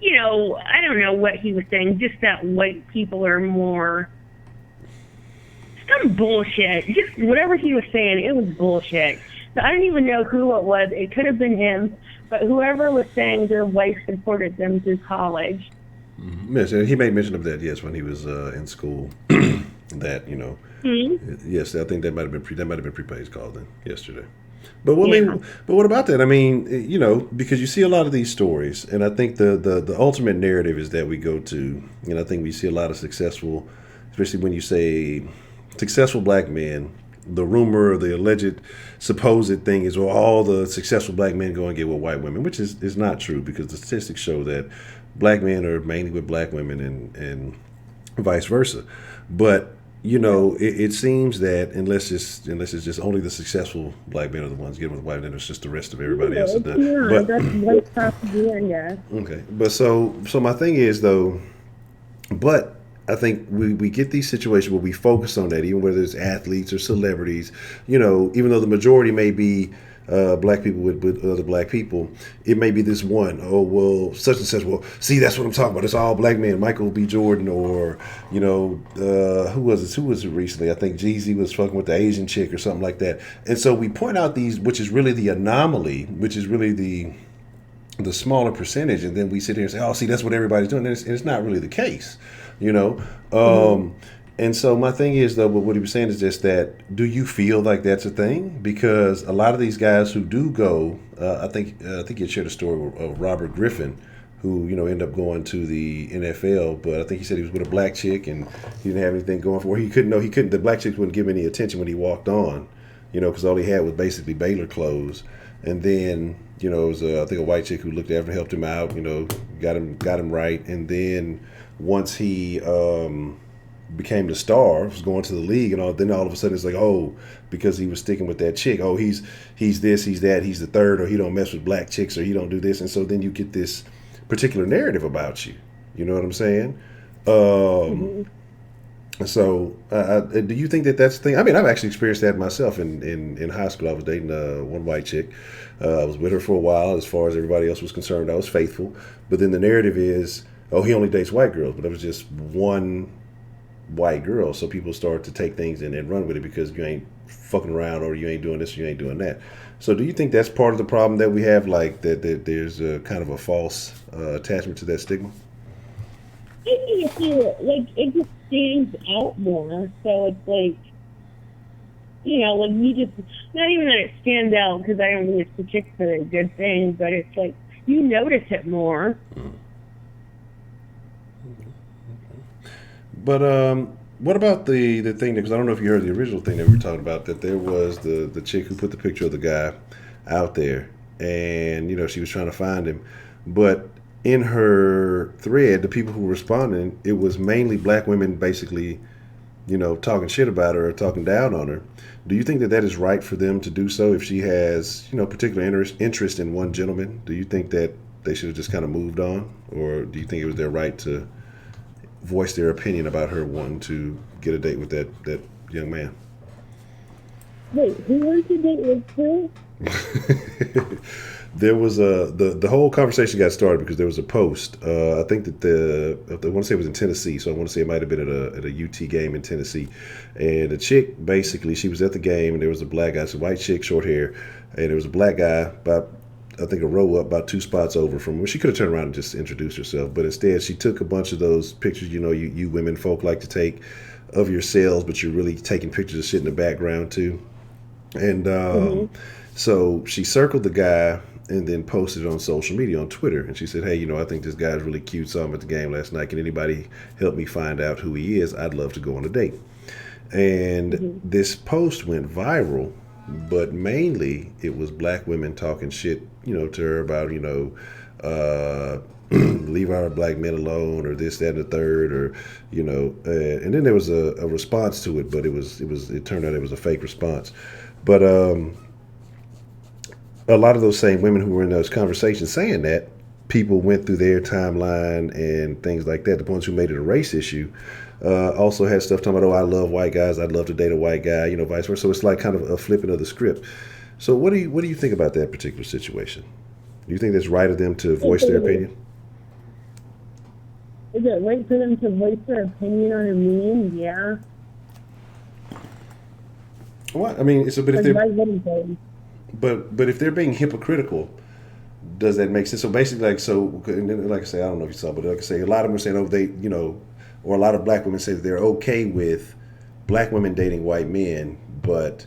I don't know what he was saying, just that white people are more, some bullshit. Just whatever he was saying, it was bullshit. So I don't even know who it was. It could have been him, but whoever was saying their wife supported them through college. Yes, he made mention of that, yes, when he was in school. That, yes, I think that might have been prepaid call then yesterday. But what about that? I mean, because you see a lot of these stories, and I think the ultimate narrative is that we go to, and I think we see a lot of successful, especially when you say successful black men. The rumor, the alleged, supposed thing is, well, all the successful black men go and get with white women, which is not true, because the statistics show that black men are mainly with black women and vice versa. But it seems that unless it's just only the successful black men are the ones getting with white men, it's just the rest of everybody else is done. Yeah, But that's white propaganda. okay, but so my thing is though, but I think we get these situations where we focus on that, even whether it's athletes or celebrities, even though the majority may be black people with other black people, it may be this one, oh, well, such and such, well, see, that's what I'm talking about. It's all black men, Michael B. Jordan, or, who was it recently? I think Jeezy was fucking with the Asian chick or something like that. And so we point out these, which is really the anomaly, which is really the smaller percentage, and then we sit here and say, oh, see, that's what everybody's doing. And it's not really the case, And so my thing is, though, what he was saying is just that, do you feel like that's a thing? Because a lot of these guys who do go, I think you shared a story of Robert Griffin, who, ended up going to the NFL, but I think he said he was with a black chick and he didn't have anything going for him. The black chicks wouldn't give any attention when he walked on, because all he had was basically Baylor clothes. And then, it was, I think, a white chick who looked after him, helped him out, got him right. And then once he became the star, was going to the league, and then all of a sudden it's like, oh, because he was sticking with that chick, oh, he's this, he's that, he's the third, or he don't mess with black chicks, or he don't do this. And so then you get this particular narrative about you. You know what I'm saying? So do you think that that's the thing? I mean, I've actually experienced that myself in high school. I was dating one white chick. I was with her for a while. As far as everybody else was concerned, I was faithful. But then the narrative is, oh, he only dates white girls. But it was just one white girl. So people start to take things and run with it because you ain't fucking around, or you ain't doing this, or you ain't doing that. So do you think that's part of the problem that we have, like that there's a kind of a false attachment to that stigma? I feel like it just stands out more. So it's like, you just, not even that it stands out, because I don't think it's particularly a good thing, but it's like you notice it more. But what about the thing, because I don't know if you heard the original thing that we were talking about, that there was the chick who put the picture of the guy out there, and she was trying to find him, but in her thread, the people who were responding, it was mainly black women basically, talking shit about her or talking down on her. Do you think that that is right for them to do so if she has, particular interest in one gentleman? Do you think that they should have just kind of moved on? Or do you think it was their right to voice their opinion about her wanting to get a date with that young man? Wait, who wants to date with who? There was the whole conversation got started because there was a post. I think that I want to say it was in Tennessee, so I want to say it might have been at a UT game in Tennessee. And the chick, basically, she was at the game, and there was a black guy, it's a white chick, short hair, and there was a black guy about, I think, a row up, about 2 spots over from her. She could have turned around and just introduced herself, but instead she took a bunch of those pictures, you women folk like to take of yourselves, but you're really taking pictures of shit in the background too. And so she circled the guy and then posted it on social media, on Twitter. And she said, hey, I think this guy's really cute. Saw him at the game last night. Can anybody help me find out who he is? I'd love to go on a date. And this post went viral, but mainly it was black women talking shit, to her about, leave our black men alone, or this, that, and the third, or, and then there was a response to it, but it turned out it was a fake response. But a lot of those same women who were in those conversations saying that, people went through their timeline and things like that. The ones who made it a race issue also had stuff talking about, I love white guys, I'd love to date a white guy, vice versa. So it's like kind of a flipping of the script. So what do you think about that particular situation? Do you think that's right of them to voice their opinion? Is it right for them to voice their opinion on a meme? Yeah. What? I mean, it's a bit if they're... But if they're being hypocritical, does that make sense? So basically, like I say, I don't know if you saw, but like I say, a lot of them are saying, or a lot of black women say that they're okay with black women dating white men, but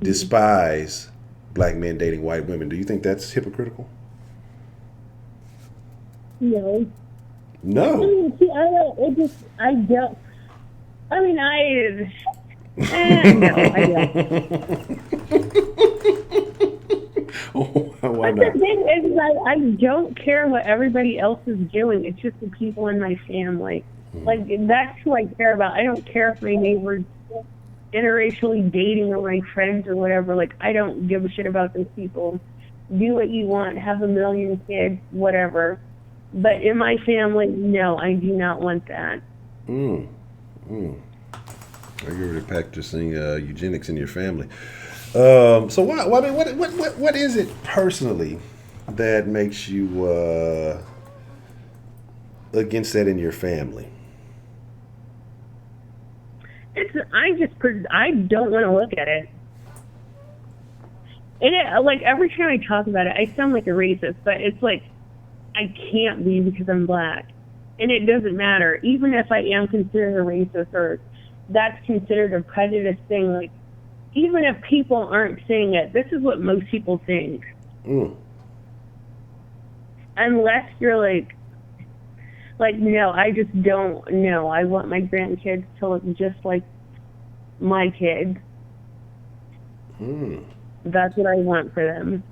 despise black men dating white women. Do you think that's hypocritical? No. No. I mean, see, I don't. I mean, no, I don't. Why but not? the thing is, I don't care what everybody else is doing. It's just the people in my family. Like, that's who I care about. I don't care if my neighbor's interracially dating or my friends or whatever. Like, I don't give a shit about those people. Do what you want, have a million kids, whatever. But in my family, no, I do not want that. Are you already practicing eugenics in your family? So what is it personally that makes you against that in your family? I don't want to look at it. And like every time I talk about it, I sound like a racist, but it's like I can't be because I'm black. And it doesn't matter. Even if I am considered a racist or that's considered a prejudice thing, like, even if people aren't saying it, this is what most people think. Unless you're like, no, I just don't know. I want my grandkids to look just like my kids. That's what I want for them.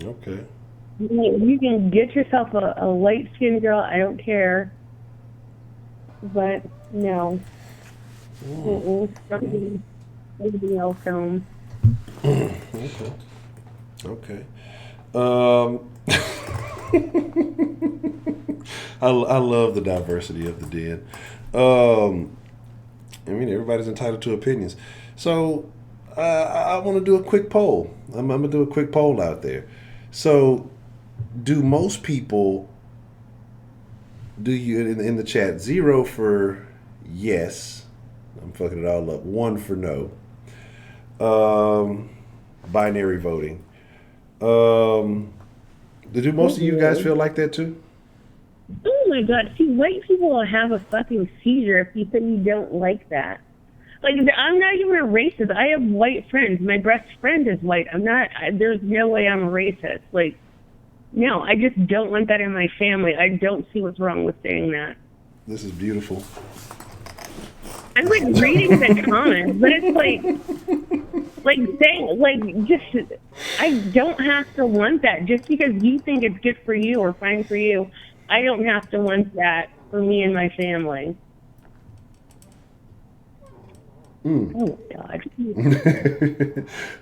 Okay. You can get yourself a light-skinned girl. I don't care. But, no. Something else home. Okay. I love the diversity of the den. I mean, everybody's entitled to opinions. So I want to do a quick poll. I'm going to do a quick poll out there. So do most people, in the chat, 0 for yes, I'm fucking it all up, 1 for no, binary voting. Do most of you guys feel like that too? Oh my god, see, white people will have a fucking seizure if you say you don't like that. Like, I'm not even a racist. I have white friends. My best friend is white. There's no way I'm a racist. Like, no, I just don't want that in my family. I don't see what's wrong with saying that. This is beautiful. I'm like reading the comments, but it's like, Like saying, like, just, I don't have to want that. Just because you think it's good for you or fine for you, I don't have to want that for me and my family. Oh God.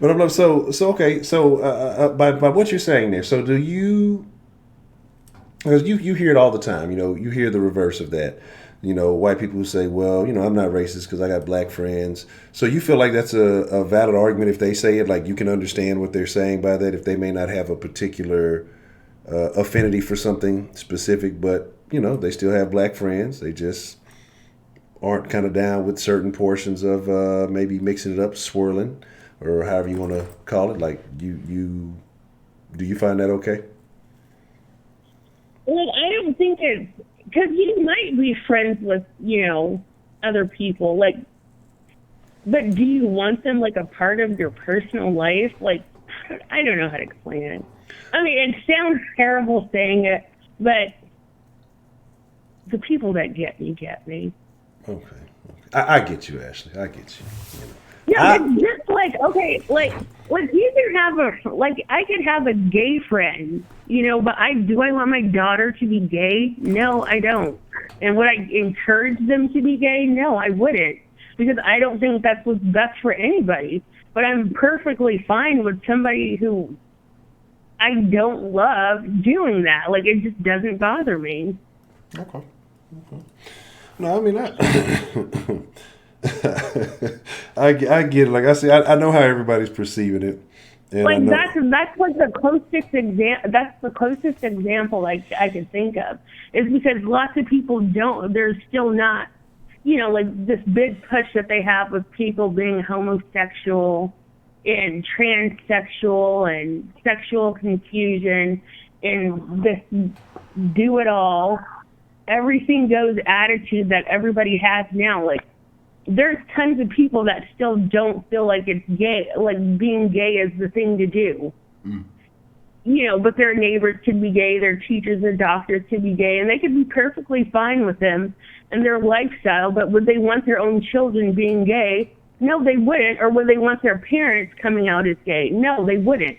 But I'm like, so okay. So by what you're saying there, so do you? Because you hear it all the time. You hear the reverse of that. White people who say, well, I'm not racist because I got black friends. So you feel like that's a valid argument if they say it, like you can understand what they're saying by that, if they may not have a particular affinity for something specific, but, they still have black friends. They just aren't kind of down with certain portions of maybe mixing it up, swirling, or however you want to call it. Like, do you find that okay? Well, I don't think it's, because you might be friends with, other people, like, but do you want them, like, a part of your personal life? Like, I don't know how to explain it. I mean, it sounds terrible saying it, but the people that get me, get me. Okay. I get you, Ashley. I get you. Yeah, it's just like, okay, like you can have I could have a gay friend, but do I want my daughter to be gay? No, I don't. And would I encourage them to be gay? No, I wouldn't. Because I don't think that's what's best for anybody. But I'm perfectly fine with somebody who I don't love doing that. Like, it just doesn't bother me. Okay. No, I mean, I get it. Like I said, I know how everybody's perceiving it. And like that's like the closest That's the closest example I can think of, is because lots of people don't. There's still not, like this big push that they have with people being homosexual and transsexual and sexual confusion and this do it all, everything goes attitude that everybody has now. Like, there's tons of people that still don't feel like it's gay, like being gay is the thing to do. But their neighbors could be gay, their teachers and doctors could be gay, and they could be perfectly fine with them and their lifestyle, but would they want their own children being gay? No, they wouldn't. Or would they want their parents coming out as gay? No, they wouldn't.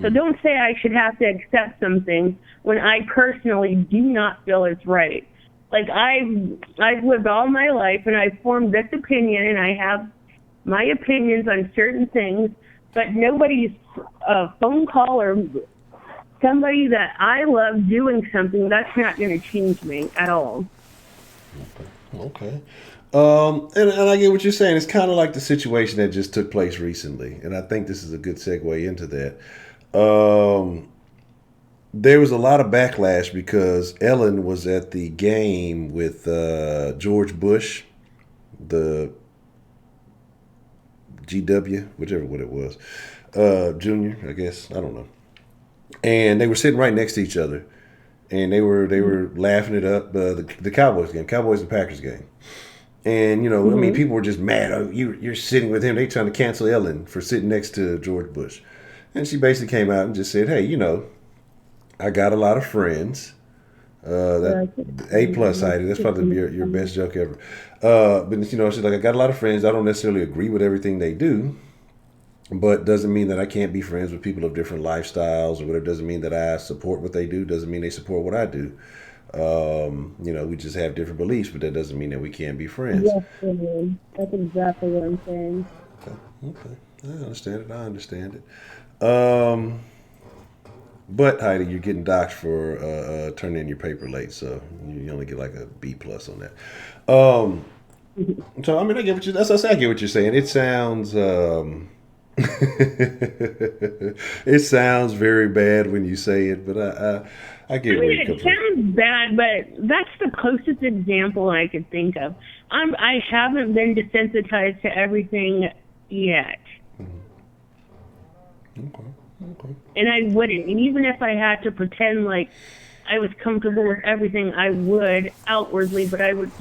So don't say I should have to accept something when I personally do not feel it's right. Like, I've lived all my life, and I've formed this opinion, and I have my opinions on certain things, but nobody's phone call or somebody that I love doing something, that's not going to change me at all. Okay. And I get what you're saying. It's kind of like the situation that just took place recently, and I think this is a good segue into that. There was a lot of backlash because Ellen was at the game with George Bush, the GW, whichever one it was, Junior, I guess, I don't know. And they were sitting right next to each other, and they were laughing it up. The Cowboys game, Cowboys and Packers game, and I mean, people were just mad. Oh, you're sitting with him. They trying to cancel Ellen for sitting next to George Bush, and she basically came out and just said, "Hey, I got a lot of friends." That A+ Heidi. That's probably your best joke ever. But she's like, I got a lot of friends. I don't necessarily agree with everything they do, but doesn't mean that I can't be friends with people of different lifestyles or whatever. Doesn't mean that I support what they do. Doesn't mean they support what I do. We just have different beliefs, but that doesn't mean that we can't be friends. Yes, that's exactly what I'm saying. Okay. I understand it. But Heidi, you're getting docked for turning in your paper late, so you only get like a B+ on that. So I mean, I get what I get what you're saying. It sounds it sounds very bad when you say it, but I get where you come from. It sounds bad, but that's the closest example I could think of. I haven't been desensitized to everything yet. Okay. And I wouldn't. And even if I had to pretend like I was comfortable with everything, I would outwardly, but I would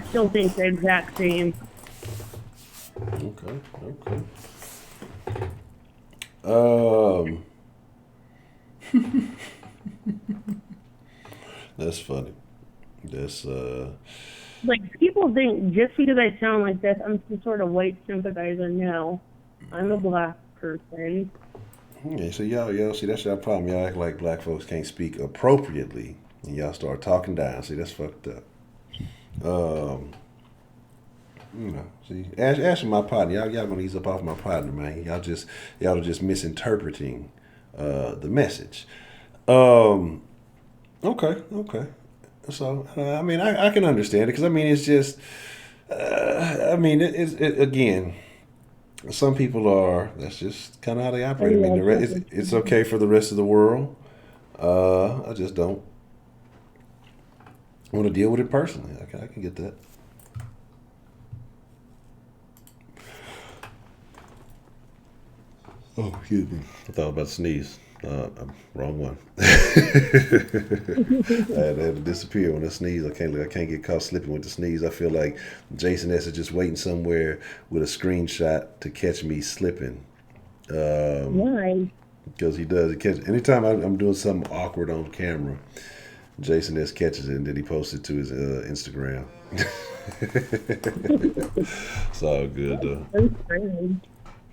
still think the exact same. Okay. That's funny. That's like, people think just because I sound like this, I'm some sort of white sympathizer. No. I'm a black person. Yeah, so y'all see that's y'all problem. Y'all act like black folks can't speak appropriately, and y'all start talking down. See, that's fucked up. See, ask my partner. Y'all gonna ease up off my partner, man. Y'all are just misinterpreting the message. Okay. So I mean, I can understand it because I mean, it's just, I mean, again. Some people are. That's just kind of how they operate. I mean, it's okay for the rest of the world. I just don't want to deal with it personally. I can get that. Oh, excuse me. I thought I was about to sneeze. Wrong one. I had to disappear when I sneeze. I can't get caught slipping with the sneeze. I feel like Jason S is just waiting somewhere with a screenshot to catch me slipping. Why? Because he does. Anytime I'm doing something awkward on camera, Jason S catches it and then he posts it to his Instagram. It's all good though. So strange.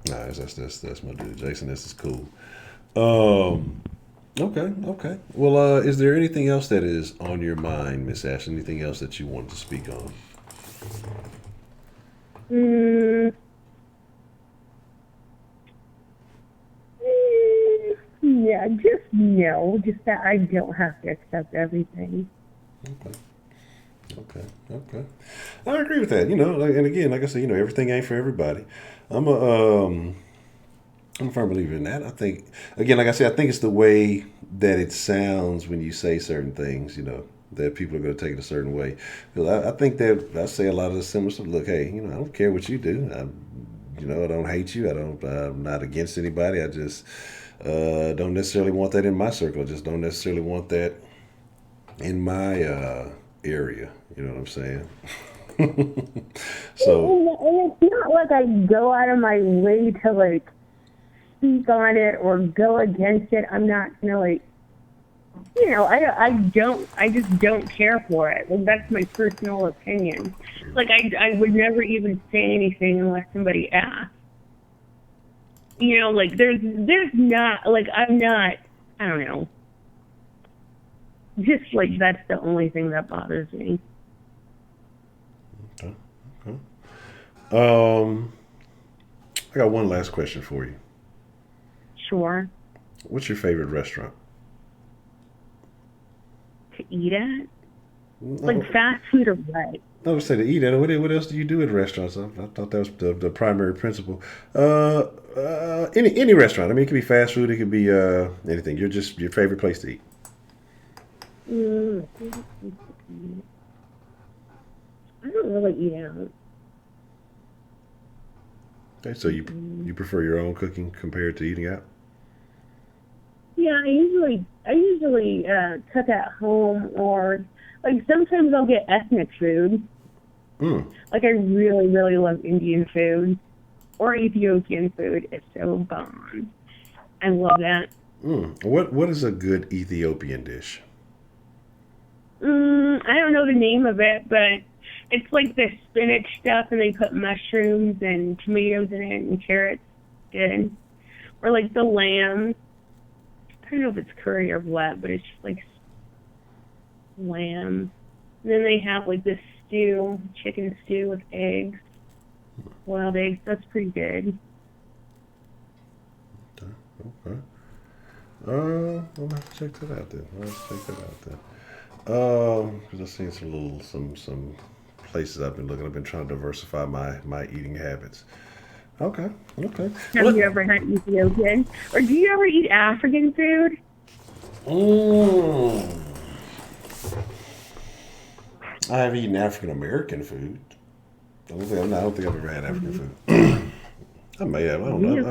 Nah, that's my dude. Jason S is cool. Okay. Well, is there anything else that is on your mind, Miss Ash? Anything else that you wanted to speak on? Yeah, just no. Just that I don't have to accept everything. Okay. I agree with that. And again, like I said, everything ain't for everybody. I'm a firm believer in that. I think, again, like I said, I think it's the way that it sounds when you say certain things, that people are going to take it a certain way. Because I think that I say a lot of the similar stuff. Look, hey, I don't care what you do. I don't hate you. I'm not against anybody. I just don't necessarily want that in my circle. I just don't necessarily want that in my area. You know what I'm saying? So, and it's not like I go out of my way to speak on it or go against it. I'm not gonna I just don't care for it. That's my personal opinion. I would never even say anything unless somebody asked. There's not I'm not. I don't know. Just that's the only thing that bothers me. Okay. I got one last question for you. Sure. What's your favorite restaurant? To eat at? Fast food or what? I would say to eat at. What else do you do at restaurants? I thought that was the primary principle. Any restaurant. I mean, it could be fast food. It could be anything. Your favorite place to eat. I don't really eat out. Okay, so you prefer your own cooking compared to eating out? Yeah, I usually cook at home, or sometimes I'll get ethnic food. I really, really love Indian food or Ethiopian food. It's so bomb. I love that. What is a good Ethiopian dish? I don't know the name of it, but it's the spinach stuff, and they put mushrooms and tomatoes in it and carrots. Good. Or the lamb. I don't know if it's curry or what, but it's just lamb. And then they have this stew, chicken stew with eggs, boiled eggs. That's pretty good. Okay. I'll have to check that out then. Because I've seen some places I've been looking. I've been trying to diversify my eating habits. Okay. Have you ever had Ethiopian? Or do you ever eat African food? I have eaten African American food. I don't think I've ever had African food. I may have. I don't know.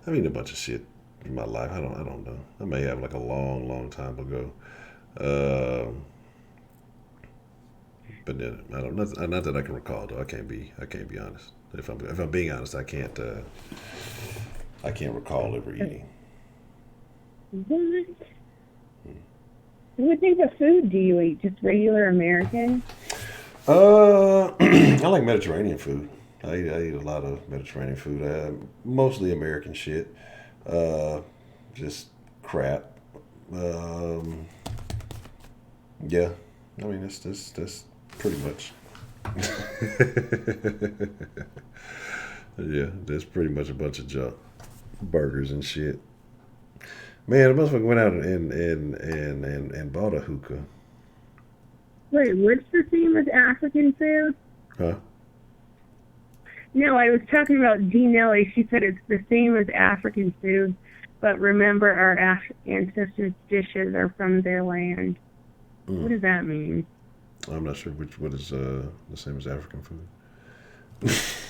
I've eaten a bunch of shit in my life. I don't know. I may have a long time ago. But then I don't. Not that I can recall though. I can't be honest. If I'm being honest, I can't recall ever eating. What? What type of food do you eat? Just regular American? I like Mediterranean food. I eat a lot of Mediterranean food. Mostly American shit. Just crap. Yeah. I mean, that's pretty much. Yeah, that's pretty much a bunch of junk. Burgers and shit. Man, the motherfucker went out and bought a hookah. Wait, what's the theme with African food? Huh? No, I was talking about Dee Nelly. She said it's the same as African food, but remember our ancestors' dishes are from their land. What does that mean? I'm not sure what is the same as African food. That's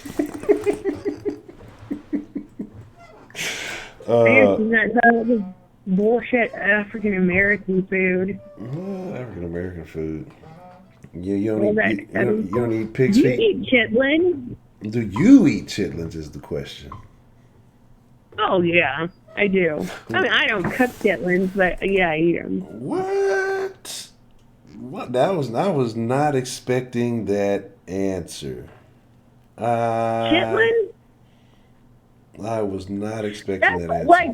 bullshit African American food. African American food. Yeah, you don't eat pig's feet. Do you eat chitlins? Do you eat chitlins is the question. Oh, yeah, I do. I mean, I don't cook chitlins, but yeah, I eat them. What? I was not expecting that answer. Chitlins? I was not expecting that answer. Like,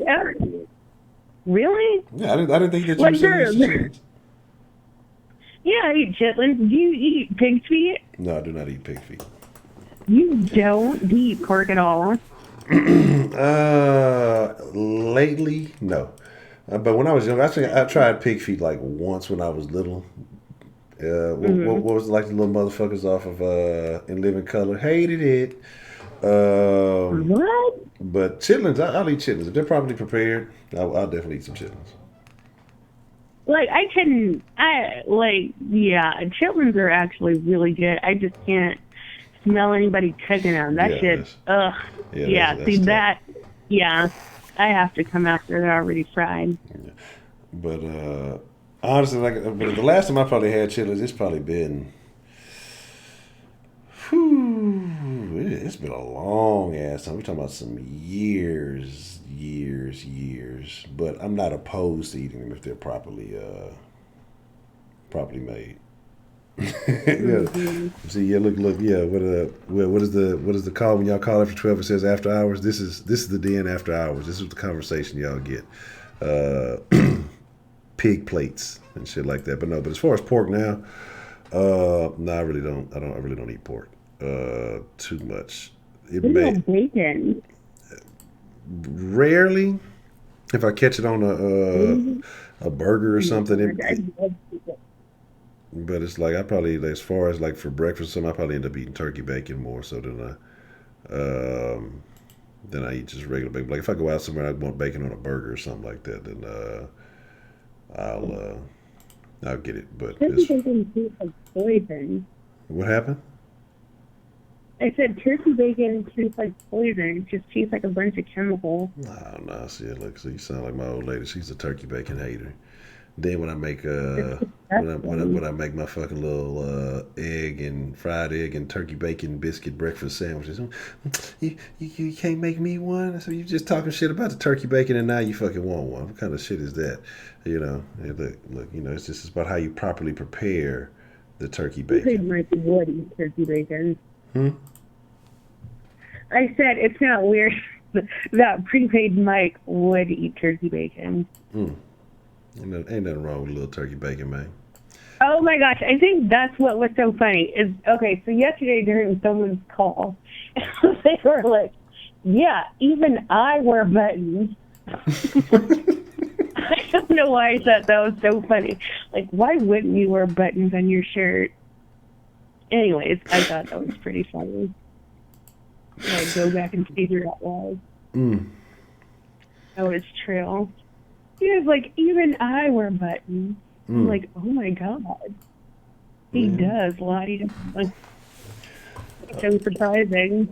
really? Yeah, I didn't think that you were saying chitlins. Yeah, I eat chitlins. Do you eat pig's feet? No, I do not eat pig feet. You don't eat pork at all? Lately, no. But when I was young, I think I tried pig feet like once when I was little. What was it, like the little motherfuckers off of In Living Color? Hated it. What? But chitlins, I'll eat chitlins. If they're properly prepared, I'll definitely eat some chitlins. Like, chitlins are actually really good. I just can't smell anybody cooking them. That shit, ugh. Yeah, see that, yeah, I have to come after they're already fried. Yeah. But, honestly, but the last time I probably had chitlins, it's probably been, it's been a long ass time. We're talking about some years. But I'm not opposed to eating them if they're properly made. Yeah. See, yeah, look, yeah. What is the call when y'all call after 12? It says after hours. This is the den after hours. This is the conversation y'all get. Pig plates and shit like that. But no, but as far as pork now, no, I really don't. I really don't eat pork too much. Bacon. Rarely, if I catch it on a burger or something. But it's like I probably, as far as like for breakfast, or something, I probably end up eating turkey bacon more so than I eat just regular bacon. Like if I go out somewhere and I want bacon on a burger or something like that, then I'll get it. But turkey bacon tastes like poison. What happened? I said turkey bacon tastes like poison. It just tastes like a bunch of chemicals. No, see, look, so you sound like my old lady. She's a turkey bacon hater. Then when I make when I make my fucking little fried egg and turkey bacon biscuit breakfast sandwiches, you can't make me one. So you just talking shit about the turkey bacon and now you fucking want one. What kind of shit is that? You know, look, you know, it's just about how you properly prepare the turkey bacon. Mike would eat turkey bacon. I said it's not weird that prepaid Mike would eat turkey bacon. Ain't nothing wrong with a little turkey bacon, man. Oh my gosh, I think that's what was so funny. So yesterday during someone's call, they were like, yeah, even I wear buttons. I don't know why I thought that was so funny. Like, why wouldn't you wear buttons on your shirt? Anyways, I thought that was pretty funny. Like, go back and figure out why. That was true. He was like, even I wear buttons. I'm like, oh my god. He does, Lottie. Like, so surprising.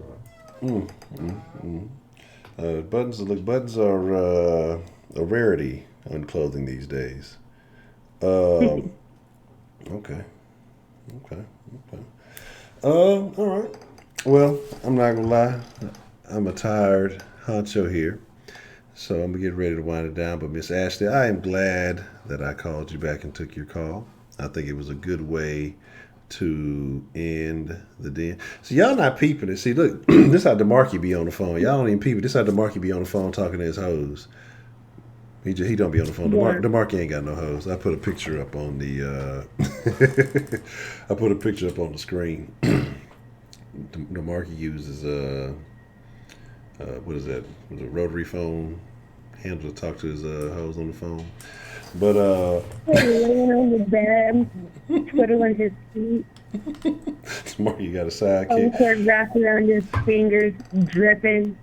Buttons are a rarity on clothing these days. Okay. All right. Well, I'm not gonna lie. I'm a tired honcho here. So I'm going to get ready to wind it down. But Miss Ashley, I am glad that I called you back and took your call. I think it was a good way to end the den. So y'all not peeping it. See, look, this how DeMarky be on the phone. Y'all don't even peep it. This how DeMarky be on the phone talking to his hoes. He don't be on the phone. Yeah. DeMarky ain't got no hoes. I put a picture up on the I put a picture up on the screen. DeMarky uses what is that? Was a rotary phone handle to talk to his hoes on the phone. But laying on the bed, twiddling his feet, DeMarky got a sidekick. phone cord wrapped around his fingers, dripping.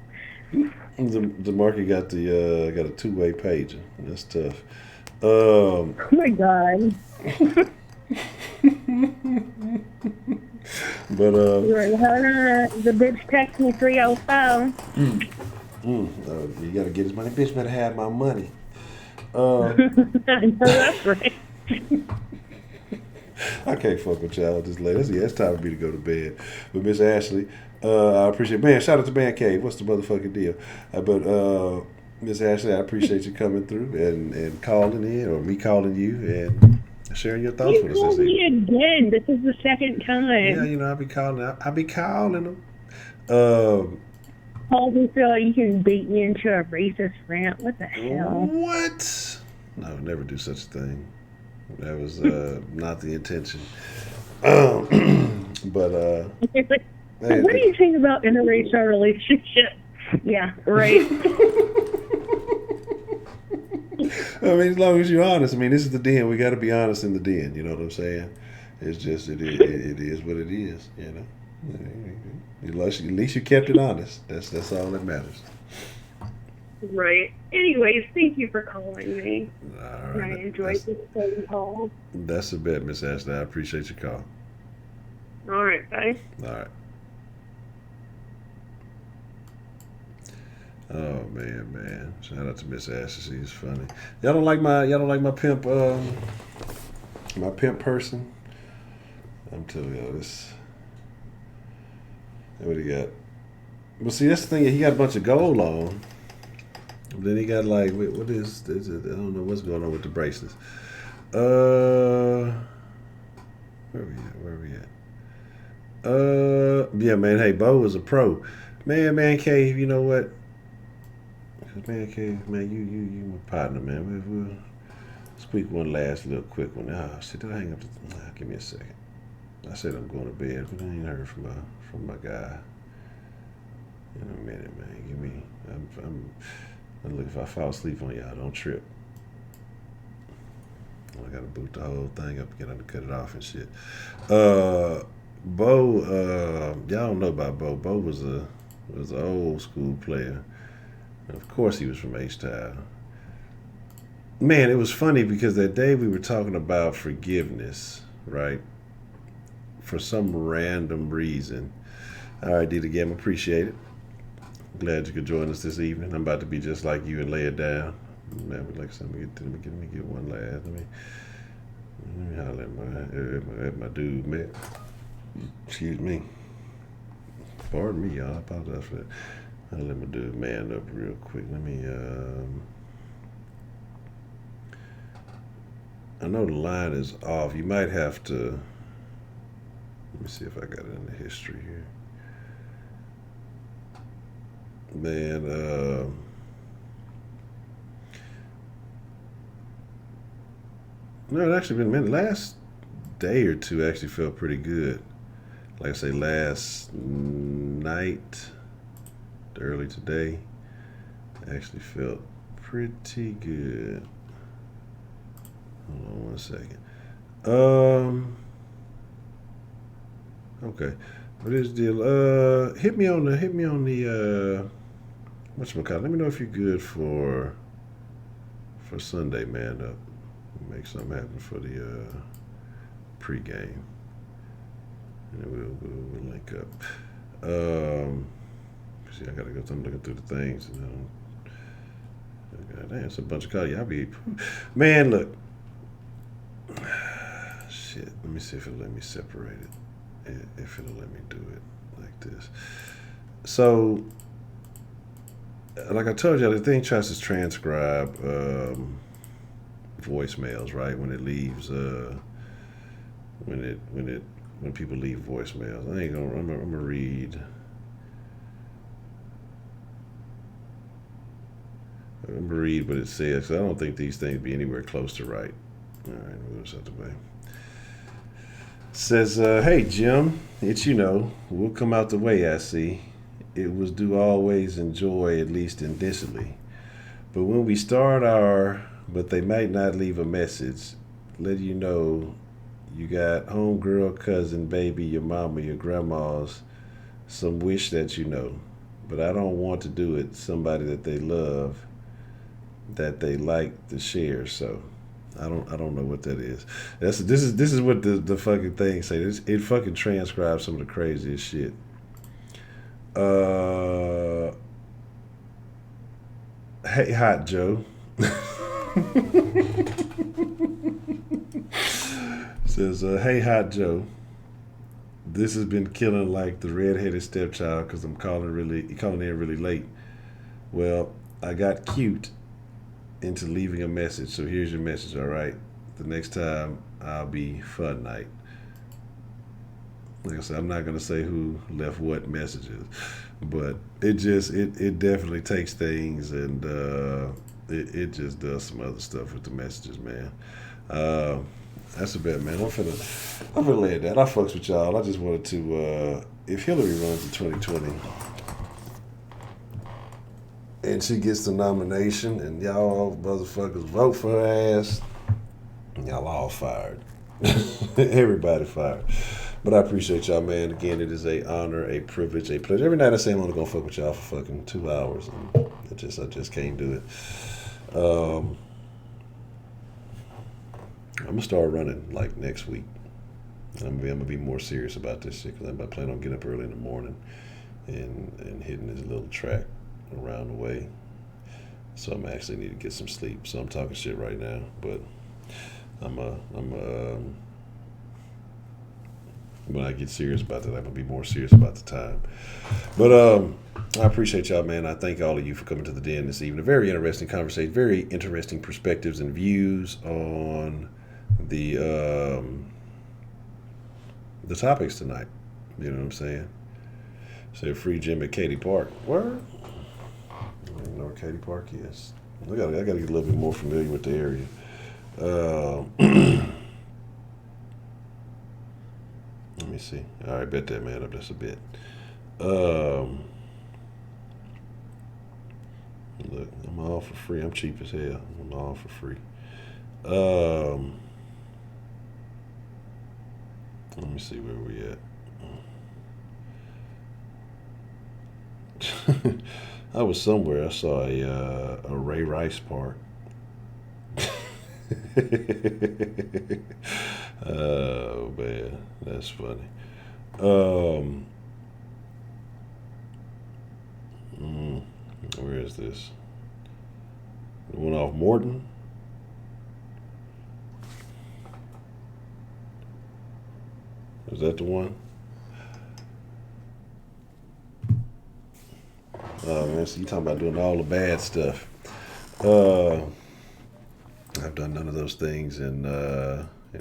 DeMarky got a two-way pager. That's tough. Oh my God. But You're like, hold on, the bitch text me 305. You gotta get his money. Bitch better have my money. That's right. I can't fuck with y'all this late. It's time for me to go to bed. But Miss Ashley, I appreciate. Man, shout out to Man Cave. What's the motherfucking deal? But Miss Ashley, I appreciate you coming through and calling in, or me calling you and sharing your thoughts You with us called this me evening. again. This is the second time. Yeah, you know I be calling them. Paul, you feel like you can bait me into a racist rant. What the hell? What? No, never do such a thing. That was not the intention. But What do you think about interracial relationships? Yeah, right. I mean, as long as you're honest. I mean, this is the den. We got to be honest in the den. You know what I'm saying? It's just it is what it is. You know. At least you kept it honest. That's all that matters. Right. Anyways, thank you for calling me. All right. I enjoyed this phone call. That's a bet, Miss Ashley. I appreciate your call. All right, bye. All right. Oh man. Shout out to Miss Ashley. She's funny. Y'all don't like my pimp person? I'm telling y'all this. What he got? But see, that's the thing. He got a bunch of gold on. Then he got like, what is it? I don't know what's going on with the bracelets. Where we at? Yeah, man. Hey, Bo was a pro. Man, Cave. You know what? Man, Cave, man, you my partner, man. We'll speak one last little quick one. Shit, did I hang up? Give me a second. I said I'm going to bed, but I ain't heard from my guy in a minute, man. Give me. Look, if I fall asleep on y'all, don't trip. I gotta boot the whole thing up again. I gotta cut it off and shit. Bo, y'all don't know about Bo. Bo was an old school player. And of course, he was from H-Town. Man, it was funny because that day we were talking about forgiveness, right? For some random reason. All right, D again, appreciate it. Glad you could join us this evening. I'm about to be just like you and lay it down. Man, but like I said, let me get one last. Let me holler at my dude, man. Excuse me. Pardon me, y'all. I apologize for that. I'll let my dude man up real quick. Let me I know the line is off. You might have to. Let me see if I got it in the history here. Man, no, it actually been, man, last day or two actually felt pretty good. Like I say, last night, early today, actually felt pretty good. Hold on one second. Okay. What is the deal? Hit me on the whatchamacallit. Let me know if you're good for Sunday, man. Up. Make something happen for the pregame. And then we'll link up. See, I gotta go. I'm looking through the things. God damn, it's a bunch of calls. Y'all be, man. Look, shit. Let me see if it'll let me separate it. If it'll let me do it like this. So, like I told you, the thing tries to transcribe voicemails, right? When it leaves, when it when people leave voicemails. I'm gonna read. I'm gonna read what it says. 'Cause I don't think these things be anywhere close to right. All right, we'll go the way. Says, hey Jim, it's we'll come out the way. I see. It was do always enjoy at least initially, but when we start but they might not leave a message. Let you know, you got homegirl, cousin, baby, your mama, your grandma's, some wish that but I don't want to do it. Somebody that they love, that they like to share. So I don't know what that is. This is what the fucking thing say. It fucking transcribes some of the craziest shit. Hey Hot Joe. Says, hey Hot Joe. This has been killing like the redheaded stepchild because I'm calling in really late. Well, I got cute into leaving a message, so here's your message, all right? The next time I'll be fun night. Like I said, I'm not gonna say who left what messages, but it definitely takes things and it just does some other stuff with the messages, man. That's a bet, man. I'm finna lay it down. I fucks with y'all. I just wanted to, if Hillary runs in 2020 and she gets the nomination and y'all motherfuckers vote for her ass, y'all all fired. Everybody fired. But I appreciate y'all, man. Again, it is a honor, a privilege, a pleasure. Every night I say I'm only gonna fuck with y'all for fucking 2 hours, and I just can't do it. I'm gonna start running like next week. I'm gonna be more serious about this shit because I'm planning on getting up early in the morning and hitting this little track around the way. So I'm actually need to get some sleep. So I'm talking shit right now, but when I get serious about that, I'm gonna be more serious about the time. But I appreciate y'all, man. I thank all of you for coming to the den this evening. A very interesting conversation, very interesting perspectives and views on the topics tonight. You know what I'm saying? Say free Jim at Katy Park. Where? I don't know where Katy Park is. I gotta get a little bit more familiar with the area. Let me see. All right, bet that man up just a bit. Look, I'm all for free. I'm cheap as hell. I'm all for free. Let me see where we at. I was somewhere. I saw a Ray Rice park. Oh man, that's funny. Where is this? The one off Morton? Is that the one? Oh man, so you talking about doing all the bad stuff. I've done none of those things in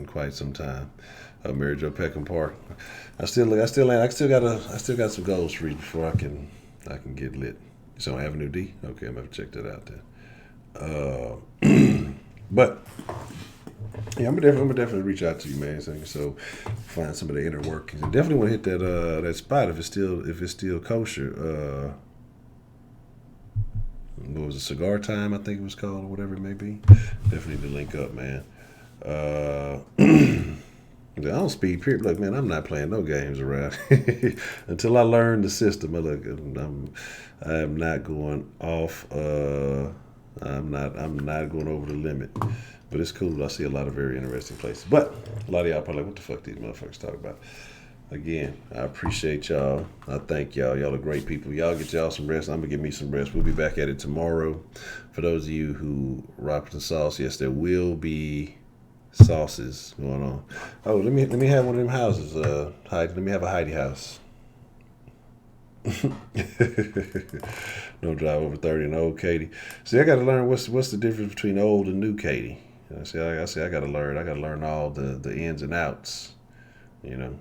quite some time. Mary Jo Peckham Park. I still got some goals for you before I can get lit. It's on Avenue D. Okay, I'm gonna have to check that out then. But yeah, I'm gonna definitely reach out to you, man. So find some of the inner workings. And definitely want to hit that spot if it's still kosher. What was it, Cigar Time? I think it was called, or whatever it may be. Definitely need to link up, man. I don't speed period. Look, man, I'm not playing no games around until I learn the system. I am not going off. I'm not going over the limit. But it's cool. I see a lot of very interesting places. But a lot of y'all probably like, what the fuck these motherfuckers talk about? Again, I appreciate y'all. I thank y'all. Y'all are great people. Y'all get y'all some rest. I'm going to get me some rest. We'll be back at it tomorrow. For those of you who rock the sauce, yes, there will be sauces going on. Oh, let me have one of them houses. Let me have a Heidi house. Don't drive over 30 and old Katie. See, I got to learn what's the difference between old and new Katie. I got to learn. I got to learn all the ins and outs. You know,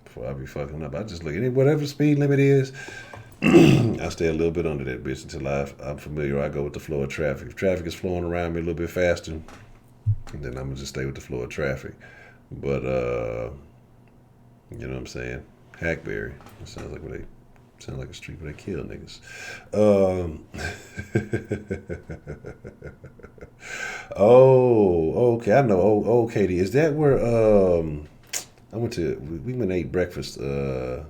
before I be fucking up. I just look at whatever speed limit is. I stay a little bit under that bitch until I'm familiar. I go with the flow of traffic. If traffic is flowing around me a little bit faster, then I'm gonna just stay with the flow of traffic. But you know what I'm saying? Hackberry. It sounds like a street where they kill niggas. Oh, okay. I know. Oh, Katie, is that where we went and ate breakfast at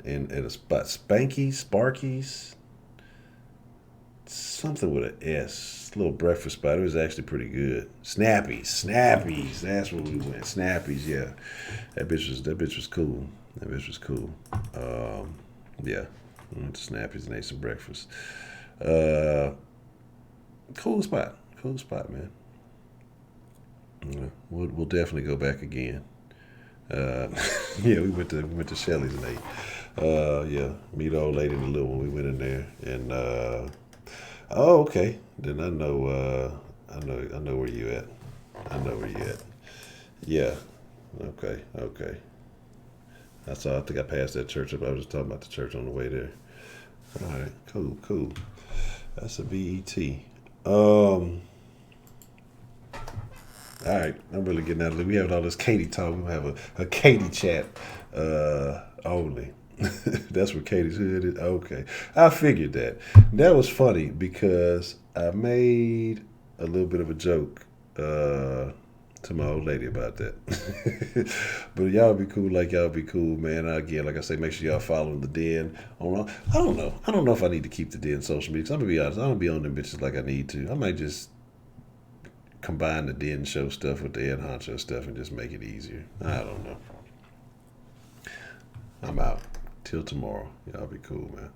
a spot, Sparky's, something with an S, little breakfast spot. It was actually pretty good. Snappy's, that's where we went. Snappy's, yeah. That bitch was cool. Yeah, we went to Snappy's and ate some breakfast. Cool spot, man. Yeah, we'll definitely go back again. Yeah, we went to Shelley's and ate. Yeah, meet the old lady and the little one. We went in there and oh, okay. Then I know where you at. Yeah. Okay. I think I passed that church up. I was just talking about the church on the way there. All right, cool. That's a BET. All right, I'm really getting out of it. We have all this Katie talk. We have a Katie chat only. That's where Katie's hood is. Okay, I figured that. That was funny because I made a little bit of a joke to my old lady about that. But y'all be cool like y'all be cool, man. Again, like I say, make sure y'all following the Den. I don't know if I need to keep the Den social media. 'Cause I'm gonna be honest, I don't be on them bitches like I need to. I might just combine the Den show stuff with the Ed Honcho stuff and just make it easier. I don't know. I'm out. Till tomorrow. Y'all be cool, man.